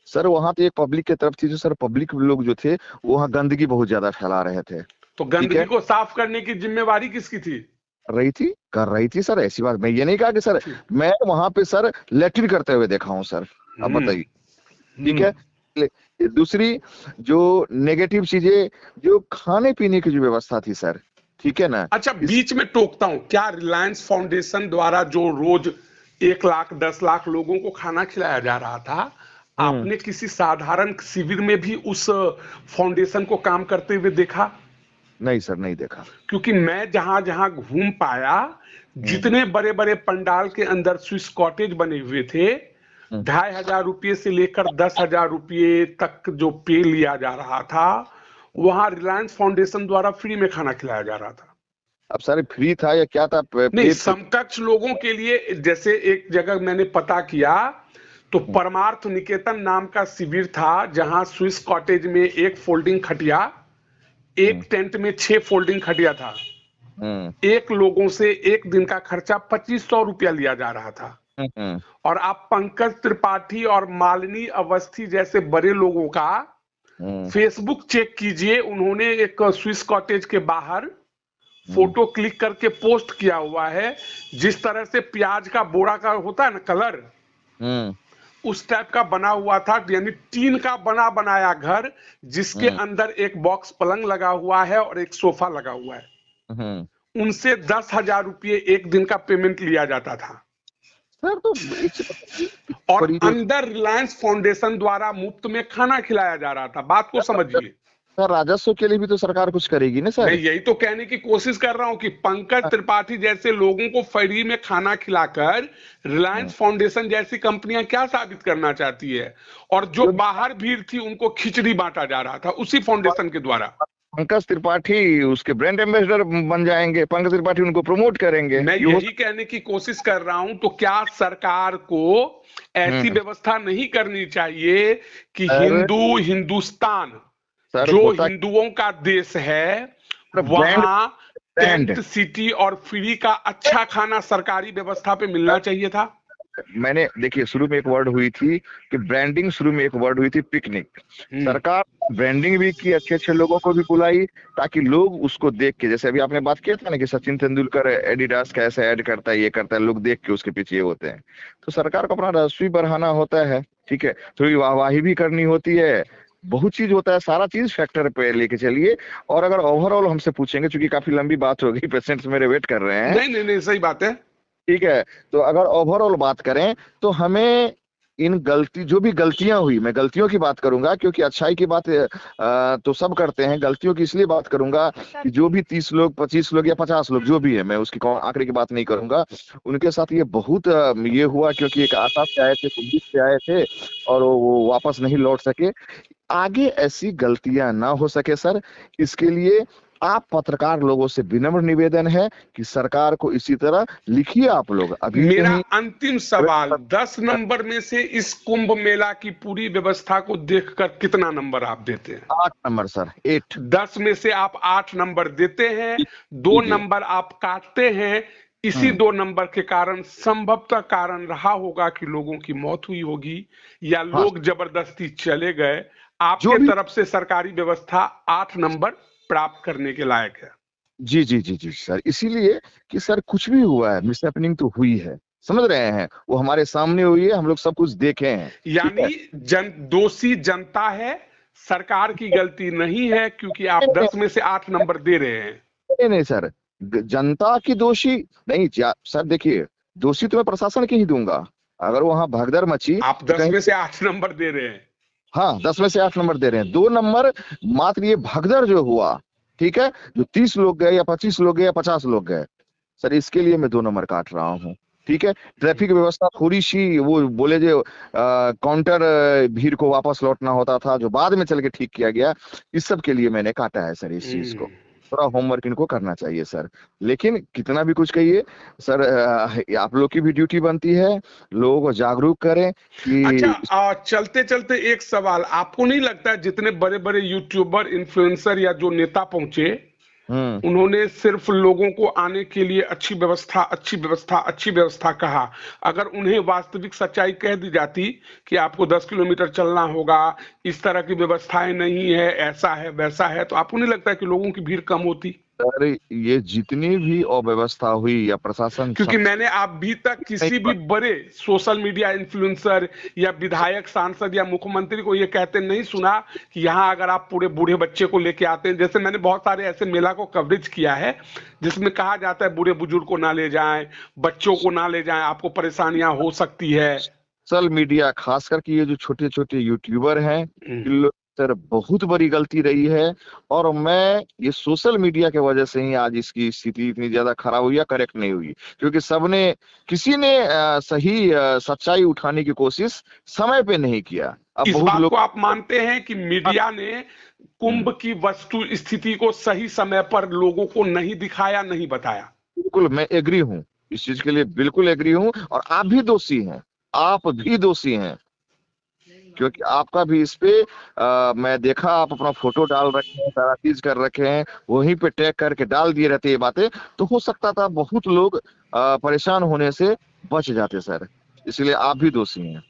Speaker 2: सर वहां पे एक पब्लिक की तरफ थी, जो सर पब्लिक लोग जो थे वो वहां गंदगी बहुत ज्यादा फैला रहे थे।
Speaker 1: तो
Speaker 2: ठीक
Speaker 1: गंदगी
Speaker 2: है,
Speaker 1: को साफ करने की जिम्मेवारी किसकी थी?
Speaker 2: कर रही थी सर, ऐसी बात मैं ये नहीं कहा कि सर, मैं वहां पे सर लेटरिन करते हुए देखा हूँ सर। अब
Speaker 1: हम्म।
Speaker 2: बताइए। ठीक
Speaker 1: हम्म।
Speaker 2: है। दूसरी जो नेगेटिव चीजें, जो खाने पीने की जो व्यवस्था थी सर, ठीक है ना।
Speaker 1: अच्छा,
Speaker 2: इस
Speaker 1: बीच में टोकता हूं, क्या रिलायंस फाउंडेशन द्वारा जो रोज 1 लाख 10 लाख लोगों को खाना खिलाया जा रहा था,
Speaker 2: हम्म
Speaker 1: आपने किसी साधारण शिविर में भी उस फाउंडेशन को काम करते हुए देखा?
Speaker 2: नहीं सर, नहीं देखा।
Speaker 1: क्योंकि मैं जहां जहां घूम पाया,
Speaker 2: हम्म
Speaker 1: जितने बड़े बड़े पंडाल के अंदर स्विस कॉटेज बने हुए थे,
Speaker 2: हम्म
Speaker 1: 2,500 रुपये से लेकर 10,000 रुपये तक जो पे लिया जा रहा था, वहां रिलायंस फाउंडेशन द्वारा फ्री में खाना खिलाया जा रहा था।
Speaker 2: अब सर फ्री था या क्या था,
Speaker 1: नहीं,
Speaker 2: पेट।
Speaker 1: समकक्ष लोगों के लिए, जैसे एक जगह मैंने पता किया तो परमार्थ निकेतन नाम का शिविर था, जहां स्विस कॉटेज में एक फोल्डिंग खटिया, एक टेंट में 6 फोल्डिंग खटिया था।
Speaker 2: हम्म
Speaker 1: एक लोगों से एक दिन का खर्चा 2,500 रुपया लिया जा रहा था।
Speaker 2: हम्म
Speaker 1: और आप पंकज त्रिपाठी और मालिनी अवस्थी जैसे बड़े लोगों का
Speaker 2: हम्म
Speaker 1: फेसबुक चेक कीजिए, उन्होंने एक स्विस कॉटेज के बाहर फोटो क्लिक करके पोस्ट किया हुआ है, जिस तरह से प्याज का बोरा का होता है ना कलर,
Speaker 2: हम्म
Speaker 1: उस टाइप का बना हुआ था, यानी टीन का बना बनाया घर, जिसके
Speaker 2: हम्म
Speaker 1: अंदर एक बॉक्स पलंग लगा हुआ है और एक सोफा लगा हुआ है।
Speaker 2: हम्म।
Speaker 1: उनसे 10,000 रुपये एक दिन का पेमेंट लिया जाता था,
Speaker 2: सर तो इस
Speaker 1: और
Speaker 2: बड़ी तो
Speaker 1: अंदर रिलायंस फाउंडेशन द्वारा मुफ्त में खाना खिलाया जा रहा था। बात को समझिए।
Speaker 2: सर राजस्व के लिए भी तो सरकार कुछ करेगी ना
Speaker 1: मैं
Speaker 2: सर।
Speaker 1: यही तो कहने की कोशिश कर रहा हूं कि पंकज त्रिपाठी जैसे लोगों को फ्री में खाना खिलाकर रिलायंस फाउंडेशन जैसी कंपनियां क्या साबित करना चाहती है, और जो
Speaker 2: जो
Speaker 1: बाहर भीड़ थी उनको खिचड़ी बांटा जा रहा था उसी फाउंडेशन के द्वारा।
Speaker 2: पंकज त्रिपाठी उसके ब्रांड एम्बेसडर बन जाएंगे, पंकज त्रिपाठी उनको प्रमोट करेंगे,
Speaker 1: मैं
Speaker 2: ये हो।
Speaker 1: यही कहने की कोशिश कर रहा हूं, तो क्या सरकार को ऐसी
Speaker 2: हम्म
Speaker 1: व्यवस्था नहीं करनी चाहिए कि
Speaker 2: सर
Speaker 1: हिंदुस्तान
Speaker 2: सर
Speaker 1: जो
Speaker 2: होता
Speaker 1: हिंदुओं का देश है,
Speaker 2: ब्रांड
Speaker 1: वहां
Speaker 2: ब्रांड
Speaker 1: टेंट सिटी और फ्री का अच्छा खाना सरकारी व्यवस्था पे मिलना चाहिए था?
Speaker 2: मैंने देखिए शुरू में एक वर्ड हुई थी कि ब्रांडिंग, शुरू में एक वर्ड हुई थी पिकनिक। सरकार ब्रांडिंग भी की, अच्छे अच्छे लोगों को भी बुलाई, ताकि लोग उसको देख के, जैसे अभी आपने बात किया था ना कि सचिन तेंदुलकर एडिडास का ऐसा ऐड करता है, ये करता है, लोग देख के उसके पीछे ये होते हैं। तो सरकार को अपना राजस्व बढ़ाना होता है, ठीक है, थोड़ी वाहवाही भी करनी होती है, बहुत चीज होता है, सारा चीज फैक्टर पे लेके चलिए। और अगर ओवरऑल हमसे पूछेंगे, चूंकि काफी लंबी बात हो गई, पेशेंट्स मेरे वेट कर रहे हैं,
Speaker 1: नहीं नहीं नहीं, सही बात है।
Speaker 2: ठीक है, तो अगर ओवरऑल बात करें तो हमें इन जो भी गलतियां हुई, मैं गलतियों की बात करूंगा, क्योंकि अच्छाई की बात तो सब करते हैं, गलतियों की इसलिए बात करूंगा कि जो भी 30 लोग 25 लोग या 50 लोग जो भी है, मैं उसकी आंकड़े की बात नहीं करूंगा, उनके साथ ये बहुत ये हुआ, क्योंकि एक आशा से आए थे, कुंभ से आए थे, और वो वापस नहीं लौट सके। आगे ऐसी गलतियां ना हो सके सर, इसके लिए आप पत्रकार लोगों से विनम्र निवेदन है कि सरकार को इसी तरह लिखिए आप लोग। अभी
Speaker 1: मेरा
Speaker 2: कहीं
Speaker 1: अंतिम सवाल, 10 नंबर में से इस कुंभ मेला की पूरी व्यवस्था को देखकर कितना नंबर आप देते हैं?
Speaker 2: 8 नंबर सर, 8।
Speaker 1: 10 में से आप 8 नंबर देते हैं, 2
Speaker 2: जी
Speaker 1: नंबर आप काटते हैं, इसी 2 नंबर के कारण संभवतः कारण रहा होगा कि लोगों की मौत हुई होगी या
Speaker 2: हाँ,
Speaker 1: लोग जबरदस्ती चले गए।
Speaker 2: जो
Speaker 1: आपके
Speaker 2: भी
Speaker 1: तरफ से सरकारी व्यवस्था 8 नंबर प्राप्त करने के लायक है।
Speaker 2: जी, जी, जी, जी, सर। इसीलिए कि सर कुछ भी हुआ है, मिसहैपनिंग तो हुई है, समझ रहे हैं? वो हमारे सामने हुई है, हम लोग सब कुछ देखे हैं, ठीक है?
Speaker 1: यानी दोषी जनता है, सरकार की गलती नहीं है, क्योंकि आप
Speaker 2: नहीं,
Speaker 1: 10 में से 8 नंबर दे रहे हैं।
Speaker 2: नहीं, नहीं सर, जनता की दोषी नहीं, सर देखिए, दोषी तो मैं प्रशासन की ही दूंगा। अगर वहां भगदड़ मची
Speaker 1: आप
Speaker 2: तो
Speaker 1: 10
Speaker 2: कहीं
Speaker 1: में से 8 नंबर दे रहे हैं।
Speaker 2: हाँ 10 में से 8 नंबर दे रहे हैं, 2 नंबर मात्र ये भगदड़ जो हुआ, ठीक है, जो 30 लोग गए या 25 लोग गए या 50 लोग गए, सर इसके लिए मैं 2 नंबर काट रहा हूँ, ठीक है। ट्रैफिक व्यवस्था थोड़ी सी वो बोले जो काउंटर भीड़ को वापस लौटना होता था, जो बाद में चल के ठीक किया गया, इस सब के लिए मैंने काटा है सर। इस चीज को थोड़ा होमवर्क इनको करना चाहिए सर। लेकिन कितना भी कुछ कहिए सर, आप लोग की भी ड्यूटी बनती है, लोगों को जागरूक करें कि
Speaker 1: अच्छा, चलते चलते एक सवाल, आपको नहीं लगता जितने बड़े बड़े यूट्यूबर, इन्फ्लुएंसर या जो नेता पहुंचे,
Speaker 2: हम्म
Speaker 1: उन्होंने सिर्फ लोगों को आने के लिए अच्छी व्यवस्था, अच्छी व्यवस्था, अच्छी व्यवस्था कहा। अगर उन्हें वास्तविक सच्चाई कह दी जाती कि आपको 10 किलोमीटर चलना होगा, इस तरह की व्यवस्थाएं नहीं है, ऐसा है वैसा है, तो आपको नहीं लगता कि लोगों की भीड़ कम होती?
Speaker 2: सर ये जितनी भी अव्यवस्था हुई या प्रशासन
Speaker 1: क्योंकि
Speaker 2: सख्त
Speaker 1: मैंने अभी तक
Speaker 2: नहीं
Speaker 1: किसी भी बड़े सोशल मीडिया इन्फ्लुएंसर या विधायक, सांसद या मुख्यमंत्री को ये कहते नहीं सुना कि यहाँ अगर आप पूरे बूढ़े बच्चे को लेके आते हैं, जैसे मैंने बहुत सारे ऐसे मेला को कवरेज किया है जिसमें कहा जाता है बूढ़े बुजुर्ग को ना ले जाएं, बच्चों को ना ले जाएं, आपको परेशानियां हो सकती है।
Speaker 2: सोशल मीडिया खास करके ये जो छोटे छोटे यूट्यूबर हैं, इन लोग सर बहुत बड़ी गलती रही है। और मैं ये सोशल मीडिया के वजह से ही आज इसकी स्थिति इतनी ज्यादा खराब हुई या करेक्ट नहीं हुई, क्योंकि सबने किसी ने सही सच्चाई उठाने की कोशिश समय पे नहीं किया। अब
Speaker 1: इस
Speaker 2: बहुत
Speaker 1: बात
Speaker 2: लोग
Speaker 1: को आप मानते हैं कि मीडिया ने कुंभ की वस्तु स्थिति को सही समय पर लोगों को नहीं दिखाया, नहीं बताया?
Speaker 2: बिल्कुल मैं एग्री हूँ, इस चीज के लिए बिल्कुल एग्री हूँ। और आप भी दोषी हैं, आप भी दोषी हैं, क्योंकि आपका भी इस पे मैं देखा आप अपना फोटो डाल रखे हैं, सारा चीज कर रखे हैं, वहीं पे टैग करके डाल दिए रहते ये बातें, तो हो सकता था बहुत लोग परेशान होने से बच जाते सर। इसलिए आप भी दोषी हैं।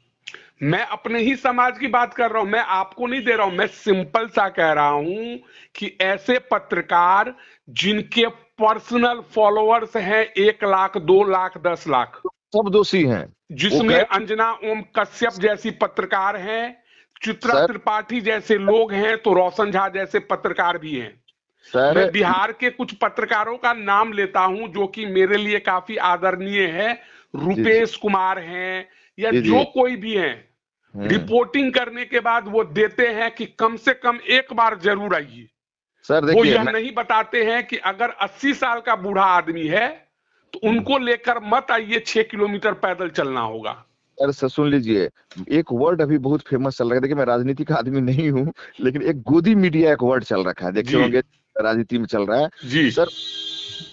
Speaker 1: मैं अपने ही समाज की बात कर रहा हूं, मैं आपको नहीं दे रहा हूं, मैं सिंपल सा कह रहा हूं कि ऐसे पत्रकार जिनके पर्सनल फॉलोअर्स हैं 1 लाख, 2 लाख, 10 लाख,
Speaker 2: सब दोषी हैं। वो
Speaker 1: जिसमें
Speaker 2: कह
Speaker 1: अंजना ओम कश्यप जैसी पत्रकार हैं, चित्रा
Speaker 2: सर
Speaker 1: त्रिपाठी जैसे लोग हैं, तो रोशन झा जैसे पत्रकार भी हैं।
Speaker 2: सर
Speaker 1: मैं बिहार के कुछ पत्रकारों का नाम लेता हूं जो कि मेरे लिए काफी आदरणीय है।
Speaker 2: जी जी
Speaker 1: रुपेश कुमार हैं या
Speaker 2: जी जी
Speaker 1: जो कोई भी हैं,
Speaker 2: हम्म
Speaker 1: रिपोर्टिंग करने के बाद वो देते हैं कि कम से कम एक बार जरूर आइए।
Speaker 2: सर
Speaker 1: वो
Speaker 2: देखिए
Speaker 1: यह
Speaker 2: मैं
Speaker 1: नहीं बताते हैं कि अगर 80 साल का बूढ़ा आदमी है तो उनको लेकर मत आइए, 6 किलोमीटर पैदल चलना होगा।
Speaker 2: सर सुन लीजिए, एक वर्ड अभी बहुत फेमस चल रहा है। देखिए मैं राजनीति का आदमी नहीं हूँ, लेकिन एक गोदी मीडिया एक वर्ड चल रखा है, देखे
Speaker 1: जी
Speaker 2: होंगे राजनीति में चल रहा है
Speaker 1: जी।
Speaker 2: सर,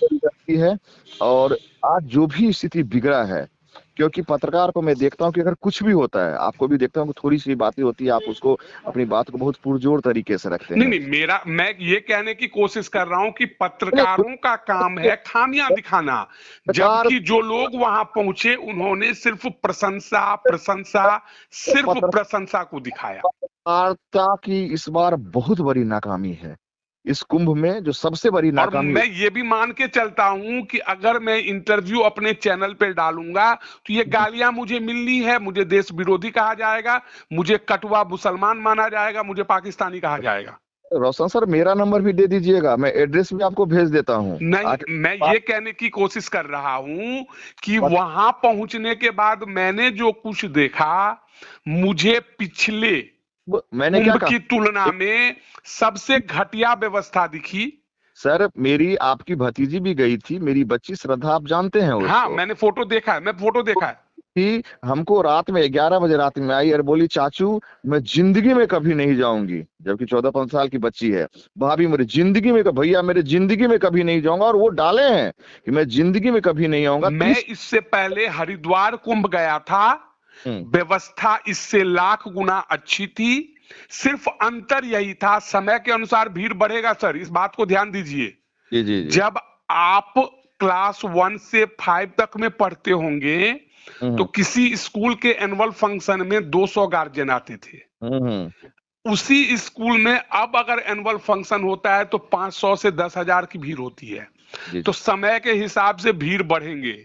Speaker 2: बड़ी गलती है। और आज जो भी स्थिति बिगड़ा है, क्योंकि पत्रकार को मैं देखता हूँ कि अगर कुछ भी होता है, आपको भी देखता हूँ कि थोड़ी सी बातें होती है, आप उसको अपनी बात को बहुत पुरजोर तरीके से रखते
Speaker 1: नहीं
Speaker 2: हैं।
Speaker 1: नहीं, मैं ये कहने की कोशिश कर रहा हूं कि
Speaker 2: नहीं,
Speaker 1: पत्रकारों का काम है खामियां दिखाना,
Speaker 2: पत्रकार
Speaker 1: जबकि जो लोग वहां पहुंचे उन्होंने सिर्फ प्रशंसा प्रशंसा, सिर्फ प्रशंसा को दिखाया।
Speaker 2: पत्रकारिता की इस बार बहुत बड़ी नाकामी है। इस कुंभ में जो सबसे बड़ी
Speaker 1: और
Speaker 2: नाकामी
Speaker 1: मैं ये भी मान के चलता हूं कि अगर मैं इंटरव्यू अपने चैनल पे डालूंगा तो ये गालियां मुझे मिलनी है, मुझे देश विरोधी कहा जाएगा, मुझे कटुआ मुसलमान माना जाएगा, मुझे पाकिस्तानी कहा जाएगा।
Speaker 2: रोशन सर मेरा नंबर भी दे दीजिएगा, मैं एड्रेस भी आपको भेज देता हूँ
Speaker 1: नहीं,
Speaker 2: आके
Speaker 1: मैं ये कहने की कोशिश कर रहा हूं कि वहां पहुंचने के बाद मैंने जो कुछ देखा, मुझे पिछले
Speaker 2: मैंने क्या
Speaker 1: कुंभ
Speaker 2: कहा
Speaker 1: की तुलना में सबसे घटिया व्यवस्था दिखी।
Speaker 2: सर, मेरी आपकी भतीजी भी गई थी, मेरी बच्ची श्रद्धा, आप जानते हैं
Speaker 1: हाँ,
Speaker 2: उसको,
Speaker 1: मैंने फोटो देखा है, मैं फोटो देखा है।
Speaker 2: कि हमको रात में 11 बजे रात में आई और बोली चाचू मैं जिंदगी में कभी नहीं जाऊंगी, जबकि 14-15 साल की बच्ची है। भाभी मेरी जिंदगी में, भैया मेरे जिंदगी में कभी नहीं जाऊंगा, और वो डाले हैं कि मैं जिंदगी में कभी नहीं आऊंगा।
Speaker 1: मैं इससे पहले हरिद्वार कुंभ गया था, व्यवस्था इससे लाख गुना अच्छी थी, सिर्फ अंतर यही था समय के अनुसार भीड़ बढ़ेगा। सर इस बात को ध्यान दीजिए,
Speaker 2: जी जी जी
Speaker 1: जब आप क्लास 1 से 5 तक में पढ़ते होंगे तो किसी स्कूल के एनुअल फंक्शन में 200 गार्जियन आते थे। उसी स्कूल में अब अगर एनुअल फंक्शन होता है तो 500 से 10,000 की भीड़ होती है।
Speaker 2: जी
Speaker 1: तो समय के हिसाब से भीड़ बढ़ेंगे।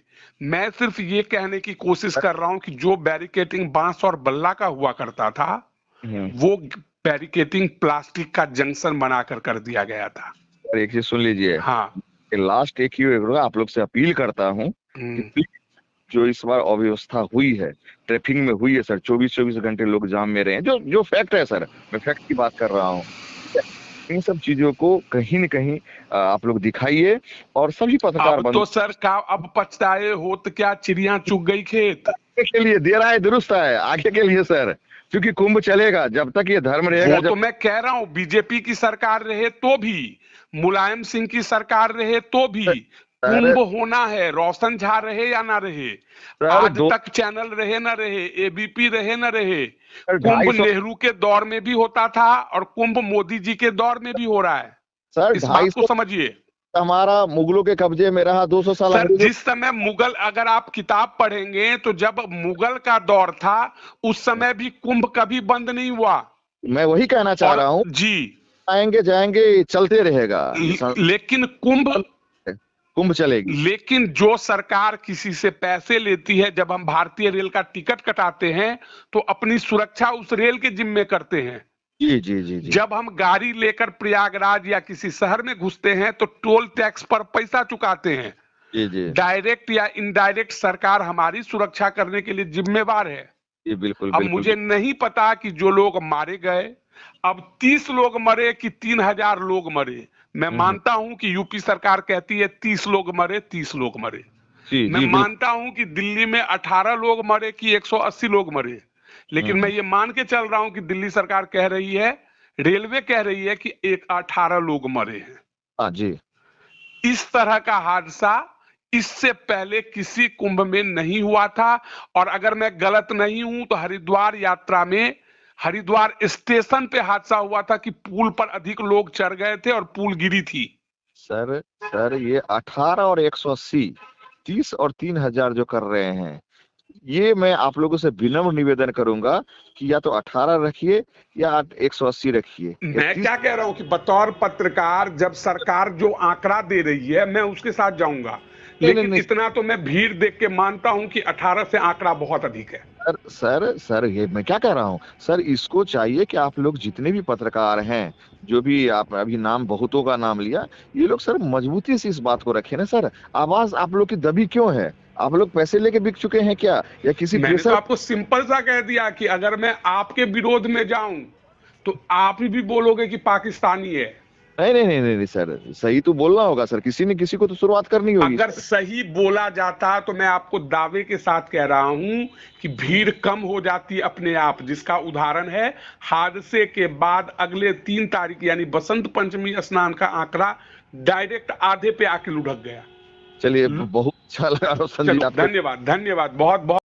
Speaker 1: मैं सिर्फ ये कहने की कोशिश कर रहा हूं कि जो बैरिकेटिंग बांस और बल्ला का हुआ करता था वो बैरिकेटिंग प्लास्टिक का जंक्शन बनाकर कर दिया गया था।
Speaker 2: एक चीज सुन लीजिए,
Speaker 1: हाँ।
Speaker 2: लास्ट एक ही आप लोग से अपील करता हूँ कि प्लीज जो इस बार अव्यवस्था हुई है, ट्रैफिक में हुई है सर, 24 घंटे लोग जाम में रहे हैं, जो फैक्ट है सर, मैं फैक्ट की बात कर रहा हूँ। इन सब चीजों को कहीं न कहीं आप लोग दिखाइए और सभी पत्रकार
Speaker 1: अब तो सर का अब पछताए हो तो क्या, चिड़िया चुग गई खेत।
Speaker 2: के लिए दे रहा है, दुरुस्त है आगे के लिए सर, क्योंकि कुंभ चलेगा जब तक ये धर्म रहेगा।
Speaker 1: वो तो मैं कह रहा हूँ बीजेपी की सरकार रहे तो भी, मुलायम सिंह की सरकार रहे तो भी कुंभ होना है, रोशन झा रहे या ना रहे, आज तक चैनल रहे ना रहे, एबीपी रहे ना रहे, कुंभ नेहरू के दौर में भी होता था और कुंभ मोदी जी के दौर में भी हो रहा है
Speaker 2: सर।
Speaker 1: इस बात को समझिए।
Speaker 2: हमारा मुगलों के कब्जे में रहा 200 साल।
Speaker 1: सर जिस समय मुगल, अगर आप किताब पढ़ेंगे तो जब मुगल का दौर था उस समय भी कुंभ कभी बंद नहीं हुआ।
Speaker 2: मैं वही कहना चाह रहा हूँ
Speaker 1: जी,
Speaker 2: आएंगे जाएंगे चलते रहेगा,
Speaker 1: लेकिन कुंभ
Speaker 2: चलेगी।
Speaker 1: लेकिन जो सरकार किसी से पैसे लेती है, जब हम भारतीय रेल का टिकट कटाते हैं तो अपनी सुरक्षा उस रेल के जिम्मे करते हैं।
Speaker 2: जी जी जी जी।
Speaker 1: जब हम गाड़ी लेकर प्रयागराज या किसी शहर में घुसते हैं तो टोल टैक्स पर पैसा चुकाते हैं।
Speaker 2: जी जी।
Speaker 1: डायरेक्ट या इनडायरेक्ट सरकार हमारी सुरक्षा करने के लिए जिम्मेवार है।
Speaker 2: जी बिल्कुल।
Speaker 1: अब मुझे नहीं पता कि जो लोग मारे गए, अब 30 लोग मरे कि 3,000 लोग मरे। मैं मानता हूं कि यूपी सरकार कहती है 30 लोग मरे, 30 लोग मरे। मैं मानता हूं कि दिल्ली में 18 लोग मरे कि 180 लोग मरे, लेकिन मैं ये मान के चल रहा हूं कि दिल्ली सरकार कह रही है, रेलवे कह रही है कि 18 लोग मरे हैं।
Speaker 2: हाँ जी।
Speaker 1: इस तरह का हादसा इससे पहले किसी कुंभ में नहीं हुआ था। और अगर मैं गलत नहीं हूं तो हरिद्वार यात्रा में हरिद्वार स्टेशन पे हादसा हुआ था कि पुल पर अधिक लोग चढ़ गए थे और पुल गिरी थी।
Speaker 2: सर ये 18 और 180, 30 और 3,000 जो कर रहे हैं, ये मैं आप लोगों से विनम्र निवेदन करूंगा कि या तो 18 रखिए या 180 रखिए।
Speaker 1: मैं क्या कह रहा हूं कि बतौर पत्रकार जब सरकार जो आंकड़ा दे रही है मैं उसके साथ जाऊंगा, लेकिन इतना तो मैं भीड़ देख के मानता हूं कि 18 से आंकड़ा बहुत अधिक है।
Speaker 2: सर ये मैं क्या कह रहा हूं सर, इसको चाहिए कि आप लोग जितने भी पत्रकार हैं, जो भी आप अभी नाम बहुतों का नाम लिया, ये लोग सर मजबूती से इस बात को रखे ना सर। आवाज आप लोग की दबी क्यों है? आप लोग पैसे लेके बिक चुके हैं क्या, या किसी
Speaker 1: मैंने तो आपको सिंपल सा कह दिया कि अगर मैं आपके विरोध में जाऊं तो आप भी बोलोगे कि पाकिस्तानी है।
Speaker 2: नहीं सर, सही तो बोलना होगा सर, किसी ने किसी को तो शुरुआत करनी होगी।
Speaker 1: अगर सही बोला जाता तो मैं आपको दावे के साथ कह रहा हूं कि भीड़ कम हो जाती अपने आप, जिसका उदाहरण है हादसे के बाद अगले 3 तारीख यानी बसंत पंचमी स्नान का आंकड़ा डायरेक्ट आधे पे आके लुढ़क गया।
Speaker 2: चलिए बहुत अच्छा लगा।
Speaker 1: धन्यवाद बहुत बहुत।